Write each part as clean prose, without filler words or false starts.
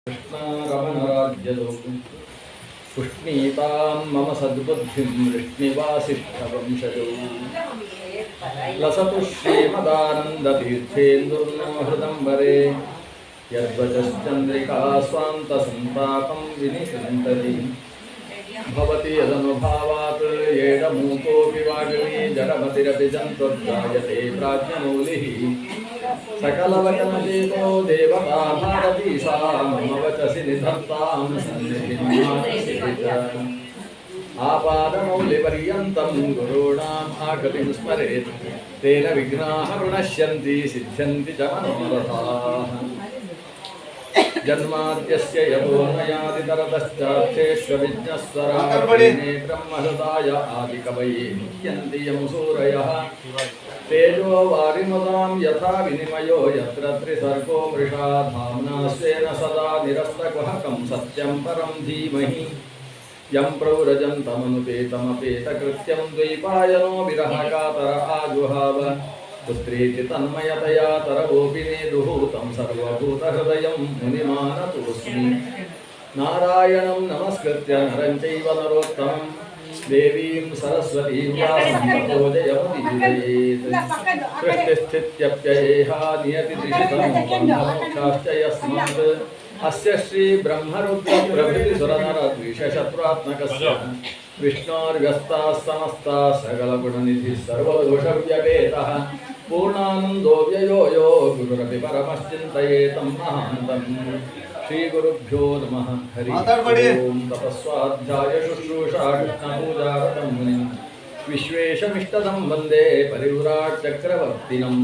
कृष्णारमणराज्यदौ पुष्णीतां मम सद्बुद्धिं वृष्णिवासिष्ठवंशजौ लसतु श्रीमदानन्दतीर्थेन्दुर्नो हृदम्बरे यद्वचश्चन्द्रिका स्वान्तसन्तापं विनिकृन्तति भवति यदनुभावात् येडमूकोऽपि वाग्मी जडमतिरपि जन्तुर्जायते प्राज्ञमौलिः सकलवचनचेतो देवता भारती सा मम वचसि निधत्तां सन्निधिं आपादमौलिपर्यन्तं गुरूणाम् आकृतिं स्मरेत् तेन विघ्नाः प्रणश्यन्ति सिद्ध्यन्ति च मनोरथाः जन्माद्यस्य यतोऽन्वयादितरतश्चार्थेष्वविघ्नस्वराट्टेने ब्रह्महृदाय आदिकवये मुह्यन्ति यं सूरयः तेजो वारिमतां यथा विनिमयो यत्र त्रिसर्गो मृषा धाम्ना स्वेन सदा निरस्तकुहकं सत्यं परं धीमहि यं प्रव्रजन्तमनुपेतमपेतकृत्यं द्वैपायनो विरहकातर आजुहाव पुत्रेति तन्मयतया तरवोऽपि नेदुः तं सर्वभूतहृदयं मुनिमानतोऽस्मि नारायणं नमस्कृत्य नरं चैव नरोत्तमं देवीं सरस्वतीं व्यासं ततो जयमुदीरयेत् सृष्टिस्थित्यप्ययेहा नियतित्रिशतमोक्षाश्च यस्मात् अस्य श्रीब्रह्मरुद्रप्रभृतिसुरनरद्विषशत्रुरात्मकस्य विष्णोर्व्यस्ताः समस्ताः सकलगुणनिधिः सर्वदोषव्यपेतः पूर्णानन्दो व्ययो यो गुरुरपि परमश्चिन्तयेतं महान्तं श्रीगुरुभ्यो नमः हरि ओं तपस्वाध्याय शुश्रूषा कृष्णपूजारतं मुनिं विश्वेशमिष्टदं वन्दे परिव्राट् चक्रवर्तिनम्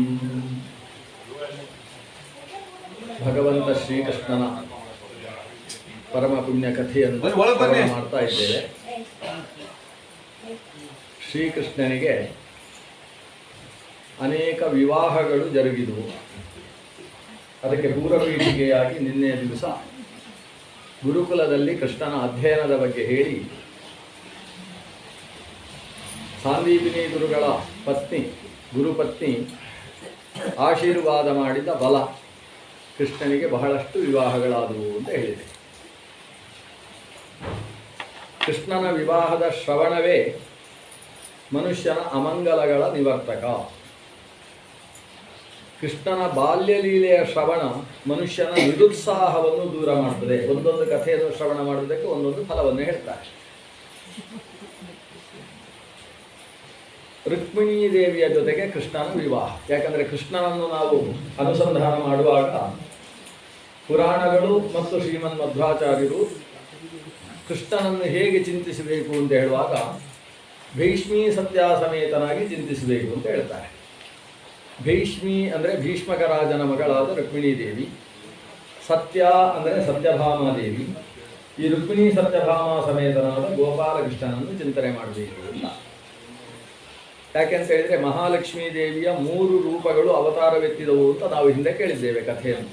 ಭಗವಂತ ಶ್ರೀಕೃಷ್ಣನ ಪರಮ ಪುಣ್ಯ ಕಥೆಯನ್ನು ಮಾಡ್ತಾ ಇದ್ದೇವೆ. ಶ್ರೀಕೃಷ್ಣನಿಗೆ ಅನೇಕ ವಿವಾಹಗಳು ಜರುಗಿದವು. ಅದಕ್ಕೆ ಪೂರ್ವಪೀಠಿಕೆಯಾಗಿ ನಿನ್ನೆಯ ದಿವಸ ಗುರುಕುಲದಲ್ಲಿ ಕೃಷ್ಣನ ಅಧ್ಯಯನದ ಬಗ್ಗೆ ಹೇಳಿ ಸಾಂದೀಪಿನಿ ಗುರುಗಳ ಪತ್ನಿ ಗುರುಪತ್ನಿ ಆಶೀರ್ವಾದ ಮಾಡಿದ ಬಲ ಕೃಷ್ಣನಿಗೆ ಬಹಳಷ್ಟು ವಿವಾಹಗಳಾದವು ಅಂತ ಹೇಳಿದೆ. ಕೃಷ್ಣನ ವಿವಾಹದ ಶ್ರವಣವೇ ಮನುಷ್ಯನ ಅಮಂಗಲಗಳ ನಿವರ್ತಕ. ಕೃಷ್ಣನ ಬಾಲ್ಯಲೀಲೆಯ ಶ್ರವಣ ಮನುಷ್ಯನ ನಿರುತ್ಸಾಹವನ್ನು ದೂರ ಮಾಡ್ತದೆ. ಒಂದೊಂದು ಕಥೆಯನ್ನು ಶ್ರವಣ ಮಾಡುವುದಕ್ಕೆ ಒಂದೊಂದು ಫಲವನ್ನು ಹೇಳ್ತಾರೆ. ರುಕ್ಮಿಣೀ ದೇವಿಯ ಜೊತೆಗೆ ಕೃಷ್ಣನ ವಿವಾಹ. ಯಾಕಂದರೆ ಕೃಷ್ಣನನ್ನು ನಾವು ಅನುಸಂಧಾನ ಮಾಡುವಾಗ ಪುರಾಣಗಳು ಮತ್ತು ಶ್ರೀಮನ್ ಮಧ್ವಾಚಾರ್ಯರು ಕೃಷ್ಣನನ್ನು ಹೇಗೆ ಚಿಂತಿಸಬೇಕು ಅಂತ ಹೇಳುವಾಗ ಭೀಷ್ಮೀ ಸತ್ಯ ಸಮೇತನಾಗಿ ಚಿಂತಿಸಬೇಕು ಅಂತ ಹೇಳ್ತಾರೆ. ಭೀಷ್ಮಿ ಅಂದರೆ ಭೀಷ್ಮಕ ರಾಜನ ಮಗಳಾದ ರುಕ್ಮಿಣೀ ದೇವಿ, ಸತ್ಯ ಅಂದರೆ ಸತ್ಯಭಾಮಾದೇವಿ. ಈ ರುಕ್ಮಿಣೀ ಸತ್ಯಭಾಮ ಸಮೇತನಾದ ಗೋಪಾಲಕೃಷ್ಣನನ್ನು ಚಿಂತನೆ ಮಾಡಬೇಕು ಅಂತ. ಯಾಕೆಂತ ಹೇಳಿದರೆ ಮಹಾಲಕ್ಷ್ಮೀ ದೇವಿಯ 3 ರೂಪಗಳು ಅವತಾರವೆತ್ತಿದವು ಅಂತ ನಾವು ಹಿಂದೆ ಕೇಳಿದ್ದೇವೆ ಕಥೆಯನ್ನು.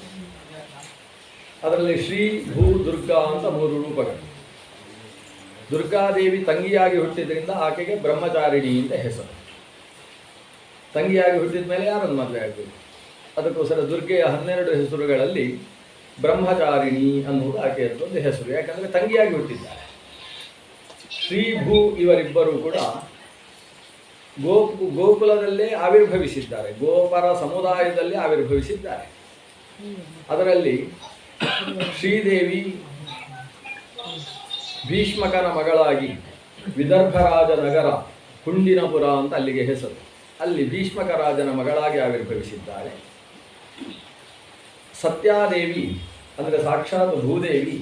ಅದರಲ್ಲಿ ಶ್ರೀ ಭೂ ದುರ್ಗಾ ಅಂತ 3 ರೂಪಗಳು. ದುರ್ಗಾದೇವಿ ತಂಗಿಯಾಗಿ ಹುಟ್ಟಿದ್ರಿಂದ ಆಕೆಗೆ ಬ್ರಹ್ಮಚಾರಿಣಿ ಅಂತ ಹೆಸರು. ತಂಗಿಯಾಗಿ ಹುಟ್ಟಿದ ಮೇಲೆ ಯಾರನ್ನು ಮದುವೆ ಆಗಬೇಕು? ಅದಕ್ಕೋಸ್ಕರ ದುರ್ಗೆಯ 12 ಹೆಸರುಗಳಲ್ಲಿ ಬ್ರಹ್ಮಚಾರಿಣಿ ಅನ್ನುವುದು ಆಕೆಯದೊಂದು ಹೆಸರು. ಯಾಕಂದರೆ ತಂಗಿಯಾಗಿ ಹುಟ್ಟಿದ್ದಾರೆ. ಶ್ರೀ ಭೂ ಇವರಿಬ್ಬರೂ ಕೂಡ ಗೋಕುಲದಲ್ಲೇ ಆವಿರ್ಭವಿಸಿದ್ದಾರೆ, ಗೋಪರ ಸಮುದಾಯದಲ್ಲಿ ಆವಿರ್ಭವಿಸಿದ್ದಾರೆ. ಅದರಲ್ಲಿ ಶ್ರೀದೇವಿ ಭೀಷ್ಮಕನ ಮಗಳಾಗಿ ವಿದರ್ಭರಾಜ ನಗರ ಕುಂಡಿನಪುರ ಅಂತ ಅಲ್ಲಿಗೆ ಹೆಸರು. ಅಲ್ಲಿ ಭೀಷ್ಮಕ ರಾಜನ ಮಗಳಾಗಿ ಆವಿರ್ಭವಿಸಿದ್ದಾರೆ. ಸತ್ಯಾದೇವಿ ಅಂದರೆ ಸಾಕ್ಷಾತ್ ಭೂದೇವಿ,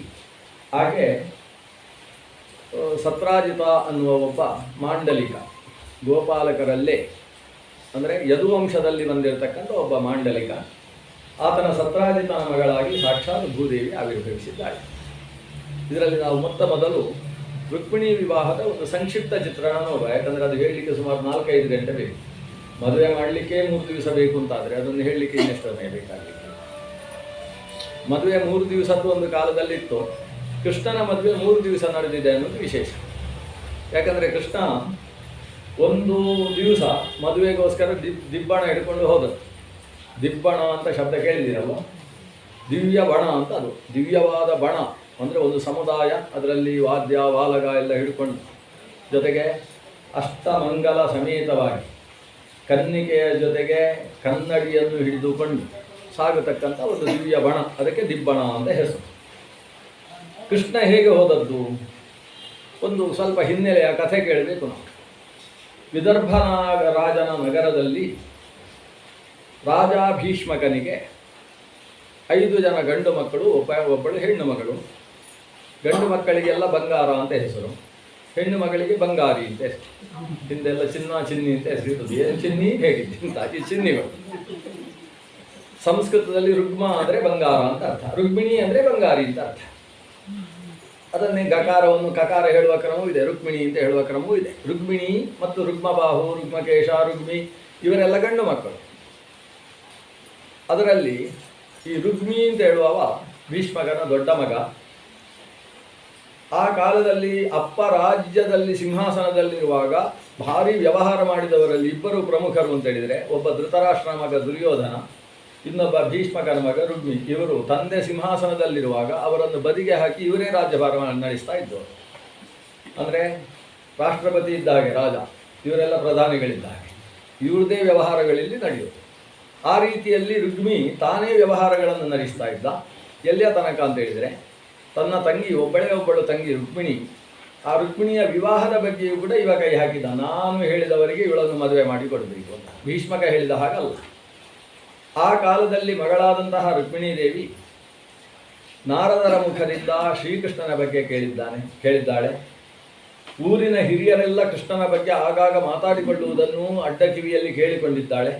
ಹಾಗೆ ಸತ್ರಾಜಿತ ಅನ್ನುವ ಒಬ್ಬ ಮಾಂಡಲಿಕ ಗೋಪಾಲಕರಲ್ಲೇ ಅಂದರೆ ಯದುವಂಶದಲ್ಲಿ ಬಂದಿರತಕ್ಕಂಥ ಒಬ್ಬ ಮಾಂಡಲಿಕ, ಆತನ ಸತ್ರಾಜಿತನ ಮಗಳಾಗಿ ಸಾಕ್ಷಾತ್ ಭೂದೇವಿ ಆವಿರ್ಭವಿಸಿದ್ದಾಳೆ. ಇದರಲ್ಲಿ ನಾವು ಮೊದಲು ರುಕ್ಮಿಣಿ ವಿವಾಹದ ಒಂದು ಸಂಕ್ಷಿಪ್ತ ಚಿತ್ರಣ ನೋಡುವ. ಯಾಕಂದರೆ ಅದು ಹೇಳಲಿಕ್ಕೆ ಸುಮಾರು 4-5 ಗಂಟೆ ಬೇಕು. ಮದುವೆ ಮಾಡಲಿಕ್ಕೆ 3 ದಿವಸ ಬೇಕು ಅಂತಾದರೆ ಅದನ್ನು ಹೇಳಲಿಕ್ಕೆ ಇನ್ನೆಷ್ಟು ಸಮಯ ಬೇಕಾಗಲಿಕ್ಕೆ. ಮದುವೆ 3 ದಿವಸದ್ದು ಒಂದು ಕಾಲದಲ್ಲಿತ್ತು. ಕೃಷ್ಣನ ಮದುವೆ 3 ದಿವಸ ನಡೆದಿದೆ ಅನ್ನೋದು ವಿಶೇಷ. ಯಾಕಂದರೆ ಕೃಷ್ಣ ಒಂದು ದಿವಸ ಮದುವೆಗೋಸ್ಕರ ದಿಬ್ಬಣ ಹಿಡ್ಕೊಂಡು ಹೋದದ್ದು. ದಿಬ್ಬಣ ಅಂತ ಶಬ್ದ ಕೇಳಿದಿರಲ್ಲ. ದಿವ್ಯ ಬಣ ಅಂತ ಅದು ದಿವ್ಯವಾದ ಬಣ ಅಂದರೆ ಒಂದು ಸಮುದಾಯ, ಅದರಲ್ಲಿ ವಾದ್ಯ ವಾಲಗ ಎಲ್ಲ ಹಿಡ್ಕೊಂಡು, ಜೊತೆಗೆ ಅಷ್ಟಮಂಗಲ ಸಮೇತವಾಗಿ ಕನ್ನಿಕೆಯ ಜೊತೆಗೆ ಕನ್ನಡಿಯನ್ನು ಹಿಡಿದುಕೊಂಡು ಸಾಗತಕ್ಕಂಥ ಒಂದು ದಿವ್ಯ ಬಣ, ಅದಕ್ಕೆ ದಿಬ್ಬಣ ಅಂತ ಹೆಸರು. ಕೃಷ್ಣ ಹೇಗೆ ಹೋದದ್ದು? ಒಂದು ಸ್ವಲ್ಪ ಹಿನ್ನೆಲೆಯ ಕಥೆ ಕೇಳಬೇಕು ನಾವು. ವಿದರ್ಭ ರಾಜನ ನಗರದಲ್ಲಿ ರಾಜ ಭೀಷ್ಮಕನಿಗೆ 5 ಜನ ಗಂಡು ಮಕ್ಕಳು, ಒಬ್ಬಳು ಹೆಣ್ಣು ಮಗಳು. ಗಂಡು ಮಕ್ಕಳಿಗೆಲ್ಲ ಬಂಗಾರ ಅಂತ ಹೆಸರು, ಹೆಣ್ಣು ಮಗಳಿಗೆ ಬಂಗಾರಿ ಅಂತ ಹೆಸರು. ಹಿಂದೆಲ್ಲ ಚಿನ್ನ ಚಿನ್ನಿ ಅಂತ ಹೆಸರು. ಏನು ಚಿನ್ನಿ ಹೇಗಿದ್ದು ಇಂತಾಗಿ ಚಿನ್ನಿಗಳು. ಸಂಸ್ಕೃತದಲ್ಲಿ ರುಗ್ಮ ಅಂದರೆ ಬಂಗಾರ ಅಂತ ಅರ್ಥ, ರುಕ್ಮಿಣಿ ಅಂದರೆ ಬಂಗಾರಿ ಅಂತ ಅರ್ಥ. ಅದನ್ನೇ ಗಕಾರವನ್ನು ಕಕಾರ ಹೇಳುವ ಕ್ರಮವೂ ಇದೆ, ರುಕ್ಮಿಣಿ ಅಂತ ಹೇಳುವ ಕ್ರಮವೂ ಇದೆ. ರುಕ್ಮಿಣಿ ಮತ್ತು ರುಗ್ಮಬಾಹು, ರುಗ್ಮಕೇಶ, ರುಗ್ಮಿ ಇವರೆಲ್ಲ ಗಂಡು ಮಕ್ಕಳು. ಅದರಲ್ಲಿ ಈ ರುಗ್ಮಿ ಅಂತ ಹೇಳುವವ ಭೀಷ್ಮಕನ ದೊಡ್ಡ ಮಗ. ಆ ಕಾಲದಲ್ಲಿ ಅಪ್ಪ ರಾಜ್ಯದಲ್ಲಿ ಸಿಂಹಾಸನದಲ್ಲಿರುವಾಗ ಭಾರಿ ವ್ಯವಹಾರ ಮಾಡಿದವರಲ್ಲಿ ಇಬ್ಬರು ಪ್ರಮುಖರು ಅಂತ ಹೇಳಿದರೆ, ಒಬ್ಬ ಧೃತರಾಷ್ಟ್ರನ ಮಗ ದುರ್ಯೋಧನ, ಇನ್ನೊಬ್ಬ ಭೀಷ್ಮಕನ ಮಗ ರುಗ್ಮಿ. ಇವರು ತಂದೆ ಸಿಂಹಾಸನದಲ್ಲಿರುವಾಗ ಅವರನ್ನು ಬದಿಗೆ ಹಾಕಿ ಇವರೇ ರಾಜ್ಯಭಾರ ನಡೆಸ್ತಾ ಇದ್ದವರು. ಅಂದರೆ ರಾಷ್ಟ್ರಪತಿ ಇದ್ದ ಹಾಗೆ ರಾಜ, ಇವರೆಲ್ಲ ಪ್ರಧಾನಿಗಳಿದ್ದ ಹಾಗೆ, ಇವ್ರದೇ ವ್ಯವಹಾರಗಳಲ್ಲಿ ನಡೆಯುವುದು. ಆ ರೀತಿಯಲ್ಲಿ ರುಗ್ಮಿ ತಾನೇ ವ್ಯವಹಾರಗಳನ್ನು ನಡೆಸ್ತಾ ಇದ್ದ. ಎಲ್ಲಿಯ ತನಕ ಅಂತ ಹೇಳಿದರೆ, ತನ್ನ ತಂಗಿ ಒಬ್ಬಳು ತಂಗಿ ರುಕ್ಮಿಣಿ, ಆ ರುಕ್ಮಿಣಿಯ ವಿವಾಹದ ಬಗ್ಗೆಯೂ ಕೂಡ ಇವ ಕೈ ಹಾಕಿದ. ನಾನು ಹೇಳಿದವರಿಗೆ ಇವಳನ್ನು ಮದುವೆ ಮಾಡಿಕೊಡಬೇಕು ಅಂತ. ಭೀಷ್ಮಕ ಹೇಳಿದ ಹಾಗಲ್ಲ. ಆ ಕಾಲದಲ್ಲಿ ಮಗಳಾದಂತಹ ರುಕ್ಮಿಣೀ ದೇವಿ ನಾರದರ ಮುಖದಿಂದ ಶ್ರೀಕೃಷ್ಣನ ಬಗ್ಗೆ ಕೇಳಿದ್ದಾಳೆ. ಊರಿನ ಹಿರಿಯರೆಲ್ಲ ಕೃಷ್ಣನ ಬಗ್ಗೆ ಆಗಾಗ ಮಾತಾಡಿಕೊಳ್ಳುವುದನ್ನು ಅಡ್ಡ ಕಿವಿಯಲ್ಲಿ ಕೇಳಿಕೊಂಡಿದ್ದಾಳೆ.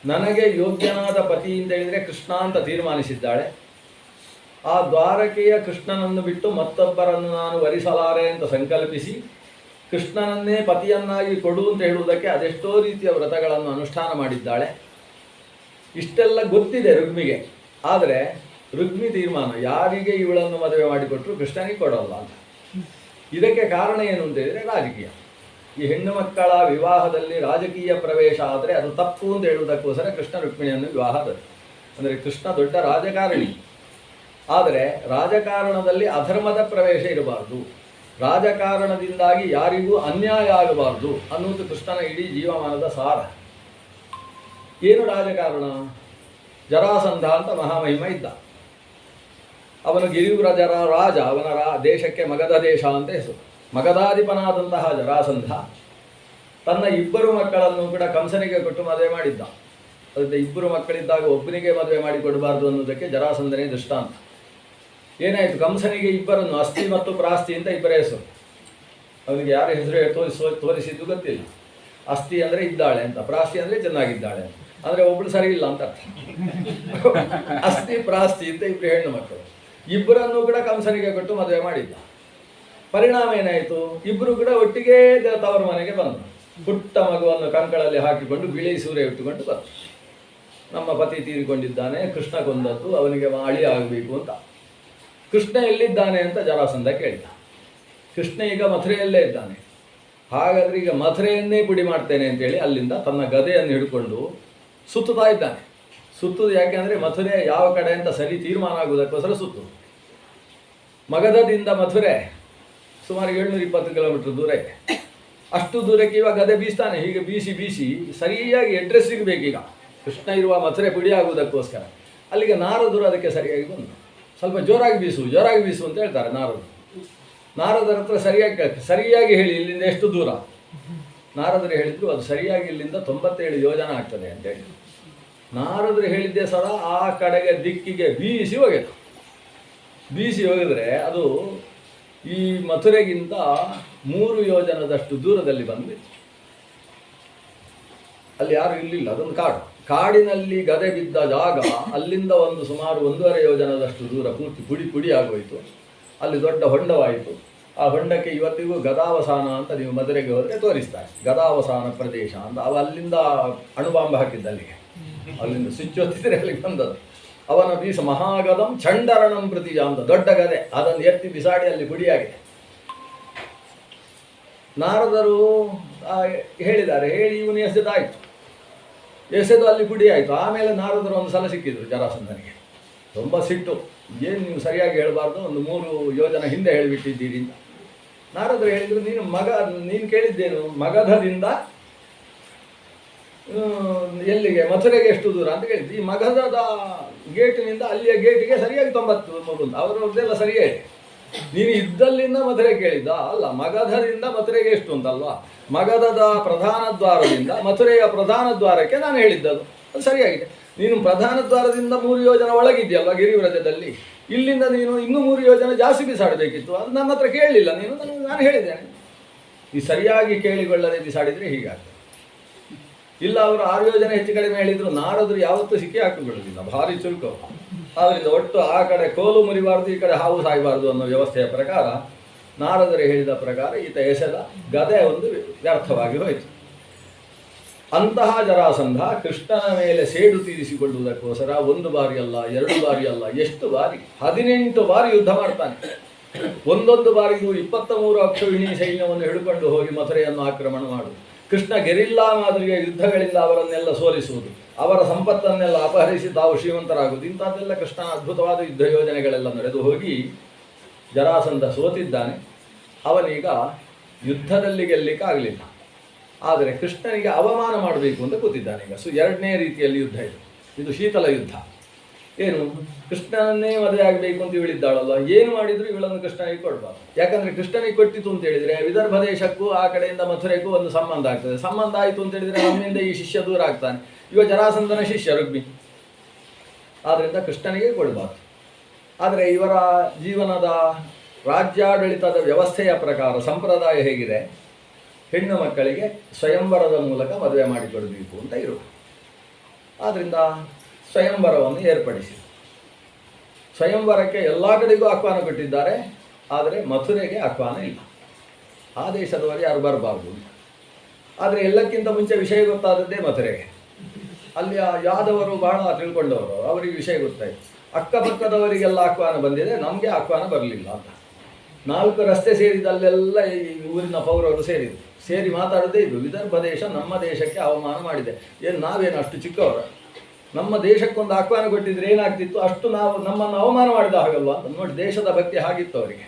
ನನಗೆ ಯೋಗ್ಯನಾದ ಪತಿ ಅಂತ ಹೇಳಿದರೆ ಕೃಷ್ಣ ಅಂತ ತೀರ್ಮಾನಿಸಿದ್ದಾಳೆ. ಆ ದ್ವಾರಕೆಯ ಕೃಷ್ಣನನ್ನು ಬಿಟ್ಟು ಮತ್ತೊಬ್ಬರನ್ನು ನಾನು ವರಿಸಲಾರೆ ಅಂತ ಸಂಕಲ್ಪಿಸಿ ಕೃಷ್ಣನನ್ನೇ ಪತಿಯನ್ನಾಗಿ ಕೊಡು ಅಂತ ಹೇಳುವುದಕ್ಕೆ ಅದೆಷ್ಟೋ ರೀತಿಯ ವ್ರತಗಳನ್ನು ಅನುಷ್ಠಾನ ಮಾಡಿದ್ದಾಳೆ. ಇಷ್ಟೆಲ್ಲ ಗೊತ್ತಿದೆ ರುಗ್ಮಿಗೆ. ಆದರೆ ರುಗ್ಮಿ ತೀರ್ಮಾನ, ಯಾರಿಗೆ ಇವಳನ್ನು ಮದುವೆ ಮಾಡಿಕೊಟ್ರು ಕೃಷ್ಣನಿಗೆ ಕೊಡೋಲ್ಲ ಅಂತ. ಇದಕ್ಕೆ ಕಾರಣ ಏನು ಅಂತ ಹೇಳಿದರೆ ರಾಜಕೀಯ. ಈ ಹೆಣ್ಣು ಮಕ್ಕಳ ವಿವಾಹದಲ್ಲಿ ರಾಜಕೀಯ ಪ್ರವೇಶ ಆದರೆ ಅದು ತಪ್ಪು ಅಂತ ಹೇಳುವುದಕ್ಕೋಸ್ಕರ ಕೃಷ್ಣ ರುಕ್ಮಿಣಿಯನ್ನು ವಿವಾಹದಲ್ಲಿ. ಅಂದರೆ ಕೃಷ್ಣ ದೊಡ್ಡ ರಾಜಕಾರಣಿ, ಆದರೆ ರಾಜಕಾರಣದಲ್ಲಿ ಅಧರ್ಮದ ಪ್ರವೇಶ ಇರಬಾರ್ದು, ರಾಜಕಾರಣದಿಂದಾಗಿ ಯಾರಿಗೂ ಅನ್ಯಾಯ ಆಗಬಾರ್ದು ಅನ್ನುವುದು ಕೃಷ್ಣನ ಇಡೀ ಜೀವಮಾನದ ಸಾರ. ಏನು ರಾಜಕಾರಣ? ಜರಾಸಂಧ ಅಂತ ಮಹಾಮಹಿಮ ಇದ್ದ. ಅವನು ಗಿರಿವ್ರಜರ ರಾಜ, ಅವನ ದೇಶಕ್ಕೆ ಮಗಧ ದೇಶ ಅಂತ ಹೆಸರು. ಮಗಧಾಧಿಪನಾದಂತಹ ಜರಾಸಂಧ ತನ್ನ 2 ಮಕ್ಕಳನ್ನು ಕೂಡ ಕಂಸನಿಗೆ ಕೊಟ್ಟು ಮದುವೆ ಮಾಡಿದ್ದ. ಅದಕ್ಕೆ 2 ಮಕ್ಕಳಿದ್ದಾಗ ಒಬ್ಬನಿಗೆ ಮದುವೆ ಮಾಡಿಕೊಡಬಾರ್ದು ಅನ್ನೋದಕ್ಕೆ ಜರಾಸಂಧನೇ ದೃಷ್ಟಾಂತ. ಏನಾಯಿತು? ಕಂಸನಿಗೆ 2 ಅಸ್ಥಿ ಮತ್ತು ಪ್ರಾಸ್ತಿ ಅಂತ 2 ಹೆಸರು. ಅವನಿಗೆ ಯಾರ ಹೆಸರು ತೋರಿಸಿದ್ದು ಗೊತ್ತಿಲ್ಲ. ಅಸ್ಥಿ ಅಂದರೆ ಇದ್ದಾಳೆ ಅಂತ, ಪ್ರಾಸ್ತಿ ಅಂದರೆ ಚೆನ್ನಾಗಿದ್ದಾಳೆ ಅಂತ, ಅಂದರೆ ಒಬ್ಬಳು ಸರಿ ಇಲ್ಲ ಅಂತ ಅರ್ಥ. ಅಸ್ಥಿ ಪ್ರಾಸ್ತಿ ಅಂತ 2 ಹೆಣ್ಣು ಮಕ್ಕಳು. 2ರನ್ನೂ ಕೂಡ ಕಂಸನಿಗೆ ಕೊಟ್ಟು ಮದುವೆ ಮಾಡಿದ್ದ. ಪರಿಣಾಮ ಏನಾಯಿತು? 2 ಕೂಡ ಒಟ್ಟಿಗೆ ತವರು ಮನೆಗೆ ಬಂದರು. ಪುಟ್ಟ ಮಗುವನ್ನು ಕಂಕಳಲ್ಲಿ ಹಾಕಿಕೊಂಡು ಬಿಳಿ ಸೂರ್ಯ ಇಟ್ಟುಕೊಂಡು ಬಂದರು. ನಮ್ಮ ಪತಿ ತೀರಿಕೊಂಡಿದ್ದಾನೆ, ಕೃಷ್ಣ ಕೊಂದದ್ದು, ಅವನಿಗೆ ಅಳಿ ಆಗಬೇಕು ಅಂತ. ಕೃಷ್ಣ ಎಲ್ಲಿದ್ದಾನೆ ಅಂತ ಜರಾಸಂಧ ಕೇಳಿದ. ಕೃಷ್ಣ ಈಗ ಮಥುರೆಯಲ್ಲೇ ಇದ್ದಾನೆ. ಹಾಗಾದರೆ ಈಗ ಮಥುರೆಯನ್ನೇ ಪುಡಿ ಮಾಡ್ತೇನೆ ಅಂತೇಳಿ ಅಲ್ಲಿಂದ ತನ್ನ ಗದೆಯನ್ನು ಹಿಡ್ಕೊಂಡು ಸುತ್ತುತ್ತಾ ಇದ್ದಾನೆ. ಸುತ್ತುದು ಯಾಕೆ ಅಂದರೆ ಮಥುರೆ ಯಾವ ಕಡೆ ಅಂತ ಸರಿ ತೀರ್ಮಾನ ಆಗುವುದಕ್ಕೋಸ್ಕರ ಸುತ್ತುದು. ಮಗಧದಿಂದ ಮಥುರೆ ಸುಮಾರು 720 ಕಿಲೋಮೀಟರ್ ದೂರ ಇದೆ. ಅಷ್ಟು ದೂರಕ್ಕೆ ಇವಾಗ ಗದೆ ಬೀಸ್ತಾನೆ. ಹೀಗೆ ಬೀಸಿ ಸರಿಯಾಗಿ ಅಡ್ರೆಸ್ ಸಿಗಬೇಕೀಗ. ಕೃಷ್ಣ ಇರುವ ಮಥುರೆ ಪುಡಿ ಆಗುವುದಕ್ಕೋಸ್ಕರ ಅಲ್ಲಿಗೆ ನಾರದರು ಅದಕ್ಕೆ ಸರಿಯಾಗಿ ಬಂದರು. ಸ್ವಲ್ಪ ಜೋರಾಗಿ ಬೀಸು ಅಂತ ಹೇಳ್ತಾರೆ ನಾರದರು. ನಾರದರ ಹತ್ರ ಸರಿಯಾಗಿ ಹೇಳಿ ಇಲ್ಲಿಂದ ಎಷ್ಟು ದೂರ. ನಾರದರು ಹೇಳಿದ್ರು ಅದು ಸರಿಯಾಗಿ ಇಲ್ಲಿಂದ 97 ಯೋಜನ ಆಗ್ತದೆ ಅಂತೇಳಿ. ನಾರದರು ಹೇಳಿದ್ದೇ ಸಲ ಆ ಕಡೆಗೆ ದಿಕ್ಕಿಗೆ ಬೀಸಿ ಹೋಗಿದ್ರೆ ಅದು ಈ ಮಥುರೆಗಿಂತ 3 ಯೋಜನದಷ್ಟು ದೂರದಲ್ಲಿ ಬಂದ್ಬಿಟ್ಟು ಅಲ್ಲಿ ಯಾರು ಇರಲಿಲ್ಲ. ಅದೊಂದು ಕಾಡಿನಲ್ಲಿ ಗದೆ ಬಿದ್ದ ಜಾಗ, ಅಲ್ಲಿಂದ ಸುಮಾರು 1.5 ಯೋಜನದಷ್ಟು ದೂರ ಪೂರ್ತಿ ಪುಡಿ ಆಗೋಯಿತು. ಅಲ್ಲಿ ದೊಡ್ಡ ಹೊಂಡವಾಯಿತು. ಆ ಹೊಂಡಕ್ಕೆ ಇವತ್ತಿಗೂ ಗದಾವಸಾನ ಅಂತ ನೀವು ಮಧುರೆಗೆ ಹೋದರೆ ತೋರಿಸ್ತಾರೆ. ಗದಾವಸಾನ ಪ್ರದೇಶ ಅಂತ. ಅಲ್ಲಿಂದ ಅಣುಬಾಂಬ್ ಹಾಕಿದ್ದ ಅಲ್ಲಿಂದ ಸ್ವಿಚ್ ಒತ್ತಿದ್ರೆ ಅಲ್ಲಿಗೆ ಬಂದದ್ದು. ಅವನ ಬೀಸ ಮಹಾಗದಂ ಚಂಡರಣಂ ಪ್ರತಿಜ ಅಂತ ದೊಡ್ಡ ಗದೆ, ಅದನ್ನು ಎತ್ತಿ ಬಿಸಾಡಿ ಅಲ್ಲಿ ಪುಡಿಯಾಗಿದೆ. ನಾರದರು ಹೇಳಿದ್ದಾರೆ, ಹೇಳಿ ಇವನು ಎಸೆದು ಅಲ್ಲಿ ಪುಡಿ ಆಯಿತು. ಆಮೇಲೆ ನಾರದರು ಒಂದು ಸಲ ಸಿಕ್ಕಿದ್ರು ಜರಾಸಂಧನಿಗೆ. ತುಂಬ ಸಿಟ್ಟು, ಏನು ನೀವು ಸರಿಯಾಗಿ ಹೇಳಬಾರ್ದು, ಒಂದು 3 ಯೋಜನೆ ಹಿಂದೆ ಹೇಳಿಬಿಟ್ಟಿದ್ದೀರಿ ಅಂತ. ನಾರದರು ಹೇಳಿದರು, ನೀನು ಕೇಳಿದ್ದೇನು, ಮಗಧದಿಂದ ಎಲ್ಲಿಗೆ, ಮಥುರೆಗೆ ಎಷ್ಟು ದೂರ ಅಂತ ಕೇಳಿದ್ದು. ಈ ಮಗಧದ ಗೇಟಿನಿಂದ ಅಲ್ಲಿಯ ಗೇಟಿಗೆ ಸರಿಯಾಗಿ 93 ಅಂತ. ಅವರವ್ರದ್ದೆಲ್ಲ ಸರಿಯೇ. ನೀನು ಇದ್ದಲ್ಲಿಂದ ಮಥುರೆ ಕೇಳಿದ್ದ ಅಲ್ಲ, ಮಗಧದಿಂದ ಮಥುರೆಗೆ ಎಷ್ಟು ಅಂತಲ್ವಾ. ಮಗಧದ ಪ್ರಧಾನ ದ್ವಾರದಿಂದ ಮಥುರೆಯ ಪ್ರಧಾನ ದ್ವಾರಕ್ಕೆ ನಾನು ಹೇಳಿದ್ದದು, ಅದು ಸರಿಯಾಗಿದೆ. ನೀನು ಪ್ರಧಾನ ದ್ವಾರದಿಂದ 3 ಯೋಜನೆ ಒಳಗಿದೆಯಲ್ವ ಗಿರಿವ್ರಜದಲ್ಲಿ, ಇಲ್ಲಿಂದ ನೀನು ಇನ್ನೂ 3 ಯೋಜನೆ ಜಾಸ್ತಿ ಬಿಸಾಡಬೇಕಿತ್ತು. ಅದು ನನ್ನ ಹತ್ರ ಕೇಳಲಿಲ್ಲ ನೀನು, ನಾನು ಹೇಳಿದ್ದೇನೆ. ಈ ಸರಿಯಾಗಿ ಕೇಳಿಕೊಳ್ಳದೆ ಬಿಸಾಡಿದರೆ ಹೀಗಾಗ್ತದೆ. ಇಲ್ಲ ಅವರು 6 ಯೋಜನೆ ಹೆಚ್ಚು ಕಡಿಮೆ ಹೇಳಿದ್ರು, ನಾರದರು ಯಾವತ್ತೂ ಸಿಕ್ಕಿ ಹಾಕಿಕೊಳ್ಳೋದಿಲ್ಲ, ಭಾರಿ ಚುರುಕು. ಆದ್ದರಿಂದ ಒಟ್ಟು ಆ ಕಡೆ ಕೋಲು ಮುರಿಬಾರ್ದು, ಈ ಕಡೆ ಹಾವು ಸಾಯಬಾರ್ದು ಅನ್ನೋ ವ್ಯವಸ್ಥೆಯ ಪ್ರಕಾರ ನಾರದರು ಹೇಳಿದ ಪ್ರಕಾರ ಈತ ಎಸೆದ ಗದೆ ಒಂದು ವ್ಯರ್ಥವಾಗಿ ಹೋಯಿತು. ಅಂತಹ ಜರಾಸಂಧ ಕೃಷ್ಣನ ಮೇಲೆ ಸೇಡು ತೀರಿಸಿಕೊಳ್ಳುವುದಕ್ಕೋಸ್ಕರ 1 ಬಾರಿ ಅಲ್ಲ, 2 ಬಾರಿ ಅಲ್ಲ, ಎಷ್ಟು ಬಾರಿ, 18 ಬಾರಿ ಯುದ್ಧ ಮಾಡ್ತಾನೆ. ಒಂದೊಂದು ಬಾರಿಗೂ 23 ಅಕ್ಷೌಹಿಣಿ ಸೈನ್ಯವನ್ನು ಹಿಡ್ಕೊಂಡು ಹೋಗಿ ಮಥುರೆಯನ್ನು ಆಕ್ರಮಣ ಮಾಡುವುದು. ಕೃಷ್ಣ ಗೆರಿಲ್ಲಾ ಮಾದರಿಯ ಯುದ್ಧಗಳಿಂದ ಅವರನ್ನೆಲ್ಲ ಸೋಲಿಸುವುದು, ಅವರ ಸಂಪತ್ತನ್ನೆಲ್ಲ ಅಪಹರಿಸಿ ತಾವು ಶ್ರೀಮಂತರಾಗುವುದು, ಇಂಥದ್ದೆಲ್ಲ ಕೃಷ್ಣನ ಅದ್ಭುತವಾದ ಯುದ್ಧ ಯೋಜನೆಗಳೆಲ್ಲ ನಡೆದು ಹೋಗಿ ಜರಾಸಂಧ ಸೋತಿದ್ದಾನೆ. ಅವನೀಗ ಯುದ್ಧದಲ್ಲಿ ಗೆಲ್ಲಲಿಕ್ಕೆ ಆಗಲಿಲ್ಲ, ಆದರೆ ಕೃಷ್ಣನಿಗೆ ಅವಮಾನ ಮಾಡಬೇಕು ಅಂತ ಕೂತಿದ್ದಾನೆ. ಈಗ 2ನೇ ರೀತಿಯಲ್ಲಿ ಯುದ್ಧ ಇದು ಶೀತಲ ಯುದ್ಧ. ಏನು, ಕೃಷ್ಣನನ್ನೇ ಮದುವೆ ಆಗಬೇಕು ಅಂತ ಇವಳಿದ್ದಾಳಲ್ಲ, ಏನು ಮಾಡಿದ್ರು ಇವಳನ್ನು ಕೃಷ್ಣನಿಗೆ ಕೊಡಬಾರ್ದು. ಯಾಕಂದರೆ ಕೃಷ್ಣನಿಗೆ ಕೊಟ್ಟಿತು ಅಂತ ಹೇಳಿದರೆ ವಿದರ್ಭ ದೇಶಕ್ಕೂ ಆ ಕಡೆಯಿಂದ ಮಥುರೆಗೂ ಒಂದು ಸಂಬಂಧ ಆಗ್ತದೆ. ಸಂಬಂಧ ಆಯಿತು ಅಂತ ಹೇಳಿದರೆ ನಮ್ಮಿಂದ ಈ ಶಿಷ್ಯ ದೂರ ಆಗ್ತಾನೆ. ಇವ ಜರಾಸಂಧನ ಶಿಷ್ಯ ರುಗ್ಮಿ, ಆದ್ದರಿಂದ ಕೃಷ್ಣನಿಗೆ ಕೊಡಬಾರ್ದು. ಆದರೆ ಇವರ ಜೀವನದ ರಾಜ್ಯಾಡಳಿತದ ವ್ಯವಸ್ಥೆಯ ಪ್ರಕಾರ ಸಂಪ್ರದಾಯ ಹೇಗಿದೆ, ಹೆಣ್ಣು ಮಕ್ಕಳಿಗೆ ಸ್ವಯಂವರದ ಮೂಲಕ ಮದುವೆ ಮಾಡಿಕೊಡಬೇಕು ಅಂತ ಇರು. ಆದ್ದರಿಂದ ಸ್ವಯಂವರವನ್ನು ಏರ್ಪಡಿಸಿ, ಸ್ವಯಂವರಕ್ಕೆ ಎಲ್ಲ ಕಡೆಗೂ ಆಹ್ವಾನ ಕೊಟ್ಟಿದ್ದಾರೆ, ಆದರೆ ಮಥುರೆಗೆ ಆಹ್ವಾನ ಇಲ್ಲ. ಆ ದೇಶದವರು ಯಾರು ಬರಬಾರ್ದು. ಆದರೆ ಎಲ್ಲಕ್ಕಿಂತ ಮುಂಚೆ ವಿಷಯ ಗೊತ್ತಾದದ್ದೇ ಮಥುರೆಗೆ. ಅಲ್ಲಿ ಯಾದವರು ಬಹಳ ತಿಳ್ಕೊಂಡವರು, ಅವರಿಗೆ ವಿಷಯ ಗೊತ್ತಾಯಿತು. ಅಕ್ಕಪಕ್ಕದವರಿಗೆಲ್ಲ ಆಹ್ವಾನ ಬಂದಿದೆ, ನಮಗೆ ಆಹ್ವಾನ ಬರಲಿಲ್ಲ ಅಂತ. 4 ರಸ್ತೆ ಸೇರಿದಲ್ಲೆಲ್ಲ ಈ ಊರಿನ ಪೌರವರು ಸೇರಿ ಮಾತಾಡೋದೇ ಇದು, ವಿದರ್ಭ ದೇಶ ನಮ್ಮ ದೇಶಕ್ಕೆ ಅವಮಾನ ಮಾಡಿದೆ. ಏನು ನಾವೇನು ಅಷ್ಟು ಚಿಕ್ಕವರು, ನಮ್ಮ ದೇಶಕ್ಕೊಂದು ಆಹ್ವಾನ ಕೊಟ್ಟಿದ್ರೆ ಏನಾಗ್ತಿತ್ತು, ಅಷ್ಟು ನಮ್ಮನ್ನು ಅವಮಾನ ಮಾಡಿದ ಹಾಗಲ್ವ ಅಂತ. ನೋಡಿ, ದೇಶದ ಭಕ್ತಿ ಹಾಗಿತ್ತು ಅವರಿಗೆ.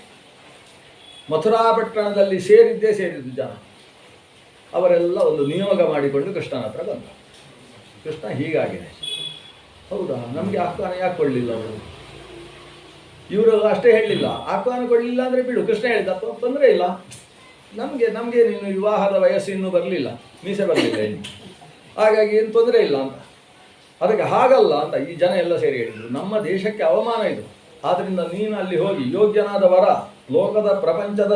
ಮಥುರಾ ಪಟ್ಟಣದಲ್ಲಿ ಸೇರಿದ್ದು ಜನ ಅವರೆಲ್ಲ ಒಂದು ನಿಯೋಗ ಮಾಡಿಕೊಂಡು ಕೃಷ್ಣನ ಹತ್ರ ಬಂದರು. ಕೃಷ್ಣ ಹೀಗಾಗಿದೆ, ಹೌದಾ, ನಮಗೆ ಆಹ್ವಾನ ಯಾಕೆ ಕೊಡಲಿಲ್ಲ ಅವರು? ಇವರು ಅಷ್ಟೇ ಹೇಳಲಿಲ್ಲ, ಆಹ್ವಾನ ಕೊಡಲಿಲ್ಲ ಅಂದರೆ ಬಿಡು. ಕೃಷ್ಣ ಹೇಳಿದ ತೊಂದರೆ ಇಲ್ಲ, ನಮಗೆ ನೀನು ವಿವಾಹದ ವಯಸ್ಸು ಇನ್ನೂ ಬರಲಿಲ್ಲ, ಮೀಸೆ ಬರಲಿಲ್ಲ ಇನ್ನು, ಹಾಗಾಗಿ ಏನು ತೊಂದರೆ ಇಲ್ಲ ಅಂತ. ಅದಕ್ಕೆ ಹಾಗಲ್ಲ ಅಂತ ಈ ಜನ ಎಲ್ಲ ಸೇರಿ ಹೇಳಿದರು, ನಮ್ಮ ದೇಶಕ್ಕೆ ಅವಮಾನ ಇದು. ಆದ್ದರಿಂದ ನೀನು ಅಲ್ಲಿ ಹೋಗಿ ಯೋಗ್ಯನಾದ ವರ, ಲೋಕದ ಪ್ರಪಂಚದ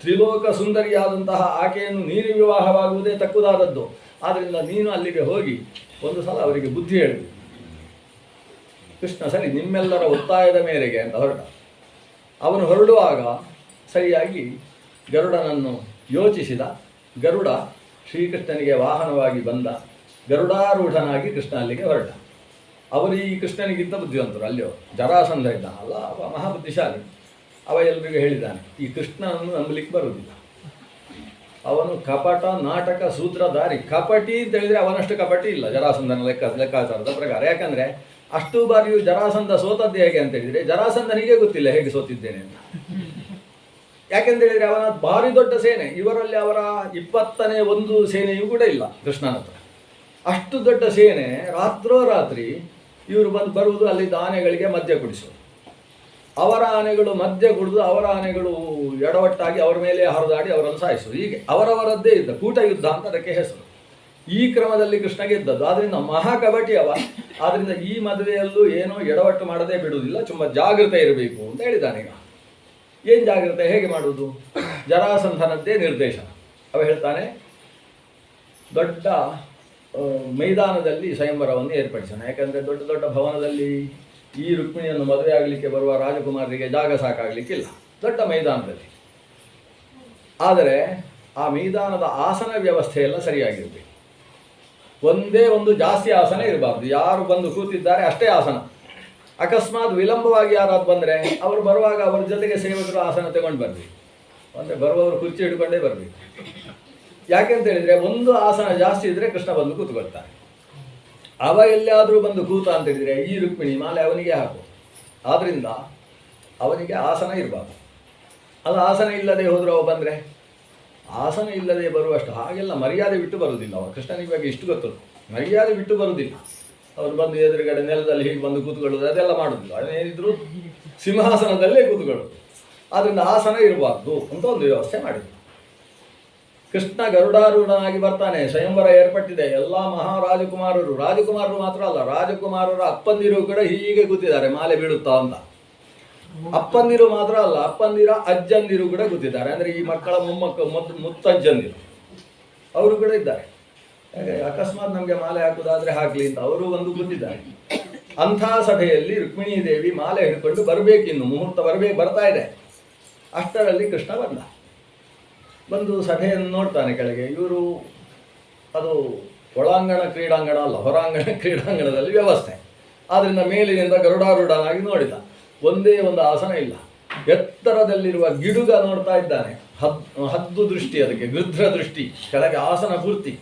ತ್ರಿಲೋಕ ಸುಂದರಿಯಾದಂತಹ ಆಕೆಯನ್ನು ನೀನು ವಿವಾಹವಾಗುವುದೇ ತಕ್ಕುದಾದದ್ದು. ಆದ್ದರಿಂದ ನೀನು ಅಲ್ಲಿಗೆ ಹೋಗಿ ಒಂದು ಸಲ ಅವರಿಗೆ ಬುದ್ಧಿ ಹೇಳಿದೆ. ಕೃಷ್ಣ ಸರಿ, ನಿಮ್ಮೆಲ್ಲರ ಒತ್ತಾಯದ ಮೇರೆಗೆ ಅಂತ ಹೊರಟ. ಅವನು ಹೊರಡುವಾಗ ಸರಿಯಾಗಿ ಗರುಡನನ್ನು ಯೋಚಿಸಿದ. ಗರುಡ ಶ್ರೀಕೃಷ್ಣನಿಗೆ ವಾಹನವಾಗಿ ಬಂದ. ಗರುಡಾರೂಢನಾಗಿ ಕೃಷ್ಣ ಅಲ್ಲಿಗೆ ಹೊರಟ. ಅವರು ಈ ಕೃಷ್ಣನಿಗಿಂತ ಬುದ್ಧಿವಂತರು. ಅಲ್ಲಿ ಜರಾಸಂಧ ಇದ್ದಾನಲ್ಲ, ಅವ ಮಹಾಬುದ್ಧಿಶಾಲಿ. ಅವ ಎಲ್ರಿಗೂ ಹೇಳಿದ್ದಾನೆ, ಈ ಕೃಷ್ಣನನ್ನು ನಂಬಲಿಕ್ಕೆ ಬರುವುದಿಲ್ಲ, ಅವನು ಕಪಟ, ನಾಟಕ, ಸೂತ್ರಧಾರಿ, ಕಪಟಿ ಅಂತ ಹೇಳಿದರೆ ಅವನಷ್ಟು ಕಪಟಿ ಇಲ್ಲ ಜರಾಸಂಧನ ಲೆಕ್ಕಾಚಾರದ ಪ್ರಕಾರ. ಯಾಕಂದರೆ ಅಷ್ಟು ಬಾರಿಯೂ ಜರಾಸಂಧ ಸೋತದ್ದು ಹೇಗೆ ಅಂತ ಹೇಳಿದರೆ ಜರಾಸಂಧನಿಗೆ ಗೊತ್ತಿಲ್ಲ ಹೇಗೆ ಸೋತಿದ್ದೇನೆ ಅಂತ. ಯಾಕೆಂತೇಳಿದರೆ ಅವನ ಭಾರಿ ದೊಡ್ಡ ಸೇನೆ, ಇವರಲ್ಲಿ ಅವರ 20ನೇ ಒಂದು ಸೇನೆಯೂ ಕೂಡ ಇಲ್ಲ ಕೃಷ್ಣನ ಹತ್ರ. ಅಷ್ಟು ದೊಡ್ಡ ಸೇನೆ ರಾತ್ರೋರಾತ್ರಿ ಇವರು ಬರುವುದು ಅಲ್ಲಿದ್ದ ಆನೆಗಳಿಗೆ ಮದ್ಯ ಕುಡಿಸೋದು. ಅವರ ಆನೆಗಳು ಮದ್ಯ ಕುಡಿದು ಅವರ ಆನೆಗಳು ಎಡವಟ್ಟಾಗಿ ಅವರ ಮೇಲೆ ಹರಿದಾಡಿ ಅವರನ್ನು ಸಾಯಿಸೋದು. ಹೀಗೆ ಅವರವರದ್ದೇ ಇದ್ದ ಕೂಟ ಯುದ್ಧ ಅಂತ ಅದಕ್ಕೆ ಹೆಸರು. ಈ ಕ್ರಮದಲ್ಲಿ ಕೃಷ್ಣ ಗೆದ್ದದ್ದು. ಆದ್ದರಿಂದ ಮಹಾಕಬಟಿ ಅವ. ಆದ್ದರಿಂದ ಈ ಮದುವೆಯಲ್ಲೂ ಏನೋ ಎಡವಟ್ಟು ಮಾಡದೇ ಬಿಡುವುದಿಲ್ಲ, ತುಂಬ ಜಾಗೃತೆ ಇರಬೇಕು ಅಂತ ಹೇಳಿದ್ದಾನೆ. ಈಗ ಏನು ಜಾಗ್ರತೆ, ಹೇಗೆ ಮಾಡುವುದು? ಜರಾಸಂಧನದ್ದೇ ನಿರ್ದೇಶನ. ಅವ ಹೇಳ್ತಾನೆ, ದೊಡ್ಡ ಮೈದಾನದಲ್ಲಿ ಸ್ವಯಂವರವನ್ನು ಏರ್ಪಡಿಸೋಣ. ಯಾಕಂದರೆ ದೊಡ್ಡ ದೊಡ್ಡ ಭವನದಲ್ಲಿ ಈ ರುಕ್ಮಿಣಿಯನ್ನು ಮದುವೆ ಆಗಲಿಕ್ಕೆ ಬರುವ ರಾಜಕುಮಾರರಿಗೆ ಜಾಗ ಸಾಕಾಗಲಿಕ್ಕಿಲ್ಲ, ದೊಡ್ಡ ಮೈದಾನದಲ್ಲಿ. ಆದರೆ ಆ ಮೈದಾನದ ಆಸನ ವ್ಯವಸ್ಥೆ ಎಲ್ಲ ಸರಿಯಾಗಿರಬೇಕು. ಒಂದೇ ಒಂದು ಜಾಸ್ತಿ ಆಸನ ಇರಬಾರ್ದು. ಯಾರು ಬಂದು ಕೂತಿದ್ದಾರೆ ಅಷ್ಟೇ ಆಸನ. ಅಕಸ್ಮಾತ್ ವಿಳಂಬವಾಗಿ ಯಾರಾದ್ರು ಬಂದರೆ ಅವರು ಬರುವಾಗ ಅವರ ಜೊತೆಗೆ ಸೇವಕರು ಆಸನ ತಗೊಂಡು ಬರಬೇಕು. ಅಂದರೆ ಬರುವವರು ಕುರ್ಚಿ ಹಿಡ್ಕೊಂಡೇ ಬರಬೇಕು. ಯಾಕೆಂತ ಹೇಳಿದರೆ ಒಂದು ಆಸನ ಜಾಸ್ತಿ ಇದ್ದರೆ ಕೃಷ್ಣ ಬಂದು ಕೂತ್ಕೊಳ್ತಾರೆ. ಅವ ಎಲ್ಲಿಯಾದರೂ ಬಂದು ಕೂತ ಅಂತ ಹೇಳಿದರೆ ಈ ರುಕ್ಮಿಣಿ ಮಾಲೆ ಅವನಿಗೆ ಹಾಕು. ಆದ್ದರಿಂದ ಅವನಿಗೆ ಆಸನ ಇರಬಾರ್ದು. ಅದು ಆಸನ ಇಲ್ಲದೆ ಹೋದರೂ ಅವ ಬಂದರೆ ಆಸನ ಇಲ್ಲದೆ ಬರುವಷ್ಟು ಹಾಗೆಲ್ಲ ಮರ್ಯಾದೆ ಬಿಟ್ಟು ಬರುವುದಿಲ್ಲ. ಅವ ಕೃಷ್ಣನಿಗೆ ಬಗ್ಗೆ ಇಷ್ಟು ಗೊತ್ತುಂಟು, ಮರ್ಯಾದೆ ಬಿಟ್ಟು ಬರುವುದಿಲ್ಲ. ಅವರು ಬಂದು ಎದುರುಗಡೆ ನೆಲದಲ್ಲಿ ಹೀಗೆ ಬಂದು ಕೂತ್ಕೊಳ್ಳೋದು ಅದೆಲ್ಲ ಮಾಡೋದಿಲ್ಲ. ಅವನೇನಿದ್ರು ಸಿಂಹಾಸನದಲ್ಲೇ ಕೂತ್ಕೊಳ್ಳೋದು. ಆದ್ದರಿಂದ ಆಸನ ಇರಬಾರ್ದು ಅಂತ ಒಂದು ವ್ಯವಸ್ಥೆ ಮಾಡಿದ್ರು. ಕೃಷ್ಣ ಗರುಡಾರೂಢನಾಗಿ ಬರ್ತಾನೆ. ಸ್ವಯಂವರ ಏರ್ಪಟ್ಟಿದೆ. ಎಲ್ಲ ರಾಜಕುಮಾರರು ಮಾತ್ರ ಅಲ್ಲ, ರಾಜಕುಮಾರರ ಅಪ್ಪಂದಿರು ಕೂಡ ಹೀಗೆ ಕೂತಿದ್ದಾರೆ ಮಾಲೆ ಬೀಳುತ್ತಾ ಅಂತ. ಅಪ್ಪಂದಿರು ಮಾತ್ರ ಅಲ್ಲ, ಅಪ್ಪಂದಿರ ಅಜ್ಜಂದಿರು ಕೂಡ ಕೂತಿದ್ದಾರೆ. ಅಂದರೆ ಈ ಮಕ್ಕಳ ಮುತ್ತಜ್ಜಂದಿರು ಅವರು ಕೂಡ ಇದ್ದಾರೆ. ಹಾಗೆ ಅಕಸ್ಮಾತ್ ನಮಗೆ ಮಾಲೆ ಹಾಕುವುದಾದರೆ ಹಾಕಲಿ ಅಂತ ಅವರು ಒಂದು ಕೂತಿದ್ದಾರೆ. ಅಂಥ ಸಭೆಯಲ್ಲಿ ರುಕ್ಮಿಣೀ ದೇವಿ ಮಾಲೆ ಹಿಡ್ಕೊಂಡು ಬರಬೇಕಿನ್ನು, ಮುಹೂರ್ತ ಬರ್ತಾ ಇದೆ. ಅಷ್ಟರಲ್ಲಿ ಕೃಷ್ಣ ಬಂದು ಸಭೆಯನ್ನು ನೋಡ್ತಾನೆ ಕೆಳಗೆ. ಇವರು ಅದು ಒಳಾಂಗಣ ಕ್ರೀಡಾಂಗಣ ಅಲ್ಲ, ಹೊರಾಂಗಣ ಕ್ರೀಡಾಂಗಣದಲ್ಲಿ ವ್ಯವಸ್ಥೆ. ಆದ್ದರಿಂದ ಮೇಲಿನಿಂದ ಗರುಡಾರೂಢನಾಗಿ ನೋಡಿದ. ಒಂದೇ ಒಂದು ಆಸನ ಇಲ್ಲ. ಎತ್ತರದಲ್ಲಿರುವ ಗಿಡುಗ ನೋಡ್ತಾ ಇದ್ದಾನೆ. ಹದ್ದು ದೃಷ್ಟಿ, ಅದಕ್ಕೆ ಗೃಧ್ರ ದೃಷ್ಟಿ. ಕೆಳಗೆ ಆಸನ ಪೂರ್ತಿ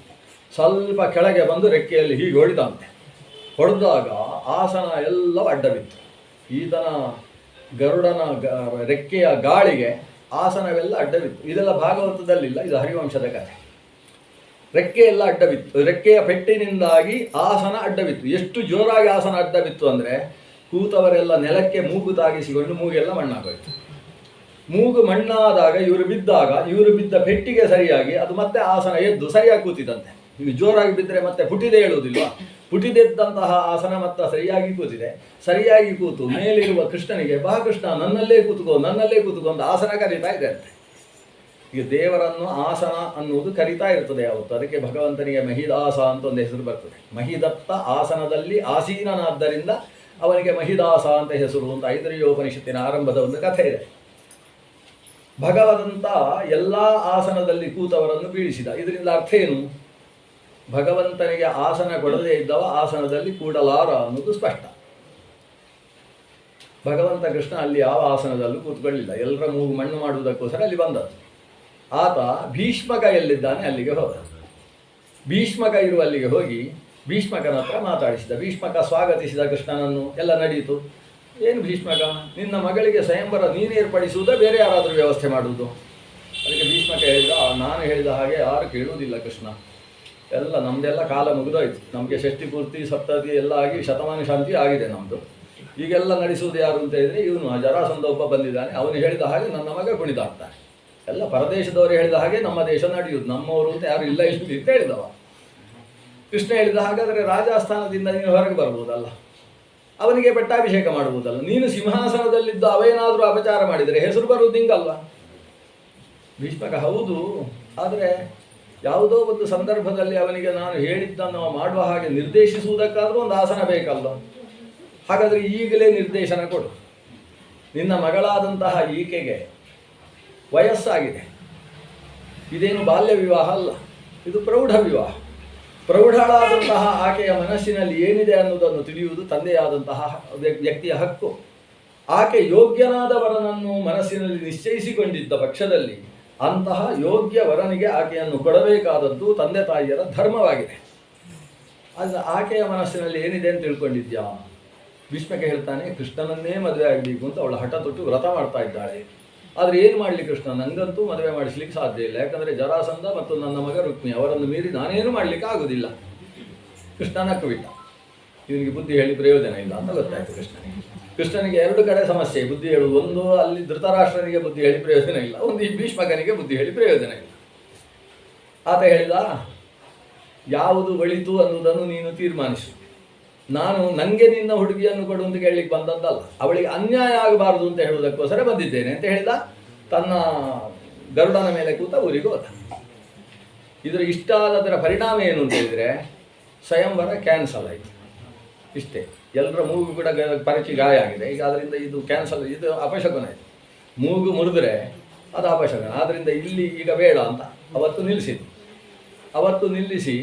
ಸ್ವಲ್ಪ ಕೆಳಗೆ ಬಂದು ರೆಕ್ಕೆಯಲ್ಲಿ ಹೀಗೆ ಹೊಡಿದಂತೆ. ಹೊಡೆದಾಗ ಆಸನ ಎಲ್ಲವೂ ಅಡ್ಡ ಬಿತ್ತು. ಈತನ ಗರುಡನ ರೆಕ್ಕೆಯ ಗಾಳಿಗೆ ಆಸನವೆಲ್ಲ ಅಡ್ಡ ಬಿತ್ತು. ಇದೆಲ್ಲ ಭಾಗವತದಲ್ಲಿಲ್ಲ, ಇದು ಹರಿವಂಶದ ಕಥೆ. ರೆಕ್ಕೆ ಎಲ್ಲ ಅಡ್ಡ ಬಿತ್ತು. ರೆಕ್ಕೆಯ ಪೆಟ್ಟಿನಿಂದಾಗಿ ಆಸನ ಅಡ್ಡ ಬಿತ್ತು. ಎಷ್ಟು ಜೋರಾಗಿ ಆಸನ ಅಡ್ಡ ಬಿತ್ತು ಅಂದರೆ ಕೂತವರೆಲ್ಲ ನೆಲಕ್ಕೆ ಮೂಗು ತಾಗಿಸಿಕೊಂಡು ಮೂಗೆಲ್ಲ ಮಣ್ಣಾಗೋಯ್ತು. ಮೂಗು ಮಣ್ಣಾದಾಗ ಇವರು ಬಿದ್ದ ಪೆಟ್ಟಿಗೆ ಸರಿಯಾಗಿ ಅದು ಮತ್ತೆ ಆಸನ ಎದ್ದು ಸರಿಯಾಗಿ ಕೂತಿದಂತೆ. ನೀವು ಜೋರಾಗಿ ಬಿದ್ದರೆ ಮತ್ತೆ ಪುಟಿದೆ ಹೇಳುವುದಿಲ್ಲ. ಪುಟಿದೆದ್ದಂತಹ ಆಸನ ಮತ್ತೆ ಸರಿಯಾಗಿ ಕೂತಿದೆ. ಸರಿಯಾಗಿ ಕೂತು ಮೇಲಿರುವ ಕೃಷ್ಣನಿಗೆ ಬಾ ಕೃಷ್ಣ ನನ್ನಲ್ಲೇ ಕೂತ್ಕೋ ಅಂತ ಆಸನ ಕರೀತಾ ಇದೆ ಅಂತೆ. ಈಗ ದೇವರನ್ನು ಆಸನ ಅನ್ನುವುದು ಕರೀತಾ ಇರ್ತದೆ ಯಾವತ್ತು. ಅದಕ್ಕೆ ಭಗವಂತನಿಗೆ ಮಹಿದಾಸ ಅಂತ ಒಂದು ಹೆಸರು ಬರ್ತದೆ. ಮಹಿದತ್ತ ಆಸನದಲ್ಲಿ ಆಸೀನನಾದ್ದರಿಂದ ಅವನಿಗೆ ಮಹಿದಾಸ ಅಂತ ಹೆಸರು ಅಂತ ಐತರೇಯೋಪನಿಷತ್ತಿನ ಆರಂಭದ ಒಂದು ಕಥೆ ಇದೆ. ಭಗವಂತ ಎಲ್ಲ ಆಸನದಲ್ಲಿ ಕೂತವರನ್ನು ಬೀಳಿಸಿದ. ಇದರಿಂದ ಅರ್ಥ ಏನು? ಭಗವಂತನಿಗೆ ಆಸನ ಕೊಡದೇ ಇದ್ದವ ಆಸನದಲ್ಲಿ ಕೂಡಲಾರ ಅನ್ನೋದು ಸ್ಪಷ್ಟ. ಭಗವಂತ ಕೃಷ್ಣ ಅಲ್ಲಿ ಯಾವ ಆಸನದಲ್ಲೂ ಕೂತ್ಕೊಳ್ಳಿಲ್ಲ. ಎಲ್ಲರ ಮೂಗು ಮಣ್ಣು ಮಾಡುವುದಕ್ಕೋಸ್ಕರ ಅಲ್ಲಿ ಬಂದದ್ದು. ಆತ ಭೀಷ್ಮಕ ಎಲ್ಲಿದ್ದಾನೆ ಅಲ್ಲಿಗೆ ಹೋದ. ಭೀಷ್ಮಕ ಅಲ್ಲಿಗೆ ಹೋಗಿ ಭೀಷ್ಮಕನ ಹತ್ರ ಮಾತಾಡಿಸಿದ. ಭೀಷ್ಮಕ ಸ್ವಾಗತಿಸಿದ ಕೃಷ್ಣನನ್ನು. ಎಲ್ಲ ನಡೆಯಿತು. ಏನು ಭೀಷ್ಮಕ, ನಿನ್ನ ಮಗಳಿಗೆ ಸ್ವಯಂವರ ನೀನು ಏರ್ಪಡಿಸುವುದಾ ಬೇರೆ ಯಾರಾದರೂ ವ್ಯವಸ್ಥೆ ಮಾಡುವುದು? ಅದಕ್ಕೆ ಭೀಷ್ಮಕ ಹೇಳಿದ, ನಾನು ಹೇಳಿದ ಹಾಗೆ ಯಾರು ಕೇಳುವುದಿಲ್ಲ ಕೃಷ್ಣ. ಎಲ್ಲ ನಮ್ಮದೆಲ್ಲ ಕಾಲ ಮುಗಿದೋಯ್ತು. ನಮಗೆ ಷಷ್ಠಿ ಪೂರ್ತಿ ಸಪ್ತತಿ ಎಲ್ಲ ಆಗಿ ಶತಮಾನ ಶಾಂತಿ ಆಗಿದೆ ನಮ್ಮದು. ಈಗೆಲ್ಲ ನಡೆಸುವುದು ಯಾರು ಅಂತ ಹೇಳಿದರೆ ಇವನು ಜರಾಸಂಧ ಒಬ್ಬ ಬಂದಿದ್ದಾನೆ. ಅವನು ಹೇಳಿದ ಹಾಗೆ ನನ್ನ ಮಗ ಕುಣಿದಾಡ್ತಾನೆ. ಎಲ್ಲ ಪರದೇಶದವರು ಹೇಳಿದ ಹಾಗೆ ನಮ್ಮ ದೇಶ ನಡೆಯುವುದು. ನಮ್ಮವರು ಅಂತ ಯಾರು ಇಲ್ಲ ಇಲ್ಲಿ ಅಂತ ಹೇಳಿದವ. ಕೃಷ್ಣ ಹೇಳಿದ ಹಾಗಾದರೆ ರಾಜಸ್ಥಾನದಿಂದ ನೀನು ಹೊರಗೆ ಬರ್ಬೋದಲ್ಲ, ಅವನಿಗೆ ಪಟ್ಟಾಭಿಷೇಕ ಮಾಡುವುದಲ್ಲ. ನೀನು ಸಿಂಹಾಸನದಲ್ಲಿದ್ದು ಅವೇನಾದರೂ ಅಪಚಾರ ಮಾಡಿದರೆ ಹೆಸರು ಬರುವುದು ಹಿಂಗಲ್ವ? ಭೀಷ್ಮಕ ಹೌದು, ಆದರೆ ಯಾವುದೋ ಒಂದು ಸಂದರ್ಭದಲ್ಲಿ ಅವನಿಗೆ ನಾನು ಹೇಳಿದ್ದನ್ನು ಮಾಡುವ ಹಾಗೆ ನಿರ್ದೇಶಿಸುವುದಕ್ಕಾದರೂ ಒಂದು ಆಸನ ಬೇಕಲ್ಲ. ಹಾಗಾದರೆ ಈಗಲೇ ನಿರ್ದೇಶನ ಕೊಡು. ನಿನ್ನ ಮಗಳಾದಂತಹ ಈಕೆಗೆ ವಯಸ್ಸಾಗಿದೆ. ಇದೇನು ಬಾಲ್ಯ ವಿವಾಹ ಅಲ್ಲ, ಇದು ಪ್ರೌಢ ವಿವಾಹ. ಪ್ರೌಢಳಾದಂತಹ ಆಕೆಯ ಮನಸ್ಸಿನಲ್ಲಿ ಏನಿದೆ ಅನ್ನೋದನ್ನು ತಿಳಿಯುವುದು ತಂದೆಯಾದಂತಹ ವ್ಯಕ್ತಿಯ ಹಕ್ಕು. ಆಕೆ ಯೋಗ್ಯನಾದ ವರನನ್ನು ಮನಸ್ಸಿನಲ್ಲಿ ನಿಶ್ಚಯಿಸಿಕೊಂಡಿದ್ದ ಪಕ್ಷದಲ್ಲಿ ಅಂತಹ ಯೋಗ್ಯ ವರನಿಗೆ ಆಕೆಯನ್ನು ಕೊಡಬೇಕಾದದ್ದು ತಂದೆ ತಾಯಿಯರ ಧರ್ಮವಾಗಿದೆ. ಅದು ಆಕೆಯ ಮನಸ್ಸಿನಲ್ಲಿ ಏನಿದೆ ಅಂತ ತಿಳ್ಕೊಂಡಿದ್ಯಾ? ಭೀಷ್ಮಕ ಹೇಳ್ತಾನೆ, ಕೃಷ್ಣನನ್ನೇ ಮದುವೆ ಆಗಬೇಕು ಅಂತ ಅವಳು ಹಠ ತೊಟ್ಟು ವ್ರತ ಮಾಡ್ತಾ ಇದ್ದಾಳೆ. ಆದರೆ ಏನು ಮಾಡಲಿ ಕೃಷ್ಣ, ನನಗಂತೂ ಮದುವೆ ಮಾಡಿಸ್ಲಿಕ್ಕೆ ಸಾಧ್ಯ ಇಲ್ಲ. ಯಾಕಂದರೆ ಜರಾಸಂಧ ಮತ್ತು ನನ್ನ ಮಗ ರುಕ್ಮಿ ಅವರನ್ನು ಮೀರಿ ನಾನೇನು ಮಾಡಲಿಕ್ಕೆ ಆಗೋದಿಲ್ಲ. ಕೃಷ್ಣ ನಕ್ಕು ಬಿಟ್ಟ. ಇವನಿಗೆ ಬುದ್ಧಿ ಹೇಳಿ ಪ್ರಯೋಜನ ಇಲ್ಲ ಅಂತ ಗೊತ್ತಾಯಿತು ಕೃಷ್ಣನಿಗೆ. ಕೃಷ್ಣನಿಗೆ ಎರಡು ಕಡೆ ಸಮಸ್ಯೆ ಬುದ್ಧಿ ಹೇಳುವುದು. ಒಂದು ಅಲ್ಲಿ ಧೃತರಾಷ್ಟ್ರನಿಗೆ ಬುದ್ಧಿ ಹೇಳಿ ಪ್ರಯೋಜನ ಇಲ್ಲ, ಒಂದು ಈ ಭೀಷ್ಮಕನಿಗೆ ಬುದ್ಧಿ ಹೇಳಿ ಪ್ರಯೋಜನ ಇಲ್ಲ. ಆತ ಹೇಳಿದ, ಯಾವುದು ಒಳಿತು ಅನ್ನೋದನ್ನು ನೀನು ತೀರ್ಮಾನಿಸು. ನಾನು ನನಗೆ ನಿನ್ನ ಹುಡುಗಿಯನ್ನು ಕೊಡು ಅಂತ ಕೇಳಲಿಕ್ಕೆ ಬಂದದ್ದಲ್ಲ, ಅವಳಿಗೆ ಅನ್ಯಾಯ ಆಗಬಾರದು ಅಂತ ಹೇಳುವುದಕ್ಕೋಸ್ಕರ ಬಂದಿದ್ದೇನೆ ಅಂತ ಹೇಳಿದ. ತನ್ನ ಗರುಡನ ಮೇಲೆ ಕೂತ ಊರಿಗೆ ಹೋದ. ಇದರ ಇಷ್ಟಾದದರ ಪರಿಣಾಮ ಏನು ಅಂತ ಹೇಳಿದರೆ ಸ್ವಯಂವರ ಕ್ಯಾನ್ಸಲ್ ಆಯಿತು. ಇಷ್ಟೇ. ಎಲ್ಲರ ಮೂಗು ಕೂಡ ಪರಚಿ ಗಾಯ ಆಗಿದೆ. ಈಗ ಅದರಿಂದ ಇದು ಕ್ಯಾನ್ಸಲ್, ಇದು ಅಪಶಕನ ಆಯಿತು. ಮೂಗು ಮುರಿದ್ರೆ ಅದು ಅಪಶಕನ. ಆದ್ದರಿಂದ ಇಲ್ಲಿ ಈಗ ಬೇಡ ಅಂತ ಅವತ್ತು ನಿಲ್ಲಿಸಿದ್ದು. ಅವತ್ತು ನಿಲ್ಲಿಸಿ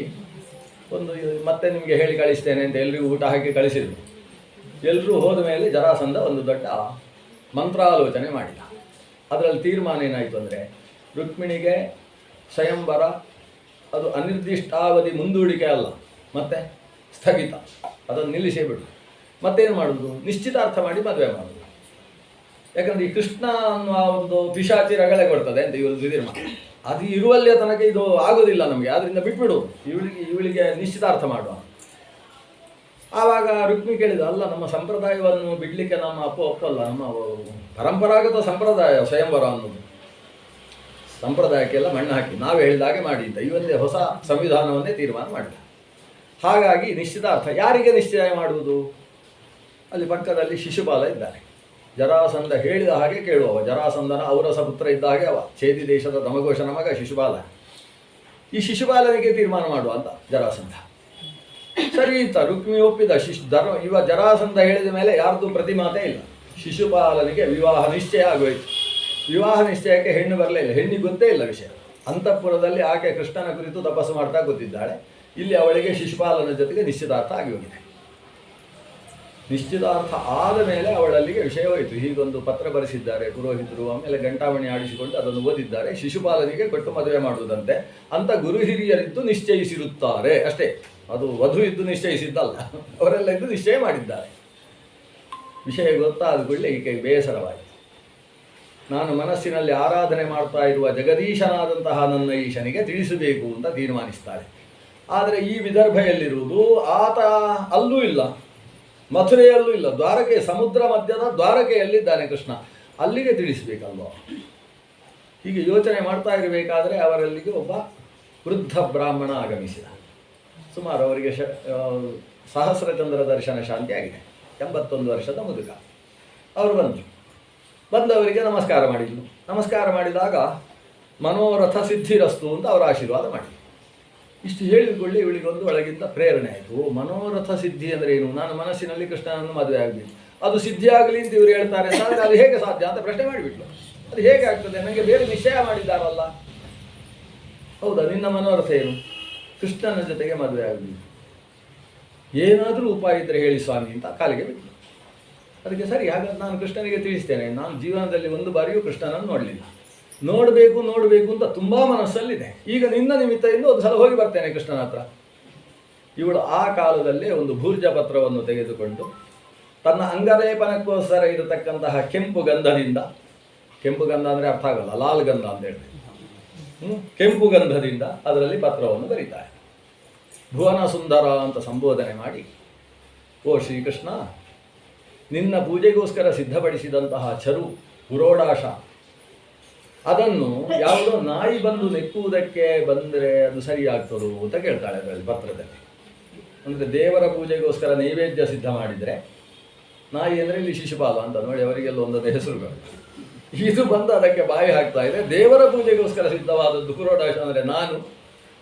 ಒಂದು ಮತ್ತೆ ನಿಮಗೆ ಹೇಳಿ ಕಳಿಸ್ತೇನೆ ಅಂತ ಎಲ್ಲರಿಗೂ ಊಟ ಹಾಕಿ ಕಳಿಸಿದ್ರು. ಎಲ್ಲರೂ ಹೋದ ಮೇಲೆ ಜರಾಸಂಧ ಒಂದು ದೊಡ್ಡ ಮಂತ್ರಾಲೋಚನೆ ಮಾಡಿದ. ಅದರಲ್ಲಿ ತೀರ್ಮಾನ ಏನಾಯಿತು ಅಂದರೆ, ರುಕ್ಮಿಣಿಗೆ ಸ್ವಯಂವರ ಅದು ಅನಿರ್ದಿಷ್ಟಾವಧಿ ಮುಂದೂಡಿಕೆ ಅಲ್ಲ, ಮತ್ತು ಸ್ಥಗಿತ, ಅದನ್ನು ನಿಲ್ಲಿಸೇ ಬಿಡು. ಮತ್ತೇನು ಮಾಡೋದು? ನಿಶ್ಚಿತಾರ್ಥ ಮಾಡಿ ಮದುವೆ ಮಾಡೋದು. ಯಾಕಂದರೆ ಈ ಕೃಷ್ಣ ಅನ್ನುವ ಒಂದು ಪಿಶಾಚಿ ರಗಳೆ ಕೊಡ್ತದೆ ಅಂತ ಇವರು ಧೀರ್ಮ, ಅದು ಇರುವಲ್ಲಿಯ ತನಕ ಇದು ಆಗೋದಿಲ್ಲ ನಮಗೆ, ಆದ್ದರಿಂದ ಬಿಟ್ಬಿಡು, ಇವಳಿಗೆ ನಿಶ್ಚಿತಾರ್ಥ ಮಾಡುವ. ಆವಾಗ ರುಕ್ಮಿ ಕೇಳಿದ, ಅಲ್ಲ ನಮ್ಮ ಸಂಪ್ರದಾಯವನ್ನು ಬಿಡಲಿಕ್ಕೆ ನಮ್ಮ ಒಪ್ಪಲ್ಲ, ನಮ್ಮ ಪರಂಪರಾಗತ ಸಂಪ್ರದಾಯ ಸ್ವಯಂವರ ಅನ್ನೋದು, ಸಂಪ್ರದಾಯಕ್ಕೆಲ್ಲ ಮಣ್ಣು ಹಾಕಿ ನಾವೇ ಹೇಳಿದಾಗೆ ಮಾಡಿ ಅಂತ ಇವತ್ತೇ ಹೊಸ ಸಂವಿಧಾನವನ್ನೇ ತೀರ್ಮಾನ ಮಾಡಿದ. ಹಾಗಾಗಿ ನಿಶ್ಚಿತಾರ್ಥ ಯಾರಿಗೆ ನಿಶ್ಚಯ ಮಾಡುವುದು? ಅಲ್ಲಿ ಪಕ್ಕದಲ್ಲಿ ಶಿಶುಪಾಲ ಇದ್ದಾನೆ. ಜರಾಸಂಧ ಹೇಳಿದ ಹಾಗೆ ಕೇಳುವವ. ಜರಾಸಂಧನ ಔರಸ ಪುತ್ರ ಇದ್ದ ಹಾಗೆ ಅವ, ಛೇದಿ ದೇಶದ ದಮಘೋಷನ ಮಗ ಶಿಶುಪಾಲ. ಈ ಶಿಶುಪಾಲನಿಗೆ ತೀರ್ಮಾನ ಮಾಡುವ ಅಂತ ಜರಾಸಂಧ. ಸರಿ ಅಂತ ರುಕ್ಮಿ ಒಪ್ಪಿದ. ಇವ ಜರಾಸಂಧ ಹೇಳಿದ ಮೇಲೆ ಯಾರ್ದು ಪ್ರತಿಮಾತೆ ಇಲ್ಲ. ಶಿಶುಪಾಲನಿಗೆ ವಿವಾಹ ನಿಶ್ಚಯ ಆಗೋಯ್ತು. ವಿವಾಹ ನಿಶ್ಚಯಕ್ಕೆ ಹೆಣ್ಣು ಬರಲೇ ಇಲ್ಲ, ಹೆಣ್ಣಿಗೆ ಗೊತ್ತೇ ಇಲ್ಲ ವಿಷಯ. ಅಂತಃಪುರದಲ್ಲಿ ಆಕೆ ಕೃಷ್ಣನ ಕುರಿತು ತಪಸ್ಸು ಮಾಡ್ತಾ ಗೊತ್ತಿದ್ದಾಳೆ. ಇಲ್ಲಿ ಅವಳಿಗೆ ಶಿಶುಪಾಲನ ಜೊತೆಗೆ ನಿಶ್ಚಿತಾರ್ಥ ಆಗಿ ಹೋಗಿದೆ. ನಿಶ್ಚಿತಾರ್ಥ ಆದ ಮೇಲೆ ಅವಳಲ್ಲಿಗೆ ವಿಷಯ ಹೋಯಿತು. ಹೀಗೊಂದು ಪತ್ರ ಬರೆಸಿದ್ದಾರೆ ಪುರೋಹಿತರು, ಆಮೇಲೆ ಗಂಟಾವಣಿ ಆಡಿಸಿಕೊಂಡು ಅದನ್ನು ಓದಿದ್ದಾರೆ, ಶಿಶುಪಾಲನಿಗೆ ಕೊಟ್ಟು ಮದುವೆ ಮಾಡುವುದಂತೆ ಅಂತ ಗುರು ಹಿರಿಯರಿದ್ದು ನಿಶ್ಚಯಿಸಿರುತ್ತಾರೆ ಅಷ್ಟೇ. ಅದು ವಧು ಇದ್ದು ನಿಶ್ಚಯಿಸಿದ್ದಲ್ಲ, ಅವರೆಲ್ಲ ಇದ್ದು ನಿಶ್ಚಯ ಮಾಡಿದ್ದಾರೆ. ವಿಷಯ ಗೊತ್ತಾದ ಕೂಡಲೇ ಈಕೆಗೆ ಬೇಸರವಾಯಿತು. ನಾನು ಮನಸ್ಸಿನಲ್ಲಿ ಆರಾಧನೆ ಮಾಡ್ತಾ ಇರುವ ಜಗದೀಶನಾದಂತಹ ನನ್ನ ಈಶನಿಗೆ ತಿಳಿಸಬೇಕು ಅಂತ ತೀರ್ಮಾನಿಸ್ತಾಳೆ. ಆದರೆ ಈ ವಿದರ್ಭೆಯಲ್ಲಿರುವುದು ಆತ ಅಲ್ಲೂ ಇಲ್ಲ, ಮಥುರೆಯಲ್ಲೂ ಇಲ್ಲ, ದ್ವಾರಕೆ ಸಮುದ್ರ ಮಧ್ಯದ ದ್ವಾರಕೆಯಲ್ಲಿದ್ದಾನೆ ಕೃಷ್ಣ, ಅಲ್ಲಿಗೆ ತಿಳಿಸಬೇಕಲ್ವ. ಹೀಗೆ ಯೋಚನೆ ಮಾಡ್ತಾ ಇರಬೇಕಾದ್ರೆ ಅವರಲ್ಲಿಗೆ ಒಬ್ಬ ವೃದ್ಧ ಬ್ರಾಹ್ಮಣ ಆಗಮಿಸಿದ. ಸುಮಾರು ಅವರಿಗೆ ಸಹಸ್ರಚಂದ್ರ ದರ್ಶನ ಶಾಂತಿ ಆಗಿದೆ. 81 ವರ್ಷದ ಮುದುಕ. ಅವರು ಬಂದವರಿಗೆ ನಮಸ್ಕಾರ ಮಾಡಿದ್ರು. ನಮಸ್ಕಾರ ಮಾಡಿದಾಗ ಮನೋರಥ ಸಿದ್ಧಿರಸ್ತು ಅಂತ ಅವರ ಆಶೀರ್ವಾದ ಮಾಡಿದ್ರು. ಇಷ್ಟು ಹೇಳಿಕೊಳ್ಳಿ ಇವಳಿಗೊಂದು ಒಳಗಿಂದ ಪ್ರೇರಣೆ ಆಯಿತು. ಮನೋರಥ ಸಿದ್ಧಿ ಅಂದರೆ ಏನು? ನಾನು ಮನಸ್ಸಿನಲ್ಲಿ ಕೃಷ್ಣನನ್ನು ಮದುವೆ ಆಗಬೇಕು, ಅದು ಸಿದ್ಧಿ ಆಗಲಿ ಅಂತ ಇವರು ಹೇಳ್ತಾರೆ ಅಂದರೆ ಅದು ಹೇಗೆ ಸಾಧ್ಯ ಅಂತ ಪ್ರಶ್ನೆ ಮಾಡಿಬಿಟ್ಲು. ಅದು ಹೇಗೆ ಆಗ್ತದೆ? ನನಗೆ ಬೇರೆ ನಿಶ್ಚಯ ಮಾಡಿದ್ದಾರಲ್ಲ. ಹೌದಾ, ನಿನ್ನ ಮನೋರಥ ಏನು? ಕೃಷ್ಣನ ಜೊತೆಗೆ ಮದುವೆ ಆಗಬೇಕು. ಏನಾದರೂ ಉಪಾಯ ಇದ್ದರೆ ಹೇಳಿ ಸ್ವಾಮಿ ಅಂತ ಕಾಲಿಗೆ ಬಿಟ್ಟು. ಅದಕ್ಕೆ ಸರಿ, ಹಾಗಾದ್ರೆ ನಾನು ಕೃಷ್ಣನಿಗೆ ತಿಳಿಸ್ತೇನೆ. ನಾನು ಜೀವನದಲ್ಲಿ ಒಂದು ಬಾರಿಯೂ ಕೃಷ್ಣನನ್ನು ನೋಡಲಿಲ್ಲ, ನೋಡಬೇಕು ಅಂತ ತುಂಬ ಮನಸ್ಸಲ್ಲಿದೆ. ಈಗ ನಿನ್ನ ನಿಮಿತ್ತದಿಂದ ಒಂದು ಸಲ ಹೋಗಿ ಬರ್ತೇನೆ ಕೃಷ್ಣನ ಹತ್ರ. ಇವಳು ಆ ಕಾಲದಲ್ಲೇ ಒಂದು ಭೂರ್ಜ ಪತ್ರವನ್ನು ತೆಗೆದುಕೊಂಡು ತನ್ನ ಅಂಗಲೇಪನಕ್ಕೋಸ್ಕರ ಇರತಕ್ಕಂತಹ ಕೆಂಪು ಗಂಧದಿಂದ, ಕೆಂಪು ಗಂಧ ಅಂದರೆ ಅರ್ಥ ಆಗಲ್ಲ, ಲಾಲ್ ಗಂಧ ಅಂತ ಹೇಳಿ, ಕೆಂಪು ಗಂಧದಿಂದ ಅದರಲ್ಲಿ ಪತ್ರವನ್ನು ಬರೀತಾರೆ. ಭುವನ ಸುಂದರ ಅಂತ ಸಂಬೋಧನೆ ಮಾಡಿ, ಓ ಶ್ರೀಕೃಷ್ಣ, ನಿನ್ನ ಪೂಜೆಗೋಸ್ಕರ ಸಿದ್ಧಪಡಿಸಿದಂತಹ ಚರು ಪುರೋಡಾಶ, ಅದನ್ನು ಯಾವುದೋ ನಾಯಿ ಬಂದು ನೆಕ್ಕುವುದಕ್ಕೆ ಬಂದರೆ ಅದು ಸರಿಯಾಗ್ತದೋ ಅಂತ ಕೇಳ್ತಾಳೆ ಅದರಲ್ಲಿ ಪತ್ರದಲ್ಲಿ. ಅಂದರೆ ದೇವರ ಪೂಜೆಗೋಸ್ಕರ ನೈವೇದ್ಯ ಸಿದ್ಧ ಮಾಡಿದರೆ, ನಾಯಿ ಅಂದರೆ ಇಲ್ಲಿ ಶಿಶುಪಾಲ ಅಂತ ನೋಡಿ, ಅವರಿಗೆಲ್ಲ ಒಂದೊಂದು ಹೆಸರುಗಳು. ಇದು ಬಂದು ಅದಕ್ಕೆ ಬಾಯಿ ಹಾಕ್ತಾ ಇದೆ. ದೇವರ ಪೂಜೆಗೋಸ್ಕರ ಸಿದ್ಧವಾದದ್ದು ಪುರೋಡಾಶ ಅಂದರೆ ನಾನು.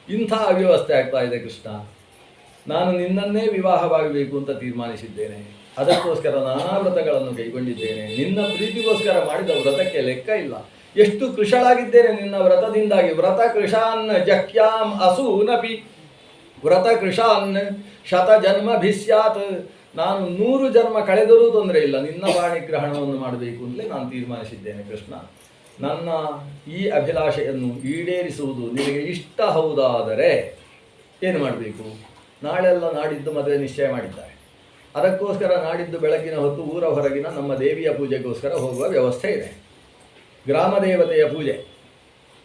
ಇಂಥ ಅವ್ಯವಸ್ಥೆ ಆಗ್ತಾ ಇದೆ ಕೃಷ್ಣ, ನಾನು ನಿನ್ನನ್ನೇ ವಿವಾಹವಾಗಬೇಕು ಅಂತ ತೀರ್ಮಾನಿಸಿದ್ದೇನೆ, ಅದಕ್ಕೋಸ್ಕರ ನಾನಾ ವ್ರತಗಳನ್ನು ಕೈಗೊಂಡಿದ್ದೇನೆ. ನಿನ್ನ ಪ್ರೀತಿಗೋಸ್ಕರ ಮಾಡಿದ ವ್ರತಕ್ಕೆ ಲೆಕ್ಕ ಇಲ್ಲ. ಎಷ್ಟು ಕೃಶಳಾಗಿದ್ದೇನೆ ನಿನ್ನ ವ್ರತದಿಂದಾಗಿ. ವ್ರತ ಕೃಶಾನ್ ಜಕ್ಯಾಂ ಅಸೂನಪಿ ವ್ರತ ಕೃಶಾನ್ ಶತ ಜನ್ಮ ಭಿಸ್ಯಾತ್. ನಾನು 100 ಜನ್ಮ ಕಳೆದರೂ ತೊಂದರೆ ಇಲ್ಲ, ನಿನ್ನ ಪಾಣಿಗ್ರಹಣವನ್ನು ಮಾಡಬೇಕು ಅಂತಲೇ ನಾನು ತೀರ್ಮಾನಿಸಿದ್ದೇನೆ ಕೃಷ್ಣ. ನನ್ನ ಈ ಅಭಿಲಾಷೆಯನ್ನು ಈಡೇರಿಸುವುದು ನಿನಗೆ ಇಷ್ಟ ಹೌದಾದರೆ ಏನು ಮಾಡಬೇಕು? ನಾಳೆಲ್ಲ ನಾಡಿದ್ದು ಮದುವೆ ನಿಶ್ಚಯ ಮಾಡಿದ್ದಾರೆ. ಅದಕ್ಕೋಸ್ಕರ ನಾಡಿದ್ದು ಬೆಳಗಿನ ಹೊತ್ತು ಊರ ಹೊರಗಿನ ನಮ್ಮ ದೇವಿಯ ಪೂಜೆಗೋಸ್ಕರ ಹೋಗುವ ವ್ಯವಸ್ಥೆ ಇದೆ, ಗ್ರಾಮ ದೇವತೆಯ ಪೂಜೆ.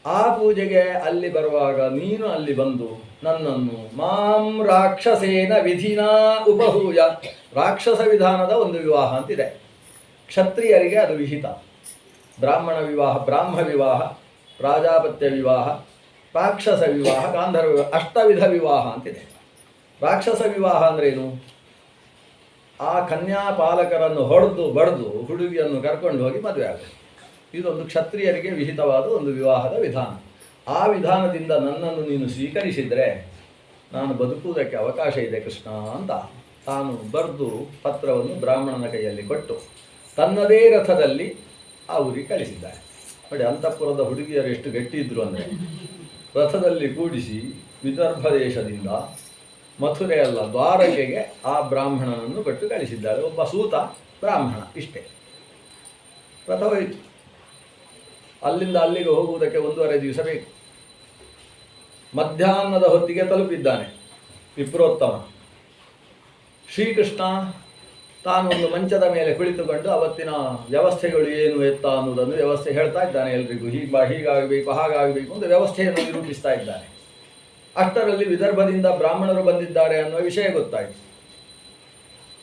ಆ ಪೂಜೆಗೆ ಅಲ್ಲಿ ಬರುವಾಗ ನೀನು ಅಲ್ಲಿ ಬಂದು ನನ್ನನ್ನು ಮಾಂ ರಾಕ್ಷಸೇನ ವಿಧಿನಾ ಉಪಹೂಯ. ರಾಕ್ಷಸ ವಿಧಾನದ ಒಂದು ವಿವಾಹ ಅಂತಿದೆ. ಕ್ಷತ್ರಿಯರಿಗೆ ಅದು ವಿಹಿತ. ಬ್ರಾಹ್ಮಣ ವಿವಾಹ, ಬ್ರಾಹ್ಮ ವಿವಾಹ, ಪ್ರಾಜಾಪತ್ಯ ವಿವಾಹ, ರಾಕ್ಷಸ ವಿವಾಹ, ಗಾಂಧರ್ವ ವಿವಾಹ, ಅಷ್ಟವಿಧ ವಿವಾಹ ಅಂತಿದೆ. ರಾಕ್ಷಸ ವಿವಾಹ ಅಂದ್ರೇನು? ಆ ಕನ್ಯಾಪಾಲಕರನ್ನು ಬಡಿದು ಹುಡುಗಿಯನ್ನು ಕರ್ಕೊಂಡು ಹೋಗಿ ಮದುವೆ ಆಗಬೇಕು. ಇದೊಂದು ಕ್ಷತ್ರಿಯರಿಗೆ ವಿಹಿತವಾದ ಒಂದು ವಿವಾಹದ ವಿಧಾನ. ಆ ವಿಧಾನದಿಂದ ನನ್ನನ್ನು ನೀನು ಸ್ವೀಕರಿಸಿದರೆ ನಾನು ಬದುಕುವುದಕ್ಕೆ ಅವಕಾಶ ಇದೆ ಕೃಷ್ಣ ಅಂತ ತಾನು ಬರೆದು ಪತ್ರವನ್ನು ಬ್ರಾಹ್ಮಣನ ಕೈಯಲ್ಲಿ ಕೊಟ್ಟು ತನ್ನದೇ ರಥದಲ್ಲಿ ಆ ಊರಿಗೆ ಕಳಿಸಿದ್ದಾರೆ. ನೋಡಿ, ಅಂತಃಪುರದ ಹುಡುಗಿಯರು ಎಷ್ಟು ಗಟ್ಟಿ ಇದ್ದರು ಅಂದರೆ, ರಥದಲ್ಲಿ ಕೂಡಿಸಿ ವಿದರ್ಭ ದೇಶದಿಂದ ಮಥುರೆಯಲ್ಲ ದ್ವಾರಕೆಗೆ ಆ ಬ್ರಾಹ್ಮಣನನ್ನು ಕೊಟ್ಟು ಕಳಿಸಿದ್ದಾರೆ. ಒಬ್ಬ ಸೂತ ಬ್ರಾಹ್ಮಣ, ಇಷ್ಟೇ. ರಥ ಹೋಯಿತು. ಅಲ್ಲಿಂದ ಅಲ್ಲಿಗೆ ಹೋಗುವುದಕ್ಕೆ 1.5 ದಿವಸ ಬೇಕು. ಮಧ್ಯಾಹ್ನದ ಹೊತ್ತಿಗೆ ತಲುಪಿದ್ದಾನೆ ವಿಪ್ರೋತ್ತಮ. ಶ್ರೀಕೃಷ್ಣ ತಾನು ಒಂದು ಮಂಚದ ಮೇಲೆ ಕುಳಿತುಕೊಂಡು ಅವತ್ತಿನ ವ್ಯವಸ್ಥೆಗಳು ಏನು ಎತ್ತ ಅನ್ನೋದನ್ನು ವ್ಯವಸ್ಥೆ ಹೇಳ್ತಾ ಇದ್ದಾನೆ ಎಲ್ರಿಗೂ. ಹೀಗಾಗಬೇಕು ಹಾಗಾಗಬೇಕು ಅಂತ ವ್ಯವಸ್ಥೆಯನ್ನು ನಿರೂಪಿಸ್ತಾ ಇದ್ದಾನೆ. ಅಷ್ಟರಲ್ಲಿ ವಿದರ್ಭದಿಂದ ಬ್ರಾಹ್ಮಣರು ಬಂದಿದ್ದಾರೆ ಅನ್ನುವ ವಿಷಯ ಗೊತ್ತಾಯಿತು.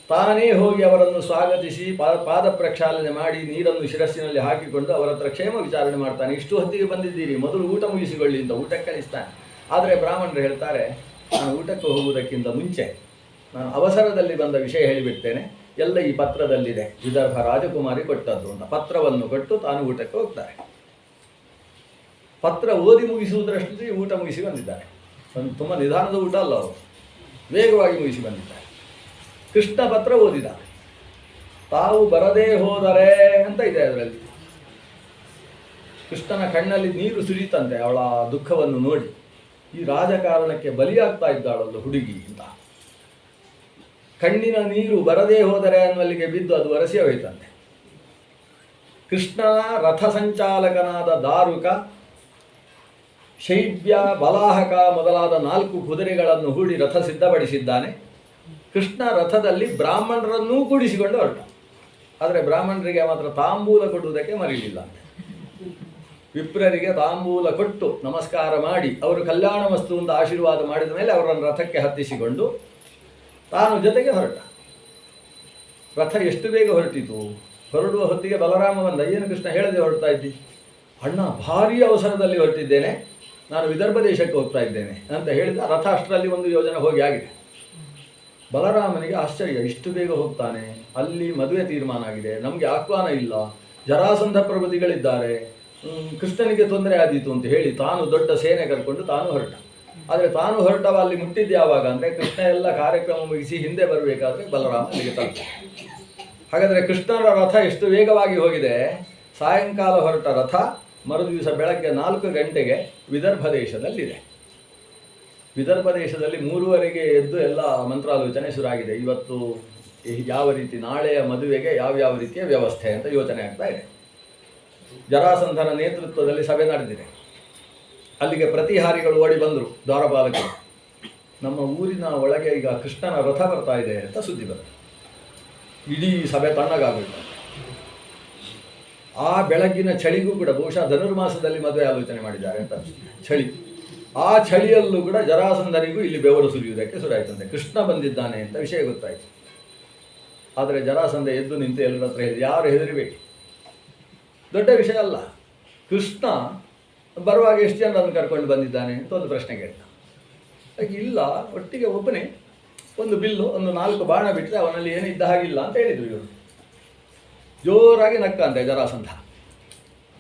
ತಾನೇ ಹೋಗಿ ಅವರನ್ನು ಸ್ವಾಗತಿಸಿ ಪಾದ ಪ್ರಕ್ಷಾಲನೆ ಮಾಡಿ ನೀರನ್ನು ಶಿರಸ್ಸಿನಲ್ಲಿ ಹಾಕಿಕೊಂಡು ಅವರ ಹತ್ರ ಕ್ಷೇಮ ವಿಚಾರಣೆ ಮಾಡ್ತಾನೆ. ಇಷ್ಟು ಹೊತ್ತಿಗೆ ಬಂದಿದ್ದೀರಿ, ಮೊದಲು ಊಟ ಮುಗಿಸಿಕೊಳ್ಳಿ ಅಂತ ಊಟಕ್ಕೆ ಕಳಿಸ್ತಾನೆ. ಆದರೆ ಬ್ರಾಹ್ಮಣರು ಹೇಳ್ತಾರೆ, ನಾನು ಊಟಕ್ಕೆ ಹೋಗುವುದಕ್ಕಿಂತ ಮುಂಚೆ ನಾನು ಅವಸರದಲ್ಲಿ ಬಂದ ವಿಷಯ ಹೇಳಿಬಿಡ್ತೇನೆ, ಎಲ್ಲ ಈ ಪತ್ರದಲ್ಲಿದೆ, ವಿದರ್ಭ ರಾಜಕುಮಾರಿ ಕೊಟ್ಟದ್ದು ಅಂತ. ಪತ್ರವನ್ನು ಕೊಟ್ಟು ತಾನು ಊಟಕ್ಕೆ ಹೋಗ್ತಾರೆ. ಪತ್ರ ಓದಿ ಮುಗಿಸುವುದರಷ್ಟರಲ್ಲಿ ಊಟ ಮುಗಿಸಿ ಬಂದಿದ್ದಾರೆ. ಒಂದು ತುಂಬ ನಿಧಾನದ ಊಟ ಅಲ್ಲ, ಅವರು ವೇಗವಾಗಿ ಮುಗಿಸಿ ಬಂದಿದ್ದಾರೆ. ಕೃಷ್ಣ ಪತ್ರ ಓದಿದ. ತಾವು ಬರದೇ ಹೋದರೆ ಅಂತ ಇದೆ ಅದರಲ್ಲಿ. ಕೃಷ್ಣನ ಕಣ್ಣಲ್ಲಿ ನೀರು ಸುರಿತಂತೆ ಅವಳ ದುಃಖವನ್ನು ನೋಡಿ. ಈ ರಾಜಕಾರಣಕ್ಕೆ ಬಲಿಯಾಗ್ತಾ ಇದ್ದಾಳಲ್ಲ ಹುಡುಗಿ ಅಂತ. ಕಣ್ಣಿನ ನೀರು ಬರದೇ ಹೋದರೆ ಅನ್ನುವಲ್ಲಿಗೆ ಬಿದ್ದು ಅದು ಒರೆಸಿ ಹೋಯ್ತಂತೆ. ಕೃಷ್ಣನ ರಥ ಸಂಚಾಲಕನಾದ ದಾರುಕ, ಶೈಬ್ಯ, ಬಲಾಹಕ ಮೊದಲಾದ 4 ಕುದುರೆಗಳನ್ನು ಹೂಡಿ ರಥ ಸಿದ್ಧಪಡಿಸಿದ್ದಾನೆ. ಕೃಷ್ಣ ರಥದಲ್ಲಿ ಬ್ರಾಹ್ಮಣರನ್ನೂ ಕೂಡಿಸಿಕೊಂಡು ಹೊರಟ. ಆದರೆ ಬ್ರಾಹ್ಮಣರಿಗೆ ಮಾತ್ರ ತಾಂಬೂಲ ಕೊಡುವುದಕ್ಕೆ ಮರೀಲಿಲ್ಲ. ವಿಪ್ರರಿಗೆ ತಾಂಬೂಲ ಕೊಟ್ಟು ನಮಸ್ಕಾರ ಮಾಡಿ ಅವರು ಕಲ್ಯಾಣ ವಸ್ತು ಅಂತ ಆಶೀರ್ವಾದ ಮಾಡಿದ ಮೇಲೆ ಅವರನ್ನು ರಥಕ್ಕೆ ಹತ್ತಿಸಿಕೊಂಡು ತಾನು ಜೊತೆಗೆ ಹೊರಟ. ರಥ ಎಷ್ಟು ಬೇಗ ಹೊರಟಿತು. ಹೊರಡುವ ಹೊತ್ತಿಗೆ ಬಲರಾಮ ಬಂದ. ಏನು ಕೃಷ್ಣ ಹೇಳದೆ ಹೊರಡ್ತಾ ಇದ್ದಿ? ಅಣ್ಣ, ಭಾರೀ ಅವಸರದಲ್ಲಿ ಹೊರಟಿದ್ದೇನೆ, ನಾನು ವಿದರ್ಭ ದೇಶಕ್ಕೆ ಹೋಗ್ತಾ ಇದ್ದೇನೆ ಅಂತ ಹೇಳಿದ. ರಥ ಅಷ್ಟರಲ್ಲಿ ಒಂದು ಯೋಜನೆ ಹೋಗಿ ಆಗಿದೆ. ಬಲರಾಮನಿಗೆ ಆಶ್ಚರ್ಯ, ಇಷ್ಟು ಬೇಗ ಹೋಗ್ತಾನೆ, ಅಲ್ಲಿ ಮದುವೆ ತೀರ್ಮಾನ ಆಗಿದೆ, ನಮಗೆ ಆಹ್ವಾನ ಇಲ್ಲ, ಜರಾಸಂಧ ಪ್ರಭೃತಿಗಳಿದ್ದಾರೆ, ಕೃಷ್ಣನಿಗೆ ತೊಂದರೆ ಆದೀತು ಅಂತ ಹೇಳಿ ತಾನು ದೊಡ್ಡ ಸೇನೆ ಕರ್ಕೊಂಡು ತಾನು ಹೊರಟ. ಆದರೆ ತಾನು ಹೊರಟವ ಅಲ್ಲಿ ಮುಟ್ಟಿದ್ದು ಯಾವಾಗ ಅಂದರೆ ಕೃಷ್ಣ ಎಲ್ಲ ಕಾರ್ಯಕ್ರಮ ಮುಗಿಸಿ ಹಿಂದೆ ಬರಬೇಕಾದ್ರೆ ಬಲರಾಮ ಅಲ್ಲಿಗೆ ತಲುಪ. ಹಾಗಾದರೆ ಕೃಷ್ಣನ ರಥ ಎಷ್ಟು ವೇಗವಾಗಿ ಹೋಗಿದೆ. ಸಾಯಂಕಾಲ ಹೊರಟ ರಥ ಮರುದಿವಸ ಬೆಳಗ್ಗೆ 4 ಗಂಟೆಗೆ ವಿದರ್ಭ ದೇಶದಲ್ಲಿದೆ. ವಿದರ್ಭ ದೇಶದಲ್ಲಿ 3:30ಗೆ ಎದ್ದು ಎಲ್ಲ ಮಂತ್ರಾಲೋಚನೆ ಶುರುವಾಗಿದೆ. ಇವತ್ತು ಯಾವ ರೀತಿ ನಾಳೆಯ ಮದುವೆಗೆ ಯಾವ ರೀತಿಯ ವ್ಯವಸ್ಥೆ ಅಂತ ಯೋಚನೆ ಆಗ್ತಾ ಇದೆ. ಜರಾಸಂಧನ ನೇತೃತ್ವದಲ್ಲಿ ಸಭೆ ನಡೆದಿದೆ. ಅಲ್ಲಿಗೆ ಪ್ರತಿಹಾರಿಗಳು ಓಡಿ ಬಂದರು, ದ್ವಾರಪಾಲಕರು. ನಮ್ಮ ಊರಿನ ಒಳಗೆ ಈಗ ಕೃಷ್ಣನ ರಥ ಬರ್ತಾ ಇದೆ ಅಂತ ಸುದ್ದಿ ಬಂತು. ಇಡೀ ಸಭೆ ತಣ್ಣಗಾಗಬೇಕು. ಆ ಬೆಳಗ್ಗಿನ ಚಳಿಗೂ ಕೂಡ ಬಹುಶಃ ಧನುರ್ಮಾಸದಲ್ಲಿ ಮದುವೆ ಆಲೋಚನೆ ಮಾಡಿದ್ದಾರೆ ಅಂತ ಚಳಿ. ಆ ಚಳಿಯಲ್ಲೂ ಕೂಡ ಜರಾಸಂಧನಿಗೂ ಇಲ್ಲಿ ಬೆವರು ಸುರಿಯುವುದಕ್ಕೆ ಶುರುವಾಯಿತಂತೆ. ಕೃಷ್ಣ ಬಂದಿದ್ದಾನೆ ಅಂತ ವಿಷಯ ಗೊತ್ತಾಯಿತು. ಆದರೆ ಜರಾಸಂಧ ಎದ್ದು ನಿಂತು ಎಲ್ಲರ ಹತ್ರ ಹೇಳಿದ, ಯಾರು ಹೆದರಿಬೇಡಿ, ದೊಡ್ಡ ವಿಷಯ ಅಲ್ಲ. ಕೃಷ್ಣ ಬರುವಾಗ ಎಷ್ಟು ಜನರನ್ನು ಕರ್ಕೊಂಡು ಬಂದಿದ್ದಾನೆ ಅಂತ ಒಂದು ಪ್ರಶ್ನೆ ಕೇಳ್ದ. ಇಲ್ಲ, ಒಟ್ಟಿಗೆ ಒಬ್ಬನೇ, ಒಂದು ಬಿಲ್ಲು, ಒಂದು 4 ಬಾಣ ಬಿಟ್ಟರೆ ಅವನಲ್ಲಿ ಏನು ಇದ್ದ ಹಾಗಿಲ್ಲ ಅಂತ ಹೇಳಿದರು ಇವರು. ಜೋರಾಗಿ ನಕ್ಕಂತೆ ಜರಾಸಂಧ.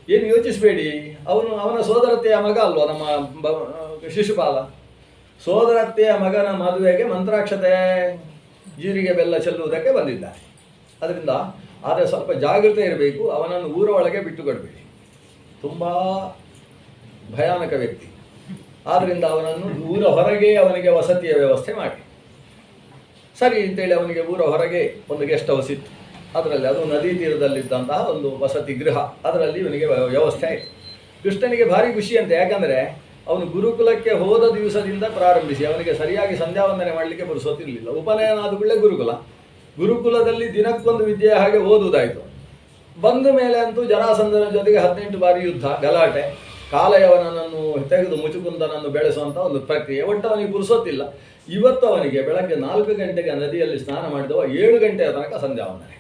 ಏನು ಯೋಚಿಸಬೇಡಿ, ಅವನ ಸೋದರತೆಯ ಮಗ ಅಲ್ವ ನಮ್ಮ ಶಿಶುಪಾಲ. ಸೋದರತೆಯ ಮಗನ ಮದುವೆಗೆ ಮಂತ್ರಾಕ್ಷತೆ, ಜೀರಿಗೆ ಬೆಲ್ಲ ಚೆಲ್ಲುವುದಕ್ಕೆ ಬಂದಿದ್ದಾರೆ. ಅದರಿಂದ ಆದರೆ ಸ್ವಲ್ಪ ಜಾಗೃತೆ ಇರಬೇಕು. ಅವನನ್ನು ಊರ ಒಳಗೆ ಬಿಟ್ಟು ಕೊಡಬೇಡಿ, ತುಂಬ ಭಯಾನಕ ವ್ಯಕ್ತಿ. ಆದ್ದರಿಂದ ಅವನನ್ನು ಊರ ಹೊರಗೆ ಅವನಿಗೆ ವಸತಿಯ ವ್ಯವಸ್ಥೆ ಮಾಡಿ. ಸರಿ ಅಂತೇಳಿ ಅವನಿಗೆ ಊರ ಹೊರಗೆ ಒಂದು ಗೆಸ್ಟ್ ಹೌಸ್ ಇತ್ತು. ಅದರಲ್ಲಿ ಅದು ನದಿ ತೀರದಲ್ಲಿದ್ದಂತಹ ಒಂದು ವಸತಿ ಗೃಹ, ಅದರಲ್ಲಿ ಇವನಿಗೆ ವ್ಯವಸ್ಥೆ ಆಯಿತು. ಕೃಷ್ಣನಿಗೆ ಭಾರಿ ಖುಷಿ ಅಂತ. ಯಾಕಂದರೆ ಅವನು ಗುರುಕುಲಕ್ಕೆ ಹೋದ ದಿವಸದಿಂದ ಪ್ರಾರಂಭಿಸಿ ಅವನಿಗೆ ಸರಿಯಾಗಿ ಸಂಧ್ಯಾವಂದನೆ ಮಾಡಲಿಕ್ಕೆ ಪುರುಸೊತ್ತಿರಲಿಲ್ಲ. ಉಪನಯನ ಆದ ಕೂಡಲೇ ಗುರುಕುಲದಲ್ಲಿ ದಿನಕ್ಕೊಂದು ವಿದ್ಯೆ ಹಾಗೆ ಓದುವುದಾಯಿತು. ಬಂದ ಮೇಲೆ ಅಂತೂ ಜರಾಸಂಧನ ಜೊತೆಗೆ 18 ಬಾರಿ ಯುದ್ಧ, ಗಲಾಟೆ, ಕಾಲಯವನನ್ನು ತೆಗೆದು ಮುಚುಕುಂದನನ್ನು ಬೆಳೆಸುವಂಥ ಒಂದು ಪ್ರಕ್ರಿಯೆ. ಒಟ್ಟು ಅವನಿಗೆ ಪುರುಸೊತ್ತಿಲ್ಲ. ಇವತ್ತು ಅವನಿಗೆ ಬೆಳಗ್ಗೆ 4 ಗಂಟೆಗೆ ನದಿಯಲ್ಲಿ ಸ್ನಾನ ಮಾಡಿದವ 7 ಗಂಟೆಯ ತನಕ ಸಂಧ್ಯಾವಂದನೆ.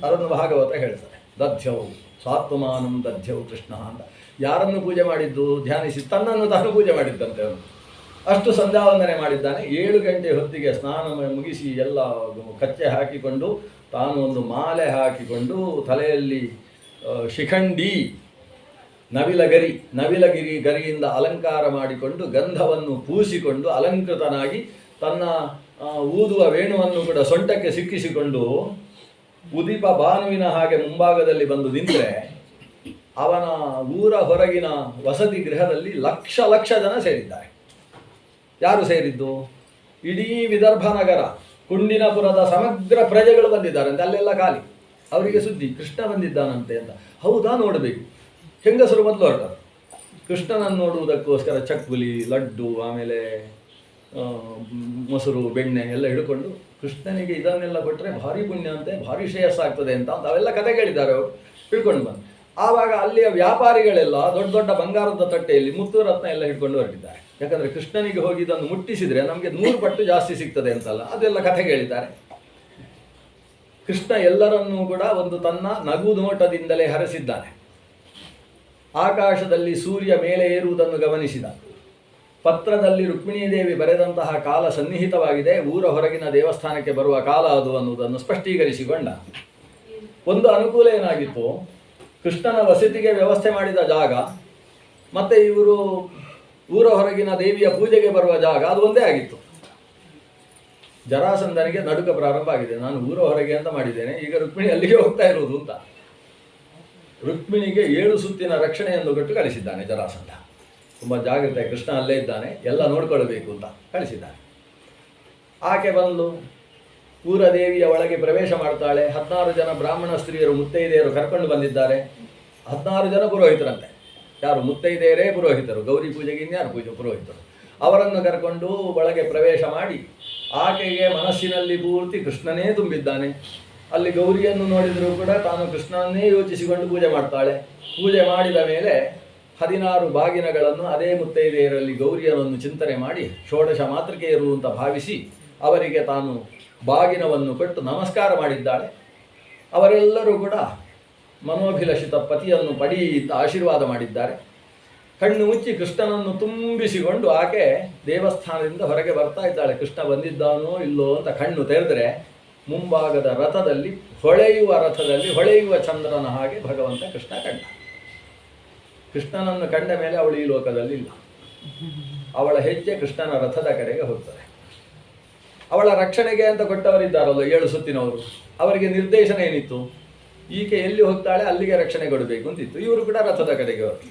ಅದನ್ನು ಭಾಗವತ ಹೇಳ್ತಾರೆ. ದಧ್ಯವು ಸ್ವಾತ್ಮಾನಂ ದಧ್ಯವು ಕೃಷ್ಣ ಅಂತ. ಯಾರನ್ನು ಪೂಜೆ ಮಾಡಿದ್ದು ಧ್ಯಾನಿಸಿ ತನ್ನನ್ನು ತಾನು ಪೂಜೆ ಮಾಡಿದ್ದಂತೆ ಅವನು. ಅಷ್ಟು ಸಂಧ್ಯಾವಂದನೆ ಮಾಡಿದ್ದಾನೆ. 7 ಗಂಟೆ ಹೊತ್ತಿಗೆ ಸ್ನಾನ ಮುಗಿಸಿ ಎಲ್ಲ ಕಚ್ಚೆ ಹಾಕಿಕೊಂಡು ತಾನು ಒಂದು ಮಾಲೆ ಹಾಕಿಕೊಂಡು ತಲೆಯಲ್ಲಿ ಶಿಖಂಡಿ ನವಿಲಗಿರಿ ಗರಿಯಿಂದ ಅಲಂಕಾರ ಮಾಡಿಕೊಂಡು ಗಂಧವನ್ನು ಪೂಸಿಕೊಂಡು ಅಲಂಕೃತನಾಗಿ ತನ್ನ ಊದುವ ವೇಣುವನ್ನು ಕೂಡ ಸೊಂಟಕ್ಕೆ ಸಿಕ್ಕಿಸಿಕೊಂಡು ಉದೀಪ ಭಾನುವಿನ ಹಾಗೆ ಮುಂಭಾಗದಲ್ಲಿ ಬಂದು ನಿಂತರೆ ಅವನ ಊರ ಹೊರಗಿನ ವಸತಿ ಗೃಹದಲ್ಲಿ ಲಕ್ಷ ಜನ ಸೇರಿದ್ದಾರೆ. ಯಾರು ಸೇರಿದ್ದು? ಇಡೀ ವಿದರ್ಭ ನಗರ, ಕುಂಡಿನಪುರದ ಸಮಗ್ರ ಪ್ರಜೆಗಳು ಬಂದಿದ್ದಾರೆ ಅಂತ. ಅಲ್ಲೆಲ್ಲ ಖಾಲಿ. ಅವರಿಗೆ ಸುದ್ದಿ ಕೃಷ್ಣ ಬಂದಿದ್ದಾನಂತೆ ಅಂತ. ಹೌದಾ, ನೋಡಬೇಕು. ಹೆಂಗಸರು ಮೊದಲು ಹೊರಟರು. ಕೃಷ್ಣನನ್ನು ನೋಡುವುದಕ್ಕೋಸ್ಕರ ಚಕ್ಕುಲಿ, ಲಡ್ಡು, ಆಮೇಲೆ ಮೊಸರು, ಬೆಣ್ಣೆ ಎಲ್ಲ ಹಿಡ್ಕೊಂಡು ಕೃಷ್ಣನಿಗೆ ಇದನ್ನೆಲ್ಲ ಕೊಟ್ಟರೆ ಭಾರಿ ಪುಣ್ಯ ಅಂತೆ, ಭಾರಿ ಶ್ರೇಯಸ್ಸಾಗ್ತದೆ ಅಂತ ಅವೆಲ್ಲ ಕತೆ ಕೇಳಿದ್ದಾರೆ ಅವರು, ತಿಳ್ಕೊಂಡು ಬಂದು. ಆವಾಗ ಅಲ್ಲಿಯ ವ್ಯಾಪಾರಿಗಳೆಲ್ಲ ದೊಡ್ಡ ದೊಡ್ಡ ಬಂಗಾರದ ತಟ್ಟೆಯಲ್ಲಿ ಮುತ್ತು ರತ್ನ ಎಲ್ಲ ಹಿಡ್ಕೊಂಡು ಹೊರಟಿದ್ದಾರೆ. ಯಾಕಂದರೆ ಕೃಷ್ಣನಿಗೆ ಹೋಗಿ ಇದನ್ನು ಮುಟ್ಟಿಸಿದರೆ ನಮಗೆ 100 ಪಟ್ಟು ಜಾಸ್ತಿ ಸಿಗ್ತದೆ ಅಂತಲ್ಲ, ಅದೆಲ್ಲ ಕಥೆ ಕೇಳಿದ್ದಾರೆ. ಕೃಷ್ಣ ಎಲ್ಲರನ್ನೂ ಕೂಡ ಒಂದು ತನ್ನ ನಗು ನೋಟದಿಂದಲೇ ಹರಸಿದ್ದಾನೆ. ಆಕಾಶದಲ್ಲಿ ಸೂರ್ಯ ಮೇಲೆ ಏರುವುದನ್ನು ಗಮನಿಸಿದ. ಪತ್ರದಲ್ಲಿ ರುಕ್ಮಿಣೀದೇವಿ ಬರೆದಂತಹ ಕಾಲ ಸನ್ನಿಹಿತವಾಗಿದೆ, ಊರ ಹೊರಗಿನ ದೇವಸ್ಥಾನಕ್ಕೆ ಬರುವ ಕಾಲ ಅದು ಅನ್ನುವುದನ್ನು ಸ್ಪಷ್ಟೀಕರಿಸಿಕೊಂಡ. ಒಂದು ಅನುಕೂಲ ಏನಾಗಿತ್ತು, ಕೃಷ್ಣನ ವಸತಿಗೆ ವ್ಯವಸ್ಥೆ ಮಾಡಿದ ಜಾಗ ಮತ್ತು ಇವರು ಊರ ಹೊರಗಿನ ದೇವಿಯ ಪೂಜೆಗೆ ಬರುವ ಜಾಗ ಅದು ಒಂದೇ ಆಗಿತ್ತು. ಜರಾಸಂಧನಿಗೆ ನಡುಕ ಪ್ರಾರಂಭ ಆಗಿದೆ, ನಾನು ಊರ ಹೊರಗೆ ಅಂತ ಮಾಡಿದ್ದೇನೆ, ಈಗ ರುಕ್ಮಿಣಿ ಅಲ್ಲಿಗೆ ಹೋಗ್ತಾ ಇರುವುದು ಅಂತ. ರುಕ್ಮಿಣಿಗೆ 7 ಸುತ್ತಿನ ರಕ್ಷಣೆಯನ್ನು ಕೊಟ್ಟು ಕಳಿಸಿದ್ದಾನೆ ಜರಾಸಂಧ. ತುಂಬ ಜಾಗ್ರತೆ, ಕೃಷ್ಣ ಅಲ್ಲೇ ಇದ್ದಾನೆ, ಎಲ್ಲ ನೋಡ್ಕೊಳ್ಬೇಕು ಅಂತ ಕಳಿಸಿದ್ದಾನೆ. ಆಕೆ ಬಂದು ಊರ ದೇವಿಯ ಒಳಗೆ ಪ್ರವೇಶ ಮಾಡ್ತಾಳೆ. 16 ಜನ ಬ್ರಾಹ್ಮಣ ಸ್ತ್ರೀಯರು ಮುತ್ತೈದೆಯರು ಕರ್ಕೊಂಡು ಬಂದಿದ್ದಾರೆ. 16 ಜನ ಪುರೋಹಿತರಂತೆ. ಯಾರು ಮುತ್ತೈದೆಯರೇ ಪುರೋಹಿತರು, ಗೌರಿ ಪೂಜೆಗೆ ಇನ್ಯಾರು ಪುರೋಹಿತರು. ಅವರನ್ನು ಕರ್ಕೊಂಡು ಒಳಗೆ ಪ್ರವೇಶ ಮಾಡಿ ಆಕೆಗೆ ಮನಸ್ಸಿನಲ್ಲಿ ಪೂರ್ತಿ ಕೃಷ್ಣನೇ ತುಂಬಿದ್ದಾನೆ. ಅಲ್ಲಿ ಗೌರಿಯನ್ನು ನೋಡಿದರೂ ಕೂಡ ತಾನು ಕೃಷ್ಣನನ್ನೇ ಯೋಚಿಸಿಕೊಂಡು ಪೂಜೆ ಮಾಡ್ತಾಳೆ. ಪೂಜೆ ಮಾಡಿದ ಮೇಲೆ 16 ಬಾಗಿನಗಳನ್ನು ಅದೇ ಮುತ್ತೈದೆಯರಲ್ಲಿ ಗೌರಿಯರನ್ನು ಚಿಂತನೆ ಮಾಡಿ ಷೋಡಶ ಮಾತೃಕೆಯರು ಅಂತ ಭಾವಿಸಿ ಅವರಿಗೆ ತಾನು ಬಾಗಿನವನ್ನು ಕೊಟ್ಟು ನಮಸ್ಕಾರ ಮಾಡಿದ್ದಾಳೆ. ಅವರೆಲ್ಲರೂ ಕೂಡ ಮನೋಭಿಲಷಿತ ಪತಿಯನ್ನು ಪಡೆಯುತ್ತಾ ಆಶೀರ್ವಾದ ಮಾಡಿದ್ದಾರೆ. ಕಣ್ಣು ಮುಚ್ಚಿ ಕೃಷ್ಣನನ್ನು ತುಂಬಿಸಿಕೊಂಡು ಆಕೆ ದೇವಸ್ಥಾನದಿಂದ ಹೊರಗೆ ಬರ್ತಾ ಇದ್ದಾಳೆ. ಕೃಷ್ಣ ಬಂದಿದ್ದಾನೋ ಇಲ್ಲೋ ಅಂತ ಕಣ್ಣು ತೆರೆದರೆ ಮುಂಭಾಗದ ರಥದಲ್ಲಿ ಹೊಳೆಯುವ ಚಂದ್ರನ ಹಾಗೆ ಭಗವಂತ ಕೃಷ್ಣ ಕಂಡ. ಕೃಷ್ಣನನ್ನು ಕಂಡ ಮೇಲೆ ಅವಳು ಈ ಲೋಕದಲ್ಲಿ ಇಲ್ಲ. ಅವಳ ಹೆಜ್ಜೆ ಕೃಷ್ಣನ ರಥದ ಕಡೆಗೆ ಹೋಗ್ತದೆ. ಅವಳ ರಕ್ಷಣೆಗೆ ಅಂತ ಕೊಟ್ಟವರಿದ್ದಾರಲ್ಲ 7 ಸುತ್ತಿನವರು, ಅವರಿಗೆ ನಿರ್ದೇಶನ ಏನಿತ್ತು, ಈಕೆ ಎಲ್ಲಿ ಹೋಗ್ತಾಳೆ ಅಲ್ಲಿಗೆ ರಕ್ಷಣೆ ಕೊಡಬೇಕು ಅಂತಿತ್ತು. ಇವರು ಕೂಡ ರಥದ ಕಡೆಗೆ ಹೋಗಿ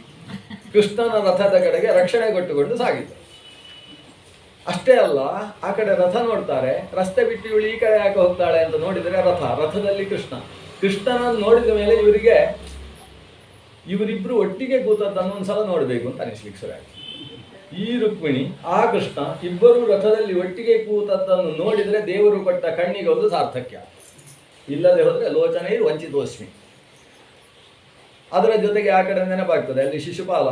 ಕೃಷ್ಣನ ರಥದ ಕಡೆಗೆ ರಕ್ಷಣೆ ಕೊಟ್ಟುಕೊಂಡು ಸಾಗಿತು. ಅಷ್ಟೇ ಅಲ್ಲ, ಆ ಕಡೆ ರಥ ನೋಡ್ತಾರೆ, ರಸ್ತೆ ಬಿಟ್ಟು ಇವಳು ಈ ಕಡೆ ಯಾಕೆ ಹೋಗ್ತಾಳೆ ಅಂತ ನೋಡಿದರೆ ರಥದಲ್ಲಿ ಕೃಷ್ಣನನ್ನು ನೋಡಿದ ಮೇಲೆ ಇವರಿಬ್ಬರು ಒಟ್ಟಿಗೆ ಕೂತದ್ದನ್ನು ಒಂದ್ಸಲ ನೋಡಬೇಕು ಅಂತ ಅನಿಸ್ಲಿಕ್ಕೆ ಶುರು ಆಯ್ತು. ಈ ರುಕ್ಮಿಣಿ ಆ ಕೃಷ್ಣ ಇಬ್ಬರು ರಥದಲ್ಲಿ ಒಟ್ಟಿಗೆ ಕೂತದ್ದನ್ನು ನೋಡಿದರೆ ದೇವರು ಕೊಟ್ಟ ಕಣ್ಣಿಗೆ ಒಂದು ಸಾರ್ಥಕ್ಯ, ಇಲ್ಲದೆ ಹೋದರೆ ಲೋಚನೆ ವಂಚಿತೋಸ್ಮಿ. ಅದರ ಜೊತೆಗೆ ಆ ಕಡೆ ನೆನಪಾಗ್ತದೆ, ಅಲ್ಲಿ ಶಿಶುಪಾಲ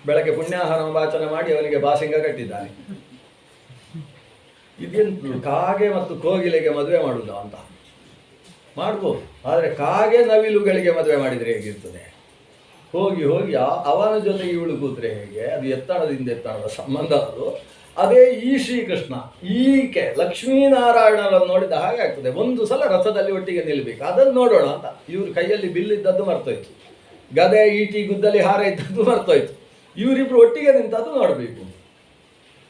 ಬೆಳಗ್ಗೆ ಪುಣ್ಯಾಹಾರ ವಾಚನ ಮಾಡಿ ಅವನಿಗೆ ಬಾಸಿಂಗ ಕಟ್ಟಿದ್ದಾನೆ. ಇದೆಂತು ಕಾಗೆ ಮತ್ತು ಕೋಗಿಲೆಗೆ ಮದುವೆ ಮಾಡುವುದ ಅಂತ ಮಾಡ್ಬೋದು, ಆದರೆ ಕಾಗೆ ನವಿಲುಗಳಿಗೆ ಮದುವೆ ಮಾಡಿದರೆ ಹೇಗಿರ್ತದೆ? ಹೋಗಿ ಅವನ ಜೊತೆಗೆ ಇವಳು ಕೂತ್ರೆ ಹೇಗೆ? ಅದು ಎತ್ತಣದ ಸಂಬಂಧ ಅದು. ಅದೇ ಈ ಶ್ರೀಕೃಷ್ಣ ಈಕೆ ಲಕ್ಷ್ಮೀನಾರಾಯಣರನ್ನು ನೋಡಿದ ಹಾಗೆ ಆಗ್ತದೆ. ಒಂದು ಸಲ ರಥದಲ್ಲಿ ಒಟ್ಟಿಗೆ ನಿಲ್ಲಬೇಕು, ಅದನ್ನು ನೋಡೋಣ ಅಂತ. ಇವ್ರ ಕೈಯಲ್ಲಿ ಬಿಲ್ಲಿದ್ದದ್ದು ಮರ್ತೋಯ್ತು, ಗದೆ ಈಟಿ ಗುದ್ದಲಿ ಹಾರ ಇದ್ದದ್ದು ಮರ್ತೋಯ್ತು. ಇವರಿಬ್ರು ಒಟ್ಟಿಗೆ ನಿಂತದ್ದು ನೋಡಬೇಕು.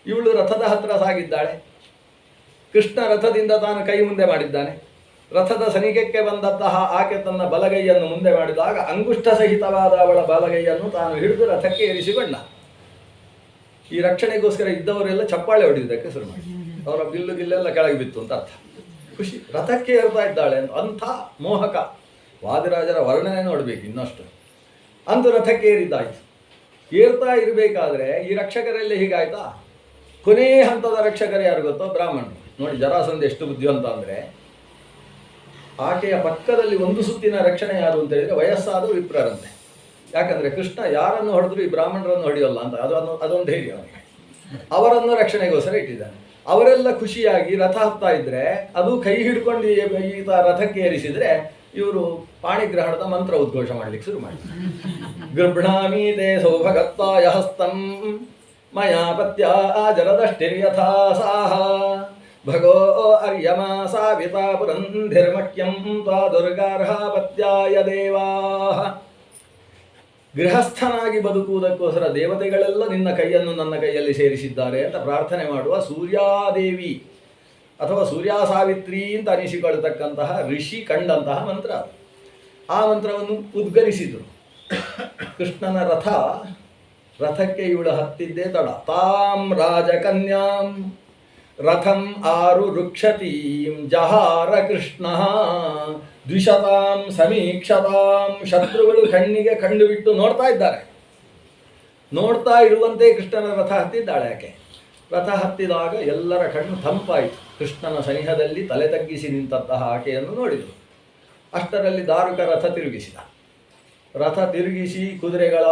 ಇವಳು ರಥದ ಹತ್ರ ಸಾಗಿದ್ದಾಳೆ. ಕೃಷ್ಣ ರಥದಿಂದ ತಾನು ಕೈ ಮುಂದೆ ಮಾಡಿದ್ದಾನೆ. ರಥದ ಸನಿಗೆಕ್ಕೆ ಬಂದಂತಹ ಆಕೆ ತನ್ನ ಬಲಗೈಯನ್ನು ಮುಂದೆ ಮಾಡಿದಾಗ ಅಂಗುಷ್ಠ ಸಹಿತವಾದ ಅವಳ ಬಲಗೈಯನ್ನು ತಾನು ಹಿಡಿದು ರಥಕ್ಕೆ ಏರಿಸಿಕೊಂಡ. ಈ ರಕ್ಷಣೆಗೋಸ್ಕರ ಇದ್ದವರೆಲ್ಲ ಚಪ್ಪಾಳೆ ಹೊಡೆಯುವುದಕ್ಕೆ ಶುರು ಮಾಡಿ, ಅವರ ಗಿಲ್ಲೆಲ್ಲ ಕೆಳಗೆ ಬಿತ್ತು ಅಂತ ಅರ್ಥ. ಖುಷಿ, ರಥಕ್ಕೆ ಏರ್ತಾ ಇದ್ದಾಳೆ ಅಂಥ ಮೋಹಕ ವಾದಿರಾಜರ ವರ್ಣನೆ ನೋಡಬೇಕು ಇನ್ನಷ್ಟು. ಅಂದು ರಥಕ್ಕೆ ಏರಿದ್ದಾಯ್ತು. ಏರ್ತಾ ಇರಬೇಕಾದ್ರೆ ಈ ರಕ್ಷಕರೆಲ್ಲ ಹೀಗಾಯ್ತಾ? ಕೊನೇ ಹಂತದ ರಕ್ಷಕರು ಯಾರು ಗೊತ್ತೋ? ಬ್ರಾಹ್ಮಣರು. ನೋಡಿ ಜರಾಸಂಧ ಎಷ್ಟು ಬುದ್ಧಿವಂತ ಅಂದರೆ, ಆಕೆಯ ಪಕ್ಕದಲ್ಲಿ 1 ಸುತ್ತಿನ ರಕ್ಷಣೆ ಯಾರು ಅಂತ ಹೇಳಿದರೆ ವಯಸ್ಸಾದ ವಿಪ್ರರಂತೆ. ಯಾಕಂದರೆ ಕೃಷ್ಣ ಯಾರನ್ನು ಹೊಡೆದ್ರು ಈ ಬ್ರಾಹ್ಮಣರನ್ನು ಹೊಡೆಯೋಲ್ಲ ಅಂತ ಅದೊಂದು ಧೈರ್ಯ ಅವನಿಗೆ. ಅವರನ್ನು ರಕ್ಷಣೆಗೋಸ್ಕರ ಇಟ್ಟಿದ್ದಾನೆ. ಅವರೆಲ್ಲ ಖುಷಿಯಾಗಿ ರಥ ಹತ್ತಾ ಇದ್ರೆ ಅದು ಕೈ ಹಿಡ್ಕೊಂಡು ಈತ ರಥಕ್ಕೆ ಏರಿಸಿದರೆ ಇವರು ಪಾಣಿಗ್ರಹಣದ ಮಂತ್ರ ಉದ್ಘೋಷ ಮಾಡಲಿಕ್ಕೆ ಶುರು ಮಾಡಿದ್ರು. ಗೃಭ್ಣಾಮಿ ತೇ ಸೌಭಗತ್ವಾಯ ಹಸ್ತಂ ಮಯಾ ಪತ್ಯ ಜಲದಷ್ಟಿರ್ಯಥಾ ಸಾಹ ಭಗೋ ಅರ್ಯಮ ಸಾವಿತಾ ಪುರಂಧಿರ್ಮಕ್ಯಂ ತ್ವಾ ದುರ್ಗಾರ್ಹ ಪತ್ಯಾಯ ದೇವಾಃ. ಗೃಹಸ್ಥನಾಗಿ ಬದುಕುವುದಕ್ಕೋಸ್ಕರ ದೇವತೆಗಳೆಲ್ಲ ನಿನ್ನ ಕೈಯನ್ನು ನನ್ನ ಕೈಯಲ್ಲಿ ಸೇರಿಸಿದ್ದಾರೆ ಅಂತ ಪ್ರಾರ್ಥನೆ ಮಾಡುವ ಸೂರ್ಯಾದೇವಿ ಅಥವಾ ಸೂರ್ಯ ಸಾವಿತ್ರಿ ಅಂತ ಅನಿಸಿಕೊಳ್ಳತಕ್ಕಂತಹ ಋಷಿ ಕಂಡಂತಹ ಮಂತ್ರ. ಆ ಮಂತ್ರವನ್ನು ಉದ್ಗರಿಸಿದರು. ಕೃಷ್ಣನ ರಥಕ್ಕೆ ಇವಳು ಹತ್ತಿದ್ದೇ ತಡ. ತಾಂ ರಾಜಕನ್ಯಾಂ ರಥಂ ಆರು ರುಕ್ಷತೀಂ ಜಹಾರ ಕೃಷ್ಣ ದ್ವಿಷತಾಂ ಸಮೀಕ್ಷತಾಂ. ಶತ್ರುಗಳು ಕಣ್ಣಿಗೆ ಕಣ್ಣು ಬಿಟ್ಟು ನೋಡ್ತಾ ಇದ್ದಾರೆ. ನೋಡ್ತಾ ಇರುವಂತೆ ಕೃಷ್ಣನ ರಥ ಹತ್ತಿದ್ದಾಳೆ ಆಕೆ. ರಥ ಹತ್ತಿದಾಗ ಎಲ್ಲರ ಕಣ್ಣು ತಂಪಾಯಿತು. ಕೃಷ್ಣನ ಸನಿಹದಲ್ಲಿ ತಲೆ ತಗ್ಗಿಸಿ ನಿಂತಹ ಆಕೆಯನ್ನು ನೋಡಿದರು. ಅಷ್ಟರಲ್ಲಿ ದಾರುಕ ರಥ ತಿರುಗಿಸಿದ. ರಥ ತಿರುಗಿಸಿ ಕುದುರೆಗಳ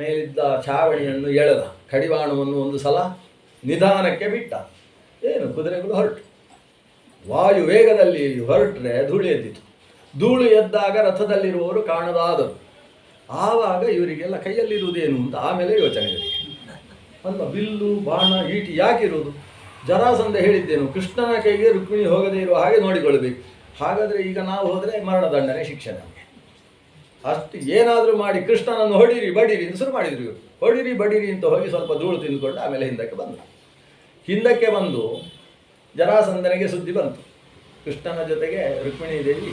ಮೇಲಿದ್ದ ಛಾವಣಿಯನ್ನು ಎಳೆದ. ಕಡಿವಾಣವನ್ನು ಒಂದು ಸಲ ನಿಧಾನಕ್ಕೆ ಬಿಟ್ಟ. ಏನು ಕುದುರೆಗಳು ಹೊರಟು. ವಾಯು ವೇಗದಲ್ಲಿ ಹೊರಟ್ರೆ ಧೂಳು ಎದ್ದಿತು. ಧೂಳು ಎದ್ದಾಗ ರಥದಲ್ಲಿರುವವರು ಕಾಣದಾದರು. ಆವಾಗ ಇವರಿಗೆಲ್ಲ ಕೈಯಲ್ಲಿರುವುದೇನು ಅಂತ ಆಮೇಲೆ ಯೋಚನೆ ಇವರಿಗೆ. ಅಲ್ಲ, ಬಿಲ್ಲು ಬಾಣ ಈಟಿ ಯಾಕಿರುವುದು? ಜರಾಸಂಧ ಹೇಳಿದ್ದೇನು, ಕೃಷ್ಣನ ಕೈಗೆ ರುಕ್ಮಿಣಿ ಹೋಗದೇ ಇರುವ ಹಾಗೆ ನೋಡಿಕೊಳ್ಬೇಕು. ಹಾಗಾದರೆ ಈಗ ನಾವು ಹೋದರೆ ಮರಣದಂಡನೆ ಶಿಕ್ಷೆ ನಮಗೆ. ಅಷ್ಟು ಏನಾದರೂ ಮಾಡಿ ಕೃಷ್ಣನನ್ನು ಹೊಡಿರಿ ಬಡಿರಿ ಅಂತ ಶುರು ಮಾಡಿದ್ರು ಇವರು. ಹೊಡಿರಿ ಬಡಿರಿ ಅಂತ ಹೋಗಿ ಸ್ವಲ್ಪ ಧೂಳು ತಿಂದುಕೊಂಡು ಆಮೇಲೆ ಹಿಂದಕ್ಕೆ ಬಂದರು. ಹಿಂದಕ್ಕೆ ಬಂದು ಜರಾಸಂಧನಿಗೆ ಸುದ್ದಿ ಬಂತು, ಕೃಷ್ಣನ ಜೊತೆಗೆ ರುಕ್ಮಿಣೀ ದೇವಿ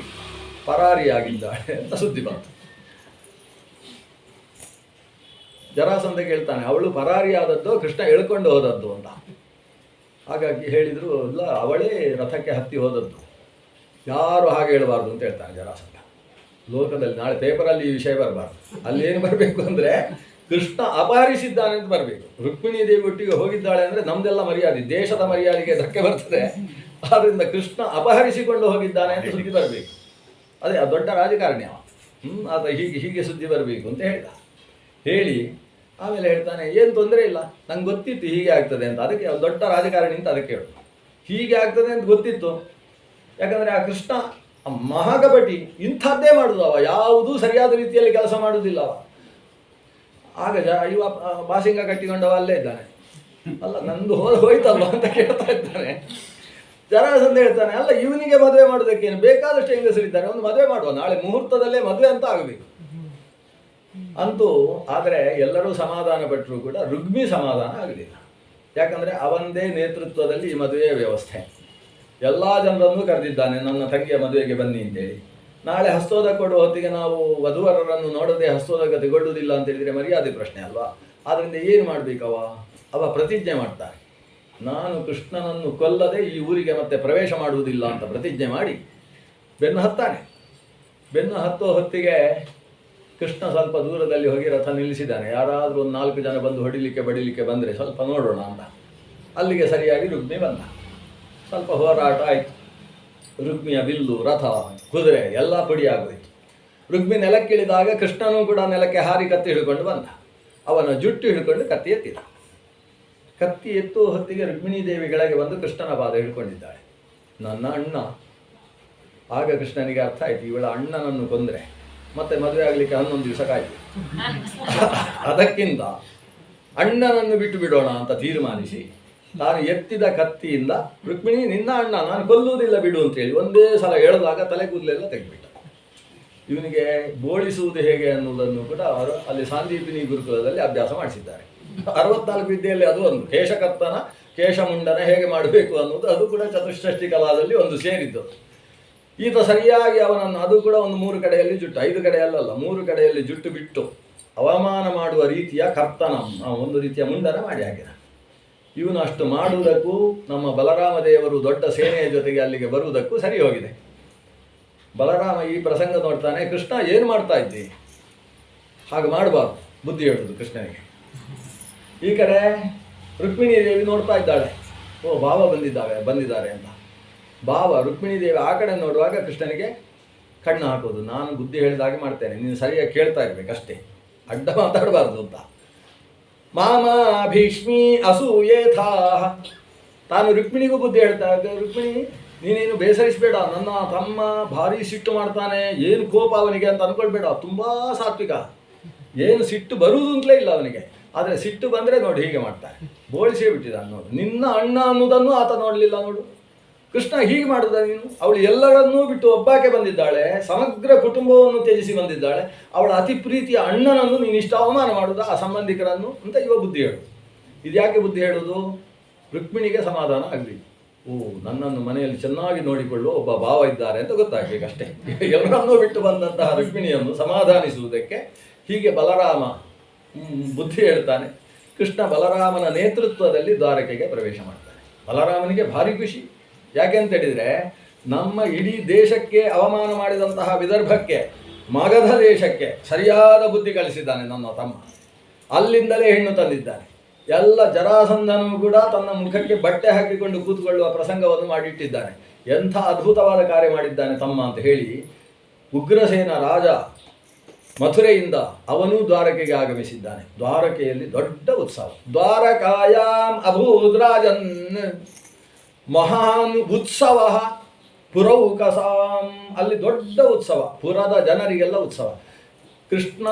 ಪರಾರಿಯಾಗಿದ್ದಾಳೆ ಅಂತ ಸುದ್ದಿ ಬಂತು. ಜರಾಸಂಧ ಕೇಳ್ತಾನೆ, ಅವಳು ಪರಾರಿಯಾದದ್ದು ಕೃಷ್ಣ ಎಳ್ಕೊಂಡು ಹೋದದ್ದು ಅಂತ. ಹಾಗಾಗಿ ಹೇಳಿದರು, ಇಲ್ಲ ಅವಳೇ ರಥಕ್ಕೆ ಹತ್ತಿ ಹೋದದ್ದು, ಯಾರು ಹಾಗೆ ಹೇಳಬಾರ್ದು ಅಂತ ಹೇಳ್ತಾನೆ ಜರಾಸಂಧ. ಲೋಕದಲ್ಲಿ ನಾಳೆ ಪೇಪರಲ್ಲಿ ಈ ವಿಷಯ ಬರಬಾರ್ದು. ಅಲ್ಲೇನು ಬರಬೇಕು ಅಂದರೆ ಕೃಷ್ಣ ಅಪಹರಿಸಿದ್ದಾನೆ ಅಂತ ಬರಬೇಕು. ರುಕ್ಮಿಣೀ ದೇವಿ ಒಟ್ಟಿಗೆ ಹೋಗಿದ್ದಾಳೆ ಅಂದರೆ ನಮ್ದೆಲ್ಲ ಮರ್ಯಾದೆ, ದೇಶದ ಮರ್ಯಾದೆಗೆ ಧಕ್ಕೆ ಬರ್ತದೆ. ಆದ್ದರಿಂದ ಕೃಷ್ಣ ಅಪಹರಿಸಿಕೊಂಡು ಹೋಗಿದ್ದಾನೆ ಅಂತ ಸುದ್ದಿ ಬರಬೇಕು. ಅದೇ ಆ ದೊಡ್ಡ ರಾಜಕಾರಣಿ ಅವ. ಆತ ಹೀಗೆ ಸುದ್ದಿ ಬರಬೇಕು ಅಂತ ಹೇಳಿದ. ಹೇಳಿ ಆಮೇಲೆ ಹೇಳ್ತಾನೆ, ಏನು ತೊಂದರೆ ಇಲ್ಲ, ನಂಗೆ ಗೊತ್ತಿತ್ತು ಹೀಗೆ ಆಗ್ತದೆ ಅಂತ. ಅದಕ್ಕೆ ದೊಡ್ಡ ರಾಜಕಾರಣಿ ಅಂತ ಅದಕ್ಕೆ ಹೇಳು. ಹೀಗೆ ಆಗ್ತದೆ ಅಂತ ಗೊತ್ತಿತ್ತು. ಯಾಕಂದರೆ ಆ ಕೃಷ್ಣ ಮಹಾಕಪಟಿ, ಇಂಥದ್ದೇ ಮಾಡುದು ಅವ, ಯಾವುದೂ ಸರಿಯಾದ ರೀತಿಯಲ್ಲಿ ಕೆಲಸ ಮಾಡುವುದಿಲ್ಲ ಅವ. ಆಗ ಇವ ಬಾಸಿಂಗ ಕಟ್ಟಿಕೊಂಡವ ಅಲ್ಲೇ ಇದ್ದಾನೆ. ಅಲ್ಲ, ನಂದು ಹೋಯ್ತಲ್ವ ಅಂತ ಕೇಳ್ತಾ ಇದ್ದಾನೆ. ಜರಾಸಂಧ ಹೇಳ್ತಾನೆ, ಅಲ್ಲ ಇವನಿಗೆ ಮದುವೆ ಮಾಡೋದಕ್ಕೇನು, ಬೇಕಾದಷ್ಟು ಹೆಂಗಸರಿದ್ದಾರೆ, ಒಂದು ಮದುವೆ ಮಾಡುವ, ನಾಳೆ ಮುಹೂರ್ತದಲ್ಲೇ ಮದುವೆ ಅಂತ ಆಗಬೇಕು ಅಂತೂ. ಆದರೆ ಎಲ್ಲರೂ ಸಮಾಧಾನ ಪಟ್ಟರೂ ಕೂಡ ರುಗ್ಮಿ ಸಮಾಧಾನ ಆಗಲಿಲ್ಲ. ಯಾಕಂದರೆ ಅವನದೇ ನೇತೃತ್ವದಲ್ಲಿ ಈ ಮದುವೆಯ ವ್ಯವಸ್ಥೆ. ಎಲ್ಲ ಜನರನ್ನು ಕರೆದಿದ್ದಾನೆ, ನನ್ನ ತಂಗಿಯ ಮದುವೆಗೆ ಬನ್ನಿ ಅಂತೇಳಿ. ನಾಳೆ ಹಸ್ತೋದ ಕೊಡುವ ಹೊತ್ತಿಗೆ ನಾವು ವಧುವರರನ್ನು ನೋಡದೆ ಹಸ್ತೋದಕ ತೆಗೊಳ್ಳುವುದಿಲ್ಲ ಅಂತ ಹೇಳಿದರೆ ಮರ್ಯಾದೆ ಪ್ರಶ್ನೆ ಅಲ್ವಾ. ಆದ್ದರಿಂದ ಏನು ಮಾಡಬೇಕವ? ಅವ ಪ್ರತಿಜ್ಞೆ ಮಾಡ್ತಾರೆ, ನಾನು ಕೃಷ್ಣನನ್ನು ಕೊಲ್ಲದೆ ಈ ಊರಿಗೆ ಮತ್ತೆ ಪ್ರವೇಶ ಮಾಡುವುದಿಲ್ಲ ಅಂತ ಪ್ರತಿಜ್ಞೆ ಮಾಡಿ ಬೆನ್ನು ಹತ್ತಾನೆ. ಬೆನ್ನು ಹತ್ತೋ ಹೊತ್ತಿಗೆ ಕೃಷ್ಣ ಸ್ವಲ್ಪ ದೂರದಲ್ಲಿ ಹೋಗಿ ರಥ ನಿಲ್ಲಿಸಿದ್ದಾನೆ. ಯಾರಾದರೂ ಒಂದು 4 ಜನ ಬಂದು ಹೊಡಿಲಿಕ್ಕೆ ಬಡಿಲಿಕ್ಕೆ ಬಂದರೆ ಸ್ವಲ್ಪ ನೋಡೋಣ ಅಂತ. ಅಲ್ಲಿಗೆ ಸರಿಯಾಗಿ ರುಕ್ಮಿ ಬಂದ. ಸ್ವಲ್ಪ ಹೋರಾಟ ಆಯಿತು. ರುಕ್ಮಿಯ ಬಿಲ್ಲು, ರಥ, ಕುದುರೆ ಎಲ್ಲ ಪುಡಿಯಾಗೋಯಿತು. ರುಕ್ಮಿ ನೆಲಕ್ಕಿಳಿದಾಗ ಕೃಷ್ಣನೂ ಕೂಡ ನೆಲಕ್ಕೆ ಹಾರಿ ಕತ್ತಿ ಹಿಡ್ಕೊಂಡು ಬಂದ. ಅವನ ಜುಟ್ಟು ಹಿಡ್ಕೊಂಡು ಕತ್ತಿ ಎತ್ತಿದ. ಕತ್ತಿ ಎತ್ತುವ ಹೊತ್ತಿಗೆ ರುಕ್ಮಿಣೀ ದೇವಿ ಕೆಳಗೆ ಬಂದು ಕೃಷ್ಣನ ಪಾದ ಹಿಡ್ಕೊಂಡಿದ್ದಾಳೆ. ನನ್ನ ಅಣ್ಣ. ಆಗ ಕೃಷ್ಣನಿಗೆ ಅರ್ಥ ಆಯಿತು, ಇವಳ ಅಣ್ಣನನ್ನು ಕೊಂದರೆ ಮತ್ತೆ ಮದುವೆ ಆಗಲಿಕ್ಕೆ 11 ದಿವಸ ಕಾಯ್ತು. ಅದಕ್ಕಿಂತ ಅಣ್ಣನನ್ನು ಬಿಟ್ಟು ಬಿಡೋಣ ಅಂತ ತೀರ್ಮಾನಿಸಿ ನಾನು ಎತ್ತಿದ ಕತ್ತಿಯಿಂದ, ರುಕ್ಮಿಣಿ ನಿನ್ನ ಅಣ್ಣ, ನಾನು ಕೊಲ್ಲುವುದಿಲ್ಲ ಬಿಡು ಅಂತೇಳಿ ಒಂದೇ ಸಲ ಹೇಳಿದಾಗ ತಲೆ ಕೂದಲೆಲ್ಲ ತೆಗೆದುಬಿಟ್ಟ. ಇವನಿಗೆ ಬೋಳಿಸುವುದು ಹೇಗೆ ಅನ್ನುವುದನ್ನು ಕೂಡ ಅವರು ಅಲ್ಲಿ ಸಾಂದೀಪಿನಿ ಗುರುಕುಲದಲ್ಲಿ ಅಭ್ಯಾಸ ಮಾಡಿಸಿದ್ದಾರೆ. 64 ವಿದ್ಯೆಯಲ್ಲಿ ಅದು ಒಂದು. ಕೇಶಕರ್ತನ ಕೇಶಮುಂಡನ ಹೇಗೆ ಮಾಡಬೇಕು ಅನ್ನೋದು ಅದು ಕೂಡ ಚತುಷ್ಷಷ್ಟಿ ಕಲಾದಲ್ಲಿ ಒಂದು ಸೇರಿದ್ದು. ಈತ ಸರಿಯಾಗಿ ಅವನನ್ನು, ಅದು ಕೂಡ ಒಂದು 3 ಕಡೆಯಲ್ಲಿ ಜುಟ್ಟು, 5 ಕಡೆಯಲ್ಲ 3 ಕಡೆಯಲ್ಲಿ ಜುಟ್ಟು ಬಿಟ್ಟು ಅವಮಾನ ಮಾಡುವ ರೀತಿಯ ಕರ್ತನ, ಒಂದು ರೀತಿಯ ಮುಂಡನ ಮಾಡಿ ಹಾಕಿದ. ಇವನು ಅಷ್ಟು ಮಾಡುವುದಕ್ಕೂ ನಮ್ಮ ಬಲರಾಮ ದೇವರು ದೊಡ್ಡ ಸೇನೆಯ ಜೊತೆಗೆ ಅಲ್ಲಿಗೆ ಬರುವುದಕ್ಕೂ ಸರಿ ಹೋಗಿದೆ. ಬಲರಾಮ ಈ ಪ್ರಸಂಗ ನೋಡ್ತಾನೆ, ಕೃಷ್ಣ ಏನು ಮಾಡ್ತಾ ಇದ್ದಿ, ಹಾಗೆ ಮಾಡಬಾರ್ದು, ಬುದ್ಧಿ ಹೇಳುವುದು ಕೃಷ್ಣನಿಗೆ. ಈ ಕಡೆ ರುಕ್ಮಿಣೀ ದೇವಿ ನೋಡ್ತಾ ಇದ್ದಾಳೆ, ಓ ಭಾವ ಬಂದಿದ್ದಾರೆ ಅಂತ. ಭಾವ ರುಕ್ಮಿಣೀ ದೇವಿ ಆ ಕಡೆ ನೋಡುವಾಗ ಕೃಷ್ಣನಿಗೆ ಕಣ್ಣು ಹಾಕೋದು, ನಾನು ಬುದ್ಧಿ ಹೇಳಿದಾಗೆ ಮಾಡ್ತೇನೆ, ನೀನು ಸರಿಯಾಗಿ ಕೇಳ್ತಾ ಇರ್ಬೇಕಷ್ಟೇ, ಅಡ್ಡ ಮಾತಾಡಬಾರ್ದು ಅಂತ. ಮಾಮ ಭೀಷ್ಮಿ ಅಸೂಯೇಥಾ, ತಾನು ರುಕ್ಮಿಣಿಗೂ ಬುದ್ಧಿ ಹೇಳ್ತಾ ಇದ್ದೆ, ರುಕ್ಮಿಣಿ ನೀನೇನು ಬೇಸರಿಸಬೇಡ, ನನ್ನ ತಮ್ಮ ಭಾರಿ ಸಿಟ್ಟು ಮಾಡ್ತಾನೆ, ಏನು ಕೋಪ ಅವನಿಗೆ ಅಂತ ಅಂದ್ಕೊಳ್ಬೇಡ, ತುಂಬ ಸಾತ್ವಿಕ, ಏನು ಸಿಟ್ಟು ಬರುವುದು ಅಂತಲೇ ಇಲ್ಲ ಅವನಿಗೆ. ಆದರೆ ಸಿಟ್ಟು ಬಂದರೆ ನೋಡಿ ಹೀಗೆ ಮಾಡ್ತಾನೆ, ಬೋಳಿಸೇ ಬಿಟ್ಟಿದ್ದಾನೆ ನೋಡು, ನಿನ್ನ ಅಣ್ಣ ಅನ್ನೋದನ್ನು ಆತ ನೋಡಲಿಲ್ಲ ನೋಡು. ಕೃಷ್ಣ ಹೀಗೆ ಮಾಡಿದ ನೀನು, ಅವಳು ಎಲ್ಲರನ್ನೂ ಬಿಟ್ಟು ಒಬ್ಬಾಕೆ ಬಂದಿದ್ದಾಳೆ, ಸಮಗ್ರ ಕುಟುಂಬವನ್ನು ತ್ಯಜಿಸಿ ಬಂದಿದ್ದಾಳೆ, ಅವಳ ಅತಿ ಪ್ರೀತಿಯ ಅಣ್ಣನನ್ನು ನೀನು ಇಷ್ಟ ಅವಮಾನ ಮಾಡುವುದ, ಆ ಸಂಬಂಧಿಕರನ್ನು ಅಂತ ಇವ ಬುದ್ಧಿ ಹೇಳು. ಇದ್ಯಾಕೆ ಬುದ್ಧಿ ಹೇಳೋದು? ರುಕ್ಮಿಣಿಗೆ ಸಮಾಧಾನ ಆಗಲಿ, ಓ ನನ್ನನ್ನು ಮನೆಯಲ್ಲಿ ಚೆನ್ನಾಗಿ ನೋಡಿಕೊಳ್ಳುವ ಒಬ್ಬ ಭಾವ ಇದ್ದಾರೆ ಅಂತ ಗೊತ್ತಾಗಬೇಕಷ್ಟೇ. ಎಲ್ಲರನ್ನೂ ಬಿಟ್ಟು ಬಂದಂತಹ ರುಕ್ಮಿಣಿಯನ್ನು ಸಮಾಧಾನಿಸುವುದಕ್ಕೆ ಹೀಗೆ ಬಲರಾಮ ಬುದ್ಧಿ ಹೇಳ್ತಾನೆ. ಕೃಷ್ಣ ಬಲರಾಮನ ನೇತೃತ್ವದಲ್ಲಿ ದ್ವಾರಕೆಗೆ ಪ್ರವೇಶ ಮಾಡ್ತಾನೆ. ಬಲರಾಮನಿಗೆ ಭಾರಿ ಖುಷಿ. ಯಾಕೆ ಅಂತ ಹೇಳಿದರೆ, ನಮ್ಮ ಇಡೀ ದೇಶಕ್ಕೆ ಅವಮಾನ ಮಾಡಿದಂತಹ ವಿದರ್ಭಕ್ಕೆ, ಮಗಧ ದೇಶಕ್ಕೆ ಸರಿಯಾದ ಬುದ್ಧಿ ಕಲಿಸಿದ್ದಾನೆ ನನ್ನ ತಮ್ಮ. ಅಲ್ಲಿಂದಲೇ ಹೆಣ್ಣು ತಂದಿದ್ದಾನೆ. ಎಲ್ಲ ಜರಾಸಂಧನೂ ಕೂಡ ತನ್ನ ಮುಖಕ್ಕೆ ಬಟ್ಟೆ ಹಾಕಿಕೊಂಡು ಕೂತ್ಕೊಳ್ಳುವ ಪ್ರಸಂಗವನ್ನು ಮಾಡಿಟ್ಟಿದ್ದಾನೆ. ಎಂಥ ಅದ್ಭುತವಾದ ಕಾರ್ಯ ಮಾಡಿದ್ದಾನೆ ತಮ್ಮ ಅಂತ ಹೇಳಿ ಉಗ್ರಸೇನ ರಾಜ ಮಥುರೆಯಿಂದ ಅವನೂ ದ್ವಾರಕೆಗೆ ಆಗಮಿಸಿದ್ದಾನೆ. ದ್ವಾರಕೆಯಲ್ಲಿ ದೊಡ್ಡ ಉತ್ಸವ. ದ್ವಾರಕಾಯಾಮ್ ಅಭೂತ್ ರಾಜನ್ ಮಹಾನ್ ಉತ್ಸವ ಪುರೌಕಸಾಂ. ಅಲ್ಲಿ ದೊಡ್ಡ ಉತ್ಸವ, ಪುರದ ಜನರಿಗೆಲ್ಲ ಉತ್ಸವ. ಕೃಷ್ಣ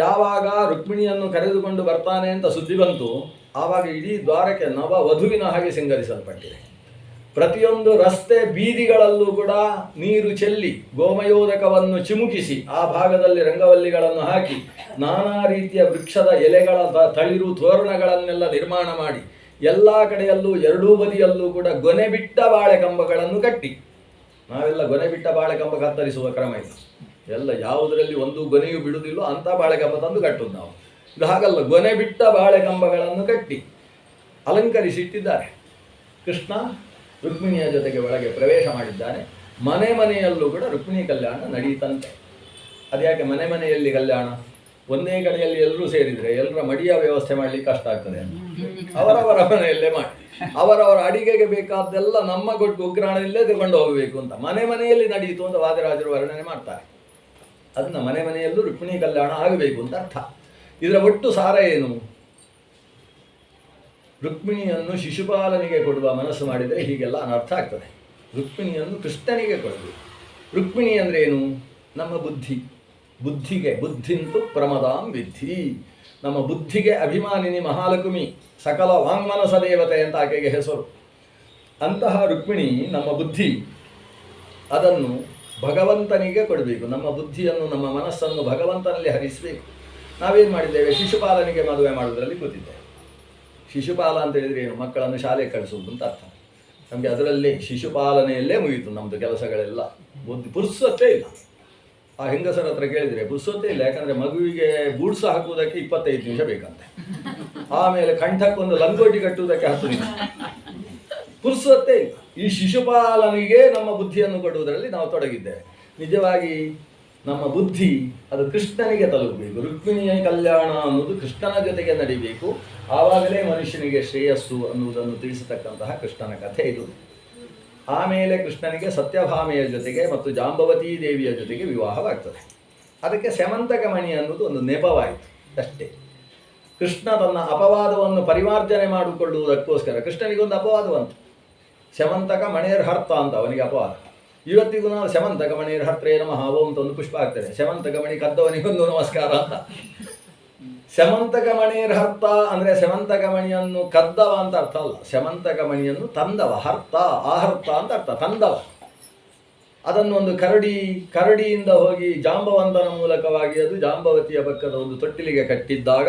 ಯಾವಾಗ ರುಕ್ಮಿಣಿಯನ್ನು ಕರೆದುಕೊಂಡು ಬರ್ತಾನೆ ಅಂತ ಸುದ್ದಿ ಬಂತು, ಆವಾಗ ಇಡೀ ದ್ವಾರಕೆ ನವ ವಧುವಿನ ಹಾಗೆ ಸಿಂಗರಿಸಲ್ಪಟ್ಟಿದೆ. ಪ್ರತಿಯೊಂದು ರಸ್ತೆ ಬೀದಿಗಳಲ್ಲೂ ಕೂಡ ನೀರು ಚೆಲ್ಲಿ ಗೋಮಯೋದಕವನ್ನು ಚಿಮುಕಿಸಿ ಆ ಭಾಗದಲ್ಲಿ ರಂಗವಲ್ಲಿಗಳನ್ನು ಹಾಕಿ ನಾನಾ ರೀತಿಯ ವೃಕ್ಷದ ಎಲೆಗಳ ತಳಿರು ತೋರಣಗಳನ್ನೆಲ್ಲ ನಿರ್ಮಾಣ ಮಾಡಿ ಎಲ್ಲ ಕಡೆಯಲ್ಲೂ ಎರಡೂ ಬದಿಯಲ್ಲೂ ಕೂಡ ಗೊನೆ ಬಿಟ್ಟ ಬಾಳೆಕಂಬಗಳನ್ನು ಕಟ್ಟಿ, ನಾವೆಲ್ಲ ಗೊನೆ ಬಿಟ್ಟ ಬಾಳೆಕಂಬ ಕತ್ತರಿಸುವ ಕ್ರಮ ಇಲ್ಲ, ಎಲ್ಲ ಯಾವುದರಲ್ಲಿ ಒಂದು ಗೊನೆಯು ಬಿಡುವುದಿಲ್ಲೋ ಅಂಥ ಬಾಳೆಕಂಬ ತಂದು ಕಟ್ಟುವುದು ನಾವು. ಇದು ಹಾಗಲ್ಲ, ಗೊನೆ ಬಿಟ್ಟ ಬಾಳೆಕಂಬಗಳನ್ನು ಕಟ್ಟಿ ಅಲಂಕರಿಸಿಟ್ಟಿದ್ದಾರೆ. ಕೃಷ್ಣ ರುಕ್ಮಿಣಿಯ ಜೊತೆಗೆ ಒಳಗೆ ಪ್ರವೇಶ ಮಾಡಿದ್ದಾನೆ. ಮನೆ ಮನೆಯಲ್ಲೂ ಕೂಡ ರುಕ್ಮಿಣಿ ಕಲ್ಯಾಣ ನಡೆಯುತ್ತಂತೆ. ಅದ್ಯಾಕೆ ಮನೆ ಮನೆಯಲ್ಲಿ ಕಲ್ಯಾಣ? ಒಂದೇ ಕಡೆಯಲ್ಲಿ ಎಲ್ಲರೂ ಸೇರಿದರೆ ಎಲ್ಲರ ಮಡಿಯ ವ್ಯವಸ್ಥೆ ಮಾಡಲಿಕ್ಕೆ ಕಷ್ಟ ಆಗ್ತದೆ ಅಂತ ಅವರವರ ಮನೆಯಲ್ಲೇ ಮಾಡಿ, ಅವರವರ ಅಡಿಗೆಗೆ ಬೇಕಾದ್ದೆಲ್ಲ ನಮ್ಮ ಕೊಟ್ಟು ಉಗ್ರಾಣದಲ್ಲೇ ತಗೊಂಡು ಹೋಗಬೇಕು ಅಂತ ಮನೆ ಮನೆಯಲ್ಲಿ ನಡೆಯಿತು ಅಂತ ವಾದಿರಾಜರು ವರ್ಣನೆ ಮಾಡ್ತಾರೆ. ಅದನ್ನ ಮನೆ ಮನೆಯಲ್ಲೂ ರುಕ್ಮಿಣಿ ಕಲ್ಯಾಣ ಆಗಬೇಕು ಅಂತ ಅರ್ಥ. ಇದರ ಒಟ್ಟು ಸಾರ ಏನು? ರುಕ್ಮಿಣಿಯನ್ನು ಶಿಶುಪಾಲನಿಗೆ ಕೊಡುವ ಮನಸ್ಸು ಮಾಡಿದರೆ ಹೀಗೆಲ್ಲ ಅನರ್ಥ ಆಗ್ತದೆ. ರುಕ್ಮಿಣಿಯನ್ನು ಕೃಷ್ಣನಿಗೆ ಕೊಡಬೇಕು. ರುಕ್ಮಿಣಿ ಅಂದರೆ ಏನು? ನಮ್ಮ ಬುದ್ಧಿ. ಬುದ್ಧಿಗೆ ಬುದ್ಧಿಂತು ಪ್ರಮದಾಂ ವಿದ್ಧಿ. ನಮ್ಮ ಬುದ್ಧಿಗೆ ಅಭಿಮಾನಿನಿ ಮಹಾಲಕ್ಷ್ಮಿ, ಸಕಲ ವಾಂಗ್ಮನಸ ದೇವತೆ ಅಂತ ಆಕೆಗೆ ಹೆಸರು. ಅಂತಹ ರುಕ್ಮಿಣಿ ನಮ್ಮ ಬುದ್ಧಿ, ಅದನ್ನು ಭಗವಂತನಿಗೆ ಕೊಡಬೇಕು. ನಮ್ಮ ಬುದ್ಧಿಯನ್ನು, ನಮ್ಮ ಮನಸ್ಸನ್ನು ಭಗವಂತನಲ್ಲಿ ಹರಿಸಬೇಕು. ನಾವೇನು ಮಾಡಿದ್ದೇವೆ? ಶಿಶುಪಾಲನಿಗೆ ಮದುವೆ ಮಾಡುವುದರಲ್ಲಿ ಕೂತಿದ್ದೇವೆ. ಶಿಶುಪಾಲ ಅಂತ ಹೇಳಿದರೆ ಏನು? ಮಕ್ಕಳನ್ನು ಶಾಲೆಗೆ ಕಳಿಸುವುದು ಅಂತ ಅರ್ಥ. ನಮಗೆ ಅದರಲ್ಲೇ ಶಿಶುಪಾಲನೆಯಲ್ಲೇ ಮುಗಿಯಿತು ನಮ್ಮದು ಕೆಲಸಗಳೆಲ್ಲ. ಪುರ್ಸೊತ್ತೇ ಇಲ್ಲ. ಆ ಹೆಂಗಸರ ಹತ್ರ ಕೇಳಿದರೆ ಪುರ್ಸೊತ್ತೇ ಇಲ್ಲ. ಯಾಕಂದರೆ ಮಗುವಿಗೆ ಬೂಟ್ಸ್ ಹಾಕುವುದಕ್ಕೆ 25 ನಿಮಿಷ ಬೇಕಂತೆ, ಆಮೇಲೆ ಕಂಠಕ್ಕೊಂದು ಲಂಗೋಟಿ ಕಟ್ಟುವುದಕ್ಕೆ 10 ನಿಮಿಷ. ಪುರ್ಸೊತ್ತೇ ಇಲ್ಲ. ಈ ಶಿಶುಪಾಲನಿಗೆ ನಮ್ಮ ಬುದ್ಧಿಯನ್ನು ಕೊಡುವುದರಲ್ಲಿ ನಾವು ತೊಡಗಿದ್ದೇವೆ. ನಿಜವಾಗಿ ನಮ್ಮ ಬುದ್ಧಿ ಅದು ಕೃಷ್ಣನಿಗೆ ತಲುಪಬೇಕು. ರುಕ್ಮಿಣಿಯ ಕಲ್ಯಾಣ ಅನ್ನೋದು ಕೃಷ್ಣನ ಜೊತೆಗೆ ನಡಿಬೇಕು. ಆವಾಗಲೇ ಮನುಷ್ಯನಿಗೆ ಶ್ರೇಯಸ್ಸು ಅನ್ನುವುದನ್ನು ತಿಳಿಸತಕ್ಕಂತಹ ಕೃಷ್ಣನ ಕಥೆ ಇದು. ಆಮೇಲೆ ಕೃಷ್ಣನಿಗೆ ಸತ್ಯಭಾಮೆಯ ಜೊತೆಗೆ ಮತ್ತು ಜಾಂಬವತೀ ದೇವಿಯ ಜೊತೆಗೆ ವಿವಾಹವಾಗ್ತದೆ. ಅದಕ್ಕೆ ಸ್ಯಮಂತಕ ಮಣಿ ಅನ್ನೋದು ಒಂದು ನೆಪವಾಯಿತು ಅಷ್ಟೇ. ಕೃಷ್ಣ ತನ್ನ ಅಪವಾದವನ್ನು ಪರಿಮಾರ್ಜನೆ ಮಾಡಿಕೊಳ್ಳುವುದಕ್ಕೋಸ್ಕರ ಕೃಷ್ಣನಿಗೊಂದು ಅಪವಾದವಂತು. ಸ್ಯಮಂತಕ ಮಣೇರ್ ಹರ್ತ ಅಂತ ಅವನಿಗೆ ಅಪವಾದ. ಇವತ್ತಿಗೂ ನಾವು ಸ್ಯಮಂತಕ ಮಣೇರ್ ಹರ್ತ್ರೇ ನಮಃ ಓಂ ಅಂತ ಒಂದು ಪುಷ್ಪ ಆಗ್ತದೆ. ಸ್ಯಮಂತಕ ಮಣಿ ಕದ್ದವನಿಗೊಂದು ನಮಸ್ಕಾರ ಅಂತ. ಸ್ಯಮಂತಕ ಮಣೇರ್ ಹರ್ತ ಅಂದರೆ ಸ್ಯಮಂತಕ ಮಣಿಯನ್ನು ಕದ್ದವ ಅಂತ ಅರ್ಥ ಅಲ್ಲ. ಸ್ಯಮಂತಕ ಮಣಿಯನ್ನು ತಂದವ, ಹರ್ತ ಆಹರ್ತ ಅಂತ ಅರ್ಥ, ತಂದವ. ಅದನ್ನು ಒಂದು ಕರಡಿಯಿಂದ ಹೋಗಿ ಜಾಂಬವಂತನ ಮೂಲಕವಾಗಿ ಅದು ಜಾಂಬವತಿಯ ಪಕ್ಕದ ಒಂದು ತೊಟ್ಟಿಲಿಗೆ ಕಟ್ಟಿದ್ದಾಗ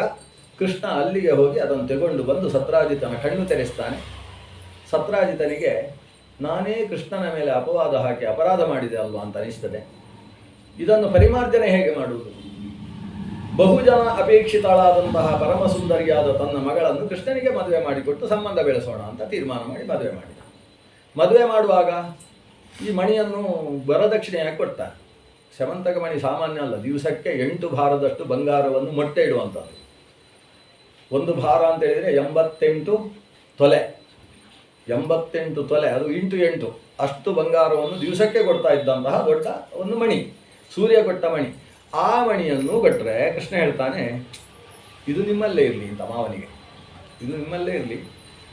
ಕೃಷ್ಣ ಅಲ್ಲಿಗೆ ಹೋಗಿ ಅದನ್ನು ತೆಗೊಂಡು ಬಂದು ಸತ್ರಾಜಿತನ ಕಣ್ಣು ತೆರೆಸ್ತಾನೆ. ಸತ್ರಾಜಿತನಿಗೆ ನಾನೇ ಕೃಷ್ಣನ ಮೇಲೆ ಅಪವಾದ ಹಾಕಿ ಅಪರಾಧ ಮಾಡಿದೆ ಅಲ್ವಾ ಅಂತ ಅನಿಸ್ತದೆ. ಇದನ್ನು ಪರಿಮಾರ್ಜನೆ ಹೇಗೆ ಮಾಡುವುದು? ಬಹುಜನ ಅಪೇಕ್ಷಿತಳಾದಂತಹ ಪರಮಸುಂದರಿಯಾದ ತನ್ನ ಮಗಳನ್ನು ಕೃಷ್ಣನಿಗೆ ಮದುವೆ ಮಾಡಿಕೊಟ್ಟು ಸಂಬಂಧ ಬೆಳೆಸೋಣ ಅಂತ ತೀರ್ಮಾನ ಮಾಡಿ ಮದುವೆ ಮಾಡಿದ. ಮದುವೆ ಮಾಡುವಾಗ ಈ ಮಣಿಯನ್ನು ವರದಕ್ಷಿಣೆಯಾಗಿ ಕೊಡ್ತಾರೆ. ಸ್ಯಮಂತಕ ಮಣಿ ಸಾಮಾನ್ಯ ಅಲ್ಲ. ದಿವಸಕ್ಕೆ 8 ಭಾರದಷ್ಟು ಬಂಗಾರವನ್ನು ಮೊಟ್ಟೆ ಇಡುವಂಥದ್ದು. ಒಂದು ಭಾರ ಅಂತ ಹೇಳಿದರೆ 88 ತೊಲೆ. 88 ತೊಲೆ, ಅದು 8 ಅಷ್ಟು ಬಂಗಾರವನ್ನು ದಿವಸಕ್ಕೆ ಕೊಡ್ತಾ ಇದ್ದಂತಹ ದೊಡ್ಡ ಒಂದು ಮಣಿ, ಸೂರ್ಯ ಕೊಟ್ಟ ಮಣಿ. ಆ ಮಣಿಯನ್ನು ಕೊಟ್ಟರೆ ಕೃಷ್ಣ ಹೇಳ್ತಾನೆ, ಇದು ನಿಮ್ಮಲ್ಲೇ ಇರಲಿ ಅಂತ ಮಾವನಿಗೆ. ಇದು ನಿಮ್ಮಲ್ಲೇ ಇರಲಿ,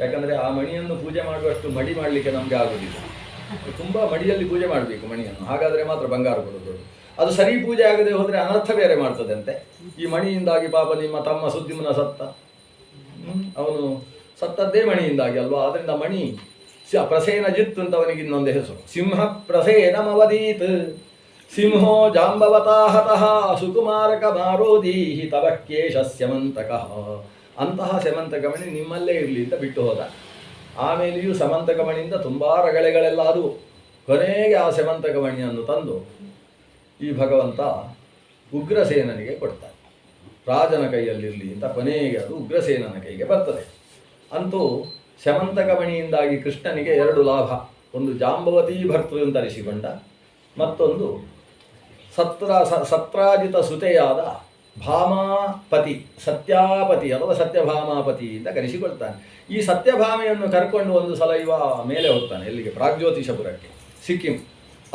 ಯಾಕಂದರೆ ಆ ಮಣಿಯನ್ನು ಪೂಜೆ ಮಾಡುವಷ್ಟು ಮಡಿ ಮಾಡಲಿಕ್ಕೆ ನಮಗೆ ಆಗೋದಿಲ್ಲ. ತುಂಬ ಮಡಿಯಲ್ಲಿ ಪೂಜೆ ಮಾಡಬೇಕು ಮಣಿಯನ್ನು, ಹಾಗಾದರೆ ಮಾತ್ರ ಬಂಗಾರ ಕೊಡೋದು. ಅದು ಸರಿ ಪೂಜೆ ಆಗದೆ ಹೋದರೆ ಅನರ್ಥ ಬೇರೆ ಮಾಡ್ತದಂತೆ. ಈ ಮಣಿಯಿಂದಾಗಿ ಪಾಪ ನಿಮ್ಮ ತಮ್ಮ ಸುದ್ದಿಮನ ಸತ್ತ, ಅವನು ಸತ್ತದ್ದೇ ಮಣಿಯಿಂದಾಗಿ ಅಲ್ವಾ. ಅದರಿಂದ ಮಣಿ ಪ್ರಸೇನ ಜಿತ್ ಅಂತ ಅವನಿಗೆ ಇನ್ನೊಂದು ಹೆಸರು. ಸಿಂಹ ಪ್ರಸೇನಮವದೀತ್ ಸಿಂಹೋ ಜಾಂಬವತಾಹತಃ ಸುಕುಮಾರಕ ಮಾರೋದೀಹಿ ತವ ಕೇಶ ಸ್ಯಮಂತಕಃ. ಅಂತಹ ಸ್ಯಮಂತಕಮಣಿ ನಿಮ್ಮಲ್ಲೇ ಇರಲಿ ಅಂತ ಬಿಟ್ಟು ಹೋದ. ಆಮೇಲೆಯೂ ಸ್ಯಮಂತಕಮಣಿಯಿಂದ ತುಂಬ ರಗಳೆಗಳೆಲ್ಲ ಆದವು. ಕೊನೆಗೆ ಆ ಸ್ಯಮಂತಕಮಣಿಯನ್ನು ತಂದು ಈ ಭಗವಂತ ಉಗ್ರಸೇನನಿಗೆ ಕೊಡ್ತಾನೆ. ರಾಜನ ಕೈಯಲ್ಲಿರಲಿ ಅಂತ ಕೊನೆಗೆ ಅದು ಉಗ್ರಸೇನನ ಕೈಗೆ ಬರ್ತದೆ. ಅಂತೂ ಸ್ಯಮಂತಕಮಣಿಯಿಂದಾಗಿ ಕೃಷ್ಣನಿಗೆ 2 ಲಾಭ. ಒಂದು ಜಾಂಬವತೀ ಭರ್ತೃ ಅಂತ ಅರಿಸಿಕೊಂಡ, ಮತ್ತೊಂದು ಸತ್ರಾಜಿತ ಸುತೆಯಾದ ಭಾಮಾಪತಿ, ಸತ್ಯಾಪತಿ ಅಥವಾ ಸತ್ಯಭಾಮಾಪತಿ ಅಂತ ಕರೆಸಿಕೊಳ್ತಾನೆ. ಈ ಸತ್ಯಭಾಮೆಯನ್ನು ಕರ್ಕೊಂಡು ಒಂದು ಸಲ ಇವ ಮೇಲೆ ಹೋಗ್ತಾನೆ. ಎಲ್ಲಿಗೆ? ಪ್ರಾಗ್ಜ್ಯೋತಿಷಪುರಕ್ಕೆ, ಸಿಕ್ಕಿಂ,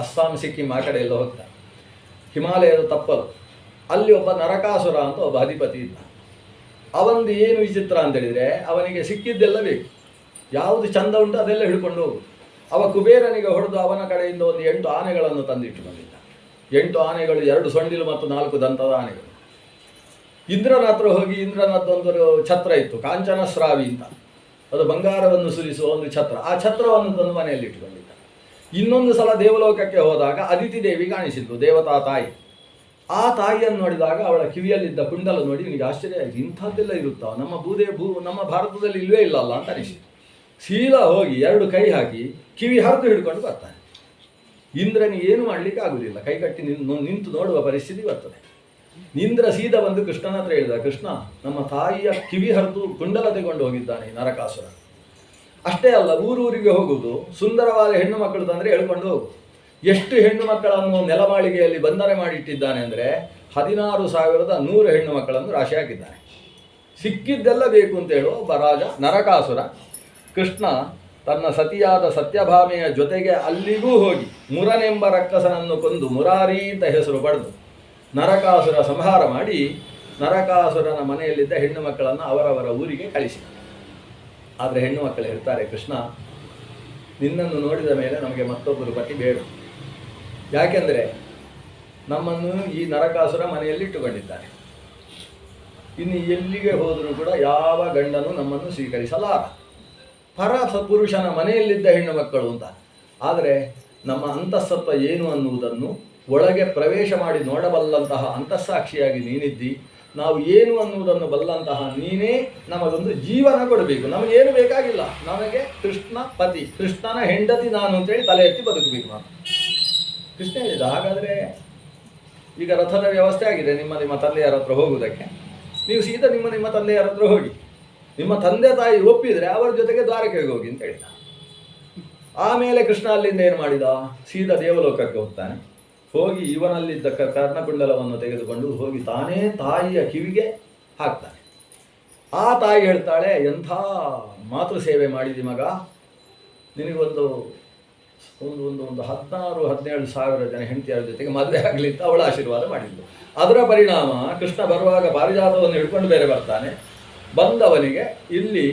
ಅಸ್ಸಾಂ ಸಿಕ್ಕಿಂ ಆ ಕಡೆ ಎಲ್ಲ ಹೋಗ್ತಾನೆ. ಹಿಮಾಲಯದ ತಪ್ಪಲು ಅಲ್ಲಿ ಒಬ್ಬ ನರಕಾಸುರ ಅಂತ ಒಬ್ಬ ಅಧಿಪತಿ ಇದ್ದ. ಅವಂದು ಏನು ವಿಚಿತ್ರ ಅಂತೇಳಿದರೆ, ಅವನಿಗೆ ಸಿಕ್ಕಿದ್ದೆಲ್ಲ ಬೇಕು, ಯಾವುದು ಚಂದ ಉಂಟು ಅದೆಲ್ಲ ಹಿಡ್ಕೊಂಡು ಹೋಗು. ಅವ ಕುಬೇರನಿಗೆ ಹೊಡೆದು ಅವನ ಕಡೆಯಿಂದ ಒಂದು 8 ಆನೆಗಳನ್ನು ತಂದಿಟ್ಟುಕೊಂಡಿದ್ದ. 8 ಆನೆಗಳು, 2 ಸೊಂಡಿಲು ಮತ್ತು 4 ದಂತದ ಆನೆಗಳು. ಇಂದ್ರನ ಹತ್ರ ಹೋಗಿ, ಇಂದ್ರನದ್ದೊಂದು ಛತ್ರ ಇತ್ತು, ಕಾಂಚನಸ್ರಾವಿ ಅಂತ, ಅದು ಬಂಗಾರವನ್ನು ಸುರಿಸುವ ಒಂದು ಛತ್ರ. ಆ ಛತ್ರವನ್ನು ತಂದು ಮನೆಯಲ್ಲಿ ಇಟ್ಟುಕೊಂಡಿದ್ದ. ಇನ್ನೊಂದು ಸಲ ದೇವಲೋಕಕ್ಕೆ ಹೋದಾಗ ಅದಿತಿ ದೇವಿ ಕಾಣಿಸಿದ್ದು, ದೇವತಾ ತಾಯಿ. ಆ ತಾಯಿಯನ್ನು ನೋಡಿದಾಗ ಅವಳ ಕಿವಿಯಲ್ಲಿದ್ದ ಕುಂಡಲ ನೋಡಿ ಇವನಿಗೆ ಆಶ್ಚರ್ಯ ಆಯಿತು. ಇಂಥದ್ದೆಲ್ಲ ಇರುತ್ತಾ, ನಮ್ಮ ಭಾರತದಲ್ಲಿ ಇಲ್ಲವೇ ಇಲ್ಲಲ್ಲ ಅಂತ ಅನಿಸಿತು. ಸೀದಾ ಹೋಗಿ 2 ಕೈ ಹಾಕಿ ಕಿವಿ ಹರಿದು ಹಿಡ್ಕೊಂಡು ಬರ್ತಾನೆ. ಇಂದ್ರನಿಗೆ ಏನು ಮಾಡಲಿಕ್ಕೆ ಆಗುವುದಿಲ್ಲ, ಕೈ ಕಟ್ಟಿ ನಿಂತು ನೋಡುವ ಪರಿಸ್ಥಿತಿ ಬರ್ತದೆ. ಇಂದ್ರ ಸೀದಾ ಬಂದು ಕೃಷ್ಣನ ಹತ್ರ ಹೇಳಿದ, ಕೃಷ್ಣ, ನಮ್ಮ ತಾಯಿಯ ಕಿವಿ ಹರಿದು ಕುಂಡಲ ತೆಗೊಂಡು ಹೋಗಿದ್ದಾನೆ ನರಕಾಸುರ. ಅಷ್ಟೇ ಅಲ್ಲ, ಊರೂರಿಗೆ ಹೋಗುವುದು, ಸುಂದರವಾದ ಹೆಣ್ಣು ಮಕ್ಕಳು ತಂದರೆ ಹೇಳ್ಕೊಂಡು ಹೋಗು. ಎಷ್ಟು ಹೆಣ್ಣು ಮಕ್ಕಳನ್ನು ನೆಲಮಾಳಿಗೆಯಲ್ಲಿ ಬಂಧನೆ ಮಾಡಿಟ್ಟಿದ್ದಾನೆ ಅಂದರೆ 16,100 ಹೆಣ್ಣು ಮಕ್ಕಳನ್ನು ರಾಶಿ ಹಾಕಿದ್ದಾನೆ. ಸಿಕ್ಕಿದ್ದೆಲ್ಲ ಬೇಕು ಅಂತ ಹೇಳುವ ಒಬ್ಬ ರಾಜ ನರಕಾಸುರ. ಕೃಷ್ಣ ತನ್ನ ಸತಿಯಾದ ಸತ್ಯಭಾಮೆಯ ಜೊತೆಗೆ ಅಲ್ಲಿಗೂ ಹೋಗಿ ಮುರನೆಂಬ ರಕ್ಕಸನನ್ನು ಕೊಂದು ಮುರಾರಿ ಅಂತ ಹೆಸರು ಪಡೆದು ನರಕಾಸುರ ಸಂಹಾರ ಮಾಡಿ ನರಕಾಸುರನ ಮನೆಯಲ್ಲಿದ್ದ ಹೆಣ್ಣು ಮಕ್ಕಳನ್ನು ಅವರವರ ಊರಿಗೆ ಕಳಿಸಿದ. ಆದರೆ ಹೆಣ್ಣು ಮಕ್ಕಳು ಹೇಳ್ತಾರೆ, ಕೃಷ್ಣ, ನಿನ್ನನ್ನು ನೋಡಿದ ಮೇಲೆ ನಮಗೆ ಮತ್ತೊಬ್ಬರು ಪತಿ ಬೇಡ. ಯಾಕೆಂದರೆ ನಮ್ಮನ್ನು ಈ ನರಕಾಸುರ ಮನೆಯಲ್ಲಿ ಇಟ್ಟುಕೊಂಡಿದ್ದಾನೆ. ಇನ್ನು ಎಲ್ಲಿಗೆ ಹೋದರೂ ಕೂಡ ಯಾವ ಗಂಡನು ನಮ್ಮನ್ನು ಸ್ವೀಕರಿಸಲಾರ. ಪರ ಪುರುಷನ ಮನೆಯಲ್ಲಿದ್ದ ಹೆಣ್ಣು ಮಕ್ಕಳು ಅಂತ. ಆದರೆ ನಮ್ಮ ಅಂತಃಸತ್ವ ಏನು ಅನ್ನುವುದನ್ನು ಒಳಗೆ ಪ್ರವೇಶ ಮಾಡಿ ನೋಡಬಲ್ಲಂತಹ ಅಂತಃಸಾಕ್ಷಿಯಾಗಿ ನೀನಿದ್ದಿ. ನಾವು ಏನು ಅನ್ನುವುದನ್ನು ಬಲ್ಲಂತಹ ನೀನೇ ನಮಗೊಂದು ಜೀವನ ಕೊಡಬೇಕು. ನಮಗೇನು ಬೇಕಾಗಿಲ್ಲ, ನಮಗೆ ಕೃಷ್ಣ ಪತಿ, ಕೃಷ್ಣನ ಹೆಂಡತಿ ನಾನು ಅಂತೇಳಿ ತಲೆ ಎತ್ತಿ ಬದುಕಬೇಕು ನಾನು. ಕೃಷ್ಣ ಹೇಳಿದ, ಹಾಗಾದರೆ ಈಗ ರಥದ ವ್ಯವಸ್ಥೆ ಆಗಿದೆ, ನಿಮ್ಮ ತಂದೆಯರ ಹತ್ರ ಹೋಗುವುದಕ್ಕೆ. ನೀವು ಸೀದಾ ನಿಮ್ಮ ತಂದೆಯರ ಹತ್ರ ಹೋಗಿ, ನಿಮ್ಮ ತಂದೆ ತಾಯಿ ಒಪ್ಪಿದರೆ ಅವರ ಜೊತೆಗೆ ದ್ವಾರಕೆಗೆ ಹೋಗಿ ಅಂತ ಹೇಳಿದ. ಆಮೇಲೆ ಕೃಷ್ಣ ಅಲ್ಲಿಂದ ಏನು ಮಾಡಿದ, ಸೀದಾ ದೇವಲೋಕಕ್ಕೆ ಹೋಗ್ತಾನೆ. ಹೋಗಿ ಇವನಲ್ಲಿದ್ದ ಕರ್ಣಕುಂಡಲವನ್ನು ತೆಗೆದುಕೊಂಡು ಹೋಗಿ ತಾನೇ ತಾಯಿಯ ಕಿವಿಗೆ ಹಾಕ್ತಾನೆ. ಆ ತಾಯಿ ಹೇಳ್ತಾಳೆ, ಎಂಥ ಮಾತೃ ಸೇವೆ ಮಾಡಿದಿ ಮಗ, ನಿನಗೊಂದು ಒಂದು 16-17 ಸಾವಿರ ಜನ ಹೆಂಡತಿಯರ ಜೊತೆಗೆ ಮದುವೆ ಆಗಲಿ ಅಂತ ಅವಳ ಆಶೀರ್ವಾದ ಮಾಡಿದ್ದು. ಅದರ ಪರಿಣಾಮ ಕೃಷ್ಣ ಬರುವಾಗ ಪಾರಿಜಾತವನ್ನು ಹಿಡ್ಕೊಂಡು ಬೇರೆ ಬರ್ತಾನೆ. ಬಂದವನಿಗೆ ಇಲ್ಲಿ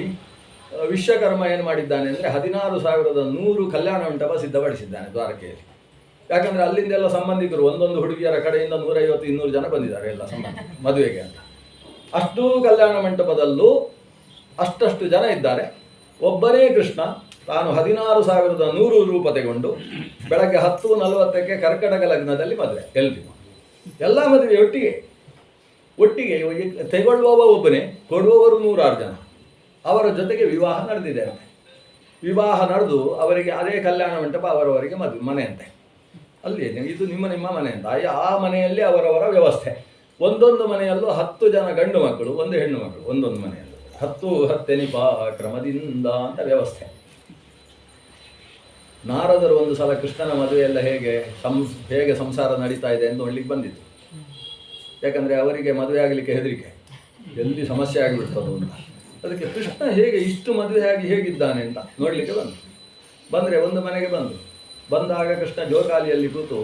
ವಿಶ್ವಕರ್ಮ ಏನು ಮಾಡಿದ್ದಾನೆ ಅಂದರೆ 16,100 ಕಲ್ಯಾಣ ಮಂಟಪ ಸಿದ್ಧಪಡಿಸಿದ್ದಾನೆ ದ್ವಾರಕೆಯಲ್ಲಿ. ಯಾಕಂದರೆ ಅಲ್ಲಿಂದೆಲ್ಲ ಸಂಬಂಧಿಕರು ಒಂದೊಂದು ಹುಡುಗಿಯರ ಕಡೆಯಿಂದ 150-200 ಜನ ಬಂದಿದ್ದಾರೆ ಎಲ್ಲ ಸಂಬಂಧ ಮದುವೆಗೆ ಅಂತ. ಅಷ್ಟೂ ಕಲ್ಯಾಣ ಮಂಟಪದಲ್ಲೂ ಅಷ್ಟಷ್ಟು ಜನ ಇದ್ದಾರೆ. ಒಬ್ಬನೇ ಕೃಷ್ಣ ತಾನು 16,100 ರೂಪ ತೆಗೊಂಡು ಬೆಳಗ್ಗೆ 10:40ಕ್ಕೆ ಕರ್ಕಟಕ ಲಗ್ನದಲ್ಲಿ ಮದುವೆ. ಎಲ್ಲ ಮದುವೆ ಒಟ್ಟಿಗೆ ತೆಗೊಳ್ಳುವವ ಒಬ್ಬನೇ, ಕೊಡುವವರು 106 ಜನ. ಅವರ ಜೊತೆಗೆ ವಿವಾಹ ನಡೆದಿದೆ ಅಂತೆ. ವಿವಾಹ ನಡೆದು ಅವರಿಗೆ ಅದೇ ಕಲ್ಯಾಣ ಮಂಟಪ ಅವರವರಿಗೆ ಮನೆ ಅಂತೆ. ಅಲ್ಲಿ ಇದು ನಿಮ್ಮ ಮನೆ ಅಂತ. ಆ ಮನೆಯಲ್ಲಿ ಅವರವರ ವ್ಯವಸ್ಥೆ. ಒಂದೊಂದು ಮನೆಯಲ್ಲೂ 10 ಜನ ಗಂಡು ಮಕ್ಕಳು, 1 ಹೆಣ್ಣು ಮಕ್ಕಳು, ಒಂದೊಂದು ಮನೆಯಲ್ಲೂ 10 ಕ್ರಮದಿಂದ ಅಂತ ವ್ಯವಸ್ಥೆ. ನಾರದರು ಒಂದು ಸಲ ಕೃಷ್ಣನ ಮದುವೆಯೆಲ್ಲ ಹೇಗೆ ಸಂಸಾರ ನಡೀತಾ ಇದೆ ಅಂತ ನೋಡ್ಲಿಕ್ಕೆ ಬಂದಿತ್ತು. ಯಾಕಂದರೆ ಅವರಿಗೆ ಮದುವೆ ಆಗಲಿಕ್ಕೆ ಹೆದರಿಕೆ, ಎಲ್ಲಿ ಸಮಸ್ಯೆ ಆಗಿಬಿಡ್ತದೋ ಅಂತ. ಅದಕ್ಕೆ ಕೃಷ್ಣ ಇಷ್ಟು ಮದುವೆ ಆಗಿ ಹೇಗಿದ್ದಾನೆ ಅಂತ ನೋಡಲಿಕ್ಕೆ ಬಂದರೆ ಒಂದು ಮನೆಗೆ ಬಂದಾಗ ಕೃಷ್ಣ ಜೋಕಾಲಿಯಲ್ಲಿ ಕೂತು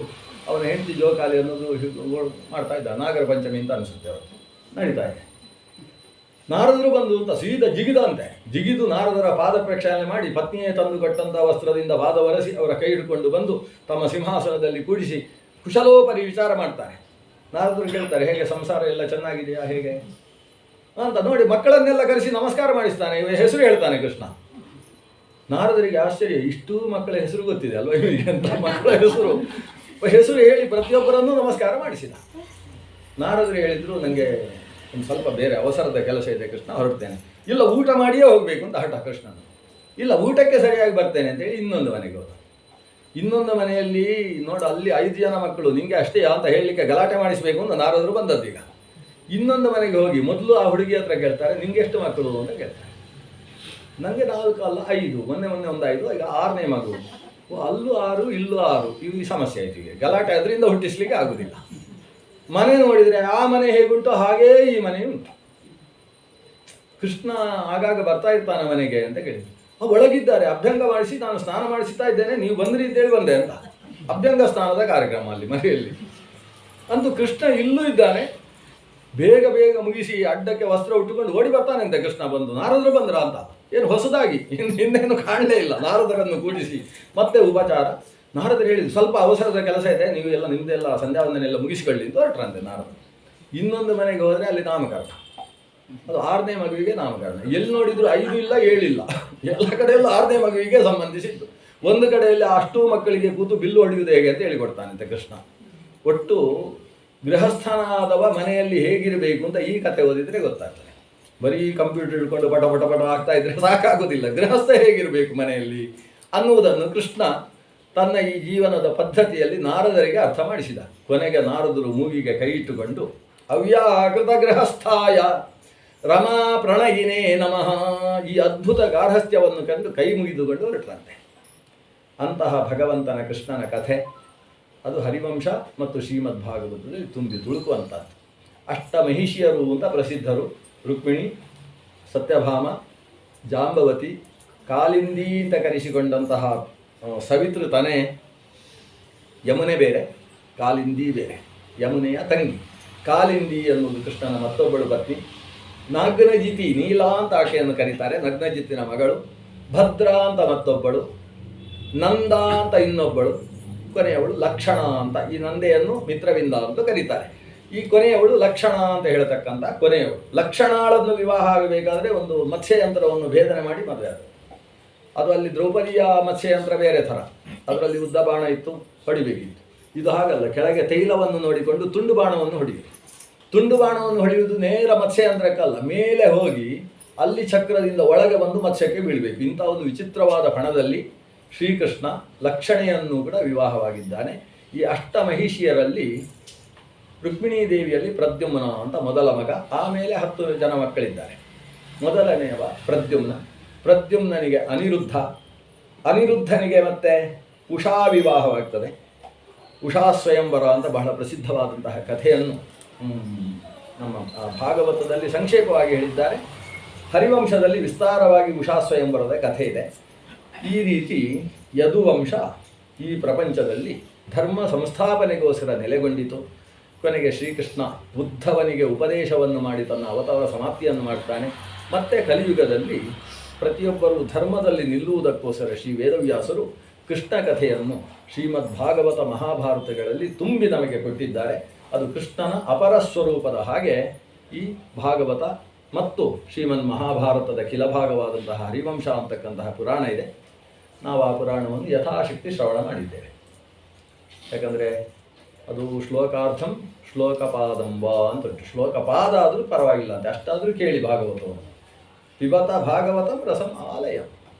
ಅವನ ಹೆಂಡತಿ ಜೋಕಾಲಿ ಅನ್ನೋದು ಮಾಡ್ತಾ ಇದ್ದ. ನಾಗರ ಪಂಚಮಿ ಅಂತ ಅನಿಸುತ್ತೆ, ಅವರು ನಡೀತಾ ಇದೆ. ನಾರದರು ಬಂದು ಅಂತ ಸೀದಾ ಜಿಗಿದು ನಾರದರ ಪಾದ ಪ್ರಕ್ಷಾಲನೆ ಮಾಡಿ ಪತ್ನಿಯೇ ತಂದು ಕೊಟ್ಟಂಥ ವಸ್ತ್ರದಿಂದ ಪಾದ ಒರೆಸಿ ಅವರ ಕೈ ಹಿಡ್ಕೊಂಡು ಬಂದು ತಮ್ಮ ಸಿಂಹಾಸನದಲ್ಲಿ ಕೂಡಿಸಿ ಕುಶಲೋಪರಿ ವಿಚಾರ ಮಾಡ್ತಾರೆ. ನಾರದರು ಕೇಳ್ತಾರೆ, ಹೇಗೆ ಸಂಸಾರ ಎಲ್ಲ ಚೆನ್ನಾಗಿದೆಯಾ ಹೇಗೆ ಅಂತ ನೋಡಿ ಮಕ್ಕಳನ್ನೆಲ್ಲ ಕರೆಸಿ ನಮಸ್ಕಾರ ಮಾಡಿಸ್ತಾನೆ. ಹೆಸರು ಹೇಳ್ತಾನೆ ಕೃಷ್ಣ. ನಾರದರಿಗೆ ಆಶ್ಚರ್ಯ, ಇಷ್ಟು ಮಕ್ಕಳ ಹೆಸರು ಗೊತ್ತಿದೆ ಅಲ್ವ ಇವರಿಗೆ ಅಂತ. ಮಕ್ಕಳ ಹೆಸರು ಹೇಳಿ ಪ್ರತಿಯೊಬ್ಬರನ್ನೂ ನಮಸ್ಕಾರ ಮಾಡಿಸಿದ. ನಾರದರು ಹೇಳಿದ್ರು, ನನಗೆ ಒಂದು ಸ್ವಲ್ಪ ಬೇರೆ ಅವಸರದ ಕೆಲಸ ಇದೆ ಕೃಷ್ಣ, ಹೊರಡ್ತೇನೆ. ಇಲ್ಲ, ಊಟ ಮಾಡಿಯೇ ಹೋಗಬೇಕು ಅಂತ ಹಠ ಕೃಷ್ಣನು. ಇಲ್ಲ, ಊಟಕ್ಕೆ ಸರಿಯಾಗಿ ಬರ್ತೇನೆ ಅಂತೇಳಿ ಇನ್ನೊಂದು ಮನೆಗೆ ಹೋದ. ಇನ್ನೊಂದು ಮನೆಯಲ್ಲಿ ಅಲ್ಲಿ 5 ಜನ ಮಕ್ಕಳು, ನಿಮಗೆ ಅಷ್ಟೇ ಅಂತ ಹೇಳಲಿಕ್ಕೆ ಗಲಾಟೆ ಮಾಡಿಸಬೇಕು ಅಂತ ನಾರದರು ಬಂದದ್ದೀಗ. ಇನ್ನೊಂದು ಮನೆಗೆ ಹೋಗಿ ಮೊದಲು ಆ ಹುಡುಗಿ ಹತ್ರ ಕೇಳ್ತಾರೆ, ನಿಂಗೆ ಎಷ್ಟು ಮಕ್ಕಳು ಅಂತ ಕೇಳ್ತಾರೆ. ನನಗೆ 4 ಅಲ್ಲ 5, ಮೊನ್ನೆ ಒಂದು 5, ಈಗ 6ನೇ ಮಗು. ಅಲ್ಲೂ 6 ಇಲ್ಲೂ 6, ಈ ಸಮಸ್ಯೆ ಆಯಿತು. ಈಗ ಗಲಾಟೆ ಅದರಿಂದ ಹುಟ್ಟಿಸ್ಲಿಕ್ಕೆ ಆಗೋದಿಲ್ಲ. ಮನೆ ನೋಡಿದರೆ ಆ ಮನೆ ಹೇಗುಂಟು ಹಾಗೇ ಈ ಮನೆ ಉಂಟು. ಕೃಷ್ಣ ಆಗಾಗ ಬರ್ತಾ ಇರ್ತಾನೆ ಮನೆಗೆ ಅಂತ ಕೇಳಿದ್ರು. ಒಳಗಿದ್ದಾರೆ, ಅಭ್ಯಂಗ ಮಾಡಿಸಿ ನಾನು ಸ್ನಾನ ಮಾಡಿಸ್ತಾ ಇದ್ದೇನೆ, ನೀವು ಬಂದ್ರಿ ಅಂತೇಳಿ ಬಂದೆ ಅಂತ. ಅಭ್ಯಂಗ ಸ್ನಾನದ ಕಾರ್ಯಕ್ರಮ ಅಲ್ಲಿ ಮನೆಯಲ್ಲಿ. ಅಂತೂ ಕೃಷ್ಣ ಇಲ್ಲೂ ಇದ್ದಾನೆ. ಬೇಗ ಬೇಗ ಮುಗಿಸಿ ಅಡ್ಡಕ್ಕೆ ವಸ್ತ್ರ ಉಟ್ಟುಕೊಂಡು ಓಡಿ ಬರ್ತಾನೆ ಅಂತ ಕೃಷ್ಣ ಬಂದು. ನಾರದರು ಬಂದ್ರ ಅಂತ, ಏನು ಹೊಸದಾಗಿ ಹಿಂದೇನು ಕಾಣಲೇ ಇಲ್ಲ. ನಾರದರನ್ನು ಕೂಡಿಸಿ ಮತ್ತೆ ಉಪಚಾರ. ನಾರದರು ಹೇಳಿದ್ರು, ಸ್ವಲ್ಪ ಅವಸರದ ಕೆಲಸ ಇದೆ, ನೀವು ಎಲ್ಲ ನಿಮ್ಮದೆಲ್ಲ ಸಂಧ್ಯಾವಂದನೆಲ್ಲ ಮುಗಿಸಿಕೊಳ್ಳಿ ಅಂತ ಹೊರಟ್ರಂತೆ ನಾರದ. ಇನ್ನೊಂದು ಮನೆಗೆ ಹೋದರೆ ಅಲ್ಲಿ ನಾಮಕರಣ, ಅದು 6ನೇ ಮಗುವಿಗೆ ನಾಮಕರಣ. ಎಲ್ಲಿ ನೋಡಿದ್ರು 5 ಇಲ್ಲ 7 ಇಲ್ಲ, ಎಲ್ಲ ಕಡೆಯಲ್ಲೂ 6ನೇ ಮಗುವಿಗೆ ಸಂಬಂಧಿಸಿದ್ದು. ಒಂದು ಕಡೆಯಲ್ಲಿ ಅಷ್ಟೂ ಮಕ್ಕಳಿಗೆ ಕೂತು ಬಿಲ್ಲು ಹೊಡೆಯುವುದು ಹೇಗೆ ಅಂತ ಹೇಳಿಕೊಡ್ತಾನಂತೆ ಕೃಷ್ಣ. ಒಟ್ಟು ಗೃಹಸ್ಥನಾದವ ಮನೆಯಲ್ಲಿ ಹೇಗಿರಬೇಕು ಅಂತ ಈ ಕಥೆ ಓದಿದರೆ ಗೊತ್ತಾಗ್ತದೆ. ಬರೀ ಕಂಪ್ಯೂಟರ್ ಇಟ್ಕೊಂಡು ಪಟ ಪಟ ಪಟ ಆಗ್ತಾ ಇದ್ರೆ ಸಾಕಾಗೋದಿಲ್ಲ. ಗೃಹಸ್ಥ ಹೇಗಿರಬೇಕು ಮನೆಯಲ್ಲಿ ಅನ್ನುವುದನ್ನು ಕೃಷ್ಣ ತನ್ನ ಈ ಜೀವನದ ಪದ್ಧತಿಯಲ್ಲಿ ನಾರದರಿಗೆ ಅರ್ಥ ಮಾಡಿಸಿದ. ಕೊನೆಗೆ ನಾರದರು ಮೂಗಿಗೆ ಕೈ ಇಟ್ಟುಕೊಂಡು ಅವ್ಯಾಕೃತ ಗೃಹಸ್ಥಾಯ ರಮಾ ಪ್ರಣಯಿನೇ ನಮಃ ಈ ಅದ್ಭುತ ಗಾರ್ಹಸ್ಥ್ಯವನ್ನು ಕಂಡು ಕೈ ಮುಗಿದುಕೊಂಡು ಹೊರಟ್ರಂತೆ. ಅಂತಹ ಭಗವಂತನ ಕೃಷ್ಣನ ಕಥೆ ಅದು ಹರಿವಂಶ ಮತ್ತು ಶ್ರೀಮದ್ ಭಾಗವತದಲ್ಲಿ ತುಂಬಿ ತುಳುಕುವಂಥದ್ದು. ಅಷ್ಟಮಹಿಷಿಯರು ಅಂತ ಪ್ರಸಿದ್ಧರು. ರುಕ್ಮಿಣಿ, ಸತ್ಯಭಾಮ, ಜಾಂಬವತಿ, ಕಾಲಿಂದಿ ಅಂತ ಕರೆಸಿಕೊಂಡಂತಹ ಸವಿತೃ ತನೆ ಯಮುನೆ ಬೇರೆ, ಕಾಲಿಂದಿ ಬೇರೆ. ಯಮುನೆಯ ತಂಗಿ ಕಾಲಿಂದಿ ಅನ್ನುವುದು ಕೃಷ್ಣನ ಮತ್ತೊಬ್ಬಳು ಪತ್ನಿ. ನಗ್ನಜಿತಿ, ನೀಲಾ ಅಂತ ಆಕೆಯನ್ನು ಕರೀತಾರೆ, ನಗ್ನಜಿತಿನ ಮಗಳು. ಭದ್ರ ಅಂತ ಮತ್ತೊಬ್ಬಳು, ನಂದ ಅಂತ ಇನ್ನೊಬ್ಬಳು, ಕೊನೆಯವಳು ಲಕ್ಷಣ ಅಂತ. ಈ ನಂದೆಯನ್ನು ಮಿತ್ರವಿಂದ ಅಂತ ಕರೀತಾರೆ. ಈ ಕೊನೆಯವಳು ಲಕ್ಷಣ ಅಂತ ಹೇಳ್ತಕ್ಕಂಥ ಕೊನೆಯವಳು. ಲಕ್ಷಣಾಳನ್ನು ವಿವಾಹ ಆಗಬೇಕಾದ್ರೆ ಒಂದು ಮತ್ಸ್ಯಯಂತ್ರವನ್ನು ಭೇದನೆ ಮಾಡಿ ಮದುವೆ ಆದ. ಅದು ಅಲ್ಲಿ ದ್ರೌಪದಿಯ ಮತ್ಸ್ಯಯಂತ್ರ ಬೇರೆ ಥರ, ಅದರಲ್ಲಿ ಉದ್ದ ಬಾಣ ಇತ್ತು, ಹೊಡಿಬೇಕಿತ್ತು. ಇದು ಹಾಗಲ್ಲ, ಕೆಳಗೆ ತೈಲವನ್ನು ನೋಡಿಕೊಂಡು ತುಂಡು ಬಾಣವನ್ನು ಹೊಡೆಯುವುದು. ತುಂಡು ಬಾಣವನ್ನು ಹೊಡೆಯುವುದು ನೇರ ಮತ್ಸ್ಯಯಂತ್ರಕ್ಕಲ್ಲ, ಮೇಲೆ ಹೋಗಿ ಅಲ್ಲಿ ಚಕ್ರದಿಂದ ಒಳಗೆ ಬಂದು ಮತ್ಸ್ಯಕ್ಕೆ ಬೀಳಬೇಕು. ಇಂಥ ಒಂದು ವಿಚಿತ್ರವಾದ ಪಣದಲ್ಲಿ ಶ್ರೀಕೃಷ್ಣ ಲಕ್ಷಣೆಯನ್ನು ಕೂಡ ವಿವಾಹವಾಗಿದ್ದಾನೆ. ಈ ಅಷ್ಟಮಹಿಷಿಯರಲ್ಲಿ ರುಕ್ಮಿಣೀ ದೇವಿಯಲ್ಲಿ ಪ್ರದ್ಯುಮ್ನ ಅಂತ ಮೊದಲ ಮಗ. ಆಮೇಲೆ 10 ಜನ ಮಕ್ಕಳಿದ್ದಾರೆ. ಮೊದಲನೆಯವ ಪ್ರದ್ಯುಮ್ನ. ಪ್ರದ್ಯುಮ್ನನಿಗೆ ಅನಿರುದ್ಧ. ಅನಿರುದ್ಧನಿಗೆ ಮತ್ತೆ ಉಷಾ ವಿವಾಹವಾಗ್ತದೆ. ಉಷಾ ಸ್ವಯಂವರ ಅಂತ ಬಹಳ ಪ್ರಸಿದ್ಧವಾದಂತಹ ಕಥೆಯನ್ನು ನಮ್ಮ ಭಾಗವತದಲ್ಲಿ ಸಂಕ್ಷೇಪವಾಗಿ ಹೇಳಿದ್ದಾರೆ. ಹರಿವಂಶದಲ್ಲಿ ವಿಸ್ತಾರವಾಗಿ ಉಷಾ ಸ್ವಯಂವರದ ಕಥೆ ಇದೆ. ಈ ರೀತಿ ಯದುವಂಶ ಈ ಪ್ರಪಂಚದಲ್ಲಿ ಧರ್ಮ ಸಂಸ್ಥಾಪನೆಗೋಸ್ಕರ ನೆಲೆಗೊಂಡಿತು. ಕೊನೆಗೆ ಶ್ರೀಕೃಷ್ಣ ಉದ್ಧವನಿಗೆ ಉಪದೇಶವನ್ನು ಮಾಡಿ ತನ್ನ ಅವತಾರ ಸಮಾಪ್ತಿಯನ್ನು ಮಾಡ್ತಾನೆ. ಮತ್ತು ಕಲಿಯುಗದಲ್ಲಿ ಪ್ರತಿಯೊಬ್ಬರೂ ಧರ್ಮದಲ್ಲಿ ನಿಲ್ಲುವುದಕ್ಕೋಸ್ಕರ ಶ್ರೀ ವೇದವ್ಯಾಸರು ಕೃಷ್ಣ ಕಥೆಯನ್ನು ಶ್ರೀಮದ್ ಭಾಗವತ ಮಹಾಭಾರತಗಳಲ್ಲಿ ತುಂಬಿ ನಮಗೆ ಕೊಟ್ಟಿದ್ದಾರೆ. ಅದು ಕೃಷ್ಣನ ಅಪರ ಸ್ವರೂಪದ ಹಾಗೆ ಈ ಭಾಗವತ ಮತ್ತು ಶ್ರೀಮದ್ ಮಹಾಭಾರತದ ಕಿಲಭಾಗವಾದಂತಹ ಹರಿವಂಶ ಅಂತಕ್ಕಂತಹ ಪುರಾಣ ಇದೆ. ನಾವು ಆ ಪುರಾಣವನ್ನು ಯಥಾಶಕ್ತಿ ಶ್ರವಣ ಮಾಡಿದ್ದೇವೆ. ಯಾಕಂದರೆ ಅದು ಶ್ಲೋಕಾರ್ಥಂ ಶ್ಲೋಕಪಾದಂಬ ಅಂತ ಉಂಟು. ಶ್ಲೋಕಪಾದ ಆದರೂ ಪರವಾಗಿಲ್ಲ ಅಂತ, ಅಷ್ಟಾದರೂ ಕೇಳಿ ಭಾಗವತವನ್ನು. ಪಿಬತ ಭಾಗವತಂ ರಸಂ ಆಲಯ,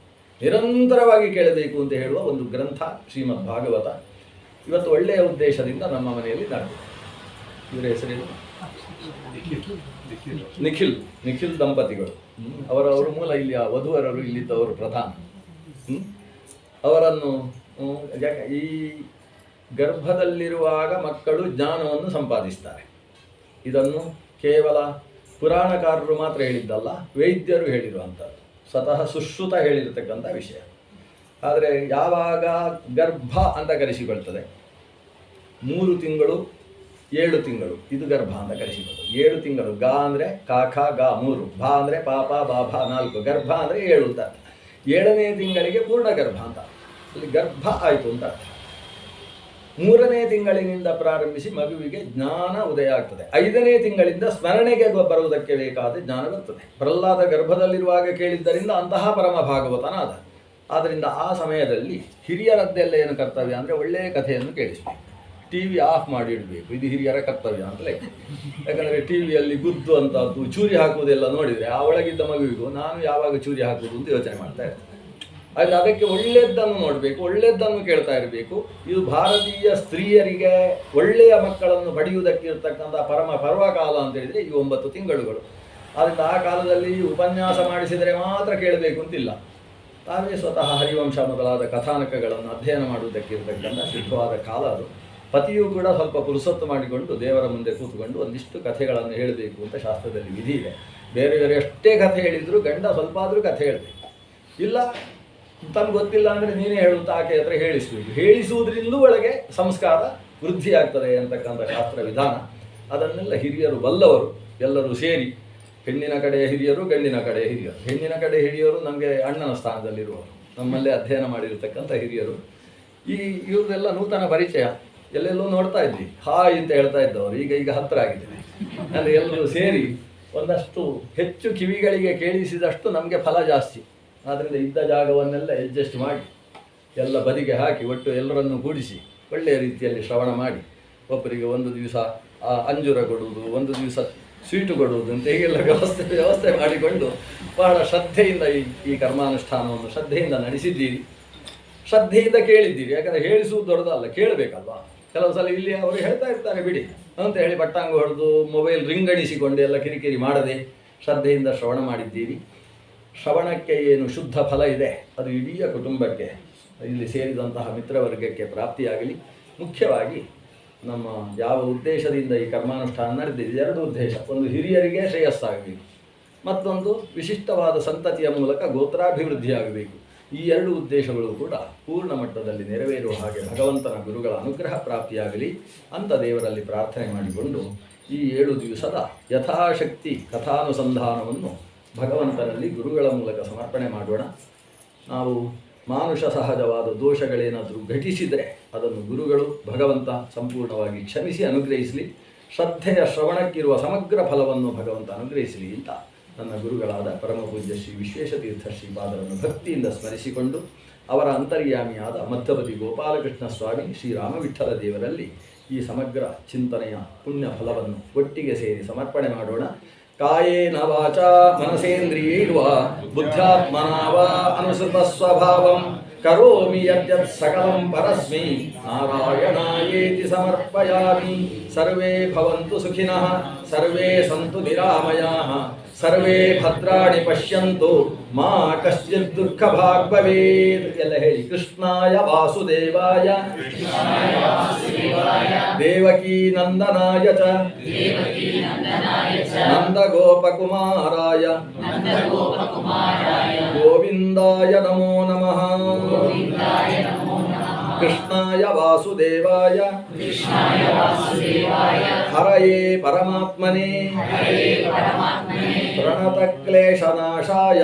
ನಿರಂತರವಾಗಿ ಕೇಳಬೇಕು ಅಂತ ಹೇಳುವ ಒಂದು ಗ್ರಂಥ ಶ್ರೀಮದ್ ಭಾಗವತ. ಇವತ್ತು ಒಳ್ಳೆಯ ಉದ್ದೇಶದಿಂದ ನಮ್ಮ ಮನೆಯಲ್ಲಿ ನಡೆದಿದೆ. ಇವರ ಹೆಸರೇನು? ನಿಖಿಲ್ ದಂಪತಿಗಳು. ಅವರವರು ಮೂಲ ಇಲ್ಲಿ ವಧುವರರು ಇಲ್ಲಿದ್ದವರು ಪ್ರಧಾನ. ಅವರನ್ನು ಈ ಗರ್ಭದಲ್ಲಿರುವಾಗ ಮಕ್ಕಳು ಜ್ಞಾನವನ್ನು ಸಂಪಾದಿಸ್ತಾರೆ. ಇದನ್ನು ಕೇವಲ ಪುರಾಣಕಾರರು ಮಾತ್ರ ಹೇಳಿದ್ದಲ್ಲ, ವೈದ್ಯರು ಹೇಳಿರುವಂಥದ್ದು, ಸ್ವತಃ ಸುಶ್ರುತ ಹೇಳಿರತಕ್ಕಂಥ ವಿಷಯ. ಆದರೆ ಯಾವಾಗ ಗರ್ಭ ಅಂತ ಕರೆಸಿಕೊಳ್ತದೆ, 3 ತಿಂಗಳು 7 ತಿಂಗಳು ಇದು ಗರ್ಭ ಅಂತ ಕರೆಸಿಕೊಳ್ಳೋದು. 7 ತಿಂಗಳು, ಗಾ ಅಂದರೆ ಕಾಖ ಗಾ 3, ಭಾ ಅಂದರೆ ಪಾಪ ಬಾಭ 4, ಗರ್ಭ ಅಂದರೆ 7 ಅಂತ. 7ನೇ ತಿಂಗಳಿಗೆ ಪೂರ್ಣ ಗರ್ಭ ಅಂತ, ಅಲ್ಲಿ ಗರ್ಭ ಆಯಿತು ಅಂತ. 3ನೇ ತಿಂಗಳಿನಿಂದ ಪ್ರಾರಂಭಿಸಿ ಮಗುವಿಗೆ ಜ್ಞಾನ ಉದಯ ಆಗ್ತದೆ. 5ನೇ ತಿಂಗಳಿಂದ ಸ್ಮರಣೆಗೆ ಬರುವುದಕ್ಕೆ ಬೇಕಾದ ಜ್ಞಾನ ಬರ್ತದೆ. ಪ್ರಹ್ಲಾದ ಗರ್ಭದಲ್ಲಿರುವಾಗ ಕೇಳಿದ್ದರಿಂದ ಅಂತಹ ಪರಮ ಭಾಗವತನಾದ. ಆದ್ದರಿಂದ ಆ ಸಮಯದಲ್ಲಿ ಹಿರಿಯರದ್ದೆಲ್ಲ ಏನು ಕರ್ತವ್ಯ ಅಂದರೆ ಒಳ್ಳೆಯ ಕಥೆಯನ್ನು ಕೇಳಿಸಬೇಕು, ಟಿ ವಿ ಆಫ್ ಮಾಡಿ ಇಡಬೇಕು. ಇದು ಹಿರಿಯರ ಕರ್ತವ್ಯ ಅಂತ ಲೆಕ್ಕ. ಯಾಕಂದರೆ ಟಿ ವಿಯಲ್ಲಿ ಗುದ್ದು ಅಂತದ್ದು, ಚೂರಿ ಹಾಕುವುದೆಲ್ಲ ನೋಡಿದರೆ ಆ ಒಳಗಿದ್ದ ಮಗುವಿಗೂ ನಾನು ಯಾವಾಗ ಚೂರಿ ಹಾಕುವುದು ಅಂತ ಯೋಚನೆ ಮಾಡ್ತಾ ಇರ್ತೇನೆ. ಅಲ್ಲಿ ಅದಕ್ಕೆ ಒಳ್ಳೆಯದನ್ನು ನೋಡಬೇಕು, ಒಳ್ಳೆಯದನ್ನು ಕೇಳ್ತಾ ಇರಬೇಕು. ಇದು ಭಾರತೀಯ ಸ್ತ್ರೀಯರಿಗೆ ಒಳ್ಳೆಯ ಮಕ್ಕಳನ್ನು ಪಡೆಯುವುದಕ್ಕೆ ಇರತಕ್ಕಂಥ ಪರಮ ಪರ್ವಕಾಲ ಅಂತ ಹೇಳಿದರೆ ಈ 9 ತಿಂಗಳುಗಳು. ಆದ್ದರಿಂದ ಆ ಕಾಲದಲ್ಲಿ ಉಪನ್ಯಾಸ ಮಾಡಿಸಿದರೆ ಮಾತ್ರ ಕೇಳಬೇಕು ಅಂತಿಲ್ಲ. ತಾವೇ ಸ್ವತಃ ಹರಿವಂಶ ಮೊದಲಾದ ಕಥಾನಕಗಳನ್ನು ಅಧ್ಯಯನ ಮಾಡುವುದಕ್ಕೆ ಇರತಕ್ಕಂಥ ಸಿದ್ಧವಾದ ಕಾಲ ಅದು. ಪತಿಯೂ ಕೂಡ ಸ್ವಲ್ಪ ಪುರುಸೊತ್ತು ಮಾಡಿಕೊಂಡು ದೇವರ ಮುಂದೆ ಕೂತ್ಕೊಂಡು ಒಂದಿಷ್ಟು ಕಥೆಗಳನ್ನು ಹೇಳಬೇಕು ಅಂತ ಶಾಸ್ತ್ರದಲ್ಲಿ ವಿಧಿ ಇದೆ. ಬೇರೆ ಬೇರೆ ಎಷ್ಟೇ ಕಥೆ ಹೇಳಿದರೂ ಗಂಡ ಸ್ವಲ್ಪ ಆದರೂ ಕಥೆ ಹೇಳಬೇಕು. ಇಲ್ಲ ತನಗೆ ಗೊತ್ತಿಲ್ಲ ಅಂದರೆ ನೀನೇ ಹೇಳುತ್ತಾ ಆಕೆ ಹತ್ರ ಹೇಳಿಸಬೇಕು. ಹೇಳಿಸುವುದರಿಂದಲೂ ಒಳಗೆ ಸಂಸ್ಕಾರ ವೃದ್ಧಿ ಆಗ್ತದೆ ಅಂತಕ್ಕಂಥ ಶಾಸ್ತ್ರ ವಿಧಾನ. ಅದನ್ನೆಲ್ಲ ಹಿರಿಯರು ಬಲ್ಲವರು ಎಲ್ಲರೂ ಸೇರಿ, ಹೆಣ್ಣಿನ ಕಡೆಯ ಹಿರಿಯರು, ಗಂಡಿನ ಕಡೆಯ ಹಿರಿಯರು. ಹೆಣ್ಣಿನ ಕಡೆ ಹಿರಿಯರು ನಮಗೆ ಅಣ್ಣನ ಸ್ಥಾನದಲ್ಲಿರುವವರು, ನಮ್ಮಲ್ಲೇ ಅಧ್ಯಯನ ಮಾಡಿರತಕ್ಕಂಥ ಹಿರಿಯರು. ಇವ್ರನ್ನೆಲ್ಲ ನೂತನ ಪರಿಚಯ, ಎಲ್ಲೆಲ್ಲೋ ನೋಡ್ತಾ ಇದ್ವಿ, ಹಾಯ್ ಅಂತ ಹೇಳ್ತಾ ಇದ್ದವರು ಈಗ ಹತ್ತಿರ ಆಗಿದ್ದೇನೆ. ಅಂದರೆ ಎಲ್ಲರೂ ಸೇರಿ ಒಂದಷ್ಟು ಹೆಚ್ಚು ಕಿವಿಗಳಿಗೆ ಕೇಳಿಸಿದಷ್ಟು ನಮಗೆ ಫಲ ಜಾಸ್ತಿ. ಆದ್ದರಿಂದ ಇದ್ದ ಜಾಗವನ್ನೆಲ್ಲ ಅಡ್ಜಸ್ಟ್ ಮಾಡಿ ಎಲ್ಲ ಬದಿಗೆ ಹಾಕಿ ಒಟ್ಟು ಎಲ್ಲರನ್ನು ಕೂಡಿಸಿ ಒಳ್ಳೆಯ ರೀತಿಯಲ್ಲಿ ಶ್ರವಣ ಮಾಡಿ, ಒಬ್ಬರಿಗೆ ಒಂದು ದಿವಸ ಅಂಜೂರ ಕೊಡುವುದು, ಒಂದು ದಿವಸ ಸ್ವೀಟು ಕೊಡುವುದು ಅಂತ ಹೀಗೆಲ್ಲ ವ್ಯವಸ್ಥೆ ಮಾಡಿಕೊಂಡು ಬಹಳ ಶ್ರದ್ಧೆಯಿಂದ ಈ ಕರ್ಮಾನುಷ್ಠಾನವನ್ನು ಶ್ರದ್ಧೆಯಿಂದ ನಡೆಸಿದ್ದೀರಿ, ಶ್ರದ್ಧೆಯಿಂದ ಕೇಳಿದ್ದೀರಿ. ಯಾಕಂದರೆ ಹೇಳಿಸುವುದು ದೊಡ್ಡದಲ್ಲ, ಕೇಳಬೇಕಲ್ವಾ. ಕೆಲವು ಸಲ ಇಲ್ಲಿ ಅವರು ಹೇಳ್ತಾ ಇರ್ತಾರೆ ಬಿಡಿ ಅಂತ ಹೇಳಿ ಪಟ್ಟಾಂಗ ಹೊಡೆದು ಮೊಬೈಲ್ ರಿಂಗಣಿಸಿಕೊಂಡು ಎಲ್ಲ ಕಿರಿಕಿರಿ ಮಾಡದೆ ಶ್ರದ್ಧೆಯಿಂದ ಶ್ರವಣ ಮಾಡಿದ್ದೀರಿ. ಶ್ರವಣಕ್ಕೆ ಏನು ಶುದ್ಧ ಫಲ ಇದೆ ಅದು ಇಡೀ ಕುಟುಂಬಕ್ಕೆ, ಇಲ್ಲಿ ಸೇರಿದಂತಹ ಮಿತ್ರವರ್ಗಕ್ಕೆ ಪ್ರಾಪ್ತಿಯಾಗಲಿ. ಮುಖ್ಯವಾಗಿ ನಮ್ಮ ಯಾವ ಉದ್ದೇಶದಿಂದ ಈ ಕರ್ಮಾನುಷ್ಠಾನ ನಡೆದಿದೆ, ಎರಡು ಉದ್ದೇಶ. ಒಂದು ಹಿರಿಯರಿಗೆ ಶ್ರೇಯಸ್ಸಾಗಬೇಕು, ಮತ್ತೊಂದು ವಿಶಿಷ್ಟವಾದ ಸಂತತಿಯ ಮೂಲಕ ಗೋತ್ರಾಭಿವೃದ್ಧಿ ಆಗಬೇಕು. ಈ ಎರಡು ಉದ್ದೇಶಗಳು ಕೂಡ ಪೂರ್ಣ ಮಟ್ಟದಲ್ಲಿ ನೆರವೇರುವ ಹಾಗೆ ಭಗವಂತನ ಗುರುಗಳ ಅನುಗ್ರಹ ಪ್ರಾಪ್ತಿಯಾಗಲಿ ಅಂತ ದೇವರಲ್ಲಿ ಪ್ರಾರ್ಥನೆ ಮಾಡಿಕೊಂಡು ಈ 7 ದಿವಸದ ಯಥಾಶಕ್ತಿ ಕಥಾನುಸಂಧಾನವನ್ನು ಭಗವಂತನಲ್ಲಿ ಗುರುಗಳ ಮೂಲಕ ಸಮರ್ಪಣೆ ಮಾಡೋಣ. ನಾವು ಮಾನುಷ ಸಹಜವಾದ ದೋಷಗಳೇನಾದರೂ ಘಟಿಸಿದರೆ ಅದನ್ನು ಗುರುಗಳು ಭಗವಂತ ಸಂಪೂರ್ಣವಾಗಿ ಕ್ಷಮಿಸಿ ಅನುಗ್ರಹಿಸಲಿ. ಶ್ರದ್ಧೆಯ ಶ್ರವಣಕ್ಕಿರುವ ಸಮಗ್ರ ಫಲವನ್ನು ಭಗವಂತ ಅನುಗ್ರಹಿಸಲಿ ಅಂತ ನನ್ನ ಗುರುಗಳಾದ ಪರಮಪೂಜ್ಯ ಶ್ರೀ ವಿಶ್ವೇಶತೀರ್ಥ ಶ್ರೀಪಾದರನ್ನು ಭಕ್ತಿಯಿಂದ ಸ್ಮರಿಸಿಕೊಂಡು ಅವರ ಅಂತರ್ಯಾಮಿಯಾದ ಮಧ್ಯವತಿ ಗೋಪಾಲಕೃಷ್ಣ ಸ್ವಾಮಿ ಶ್ರೀರಾಮವಿಠಲ ದೇವರಲ್ಲಿ ಈ ಸಮಗ್ರ ಚಿಂತನೆಯ ಪುಣ್ಯ ಫಲವನ್ನು ಒಟ್ಟಿಗೆ ಸೇರಿ ಸಮರ್ಪಣೆ ಮಾಡೋಣ. ಕಾಯೇನ ವಾಚಾ ಮನಸೇಂದ್ರಿಯೈರ್ವಾ ಬುದ್ಧ್ಯಾತ್ಮನಾ ವಾ ಅನುಸೃತ ಸ್ವಭಾವಂ ಕರೋಮಿ ಯದ್ಯತ್ ಸಕಲಂ ಪರಸ್ಮೈ ನಾರಾಯಣಾಯೇತಿ ಸಮರ್ಪಯಾಮಿ. ಸರ್ವೇ ಭವಂತು ಸುಖಿನಃ, ಸರ್ವೇ ಸಂತು ನಿರಾಮಯಾಃ, ಸರ್ವೇ ಭದ್ರಾಣಿ ಪಶ್ಯಂತು ಮಾ ಕಶ್ಚಿತ್ ದುಃಖಭಾಗ್ ಭವೇತ್ ಎಲ್ಲ ಹೇಳಿ. ಕೃಷ್ಣಾಯ ವಾಸುದೇವಾಯ ದೇವಕೀ ನಂದನಾಯ ಚ ನಂದಗೋಪಕುಮಾರಾಯ ಗೋವಿಂದಾಯ ನಮೋ ನಮಃ. ಕೃಷ್ಣಾಯ ವಾಸುದೇವಾಯ ಹರಯೇ ಪರಮಾತ್ಮನೇ ಪ್ರಣತಕ್ಲೇಶನಾಶಾಯ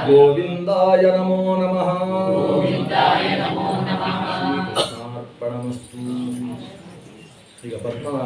ಗೋವಿಂದಾಯ ನಮೋ ನಮಃ. ಶ್ರೀಕೃಷ್ಣಾರ್ಪಣಮಸ್ತು. ಈಗ ಪದ್ಮ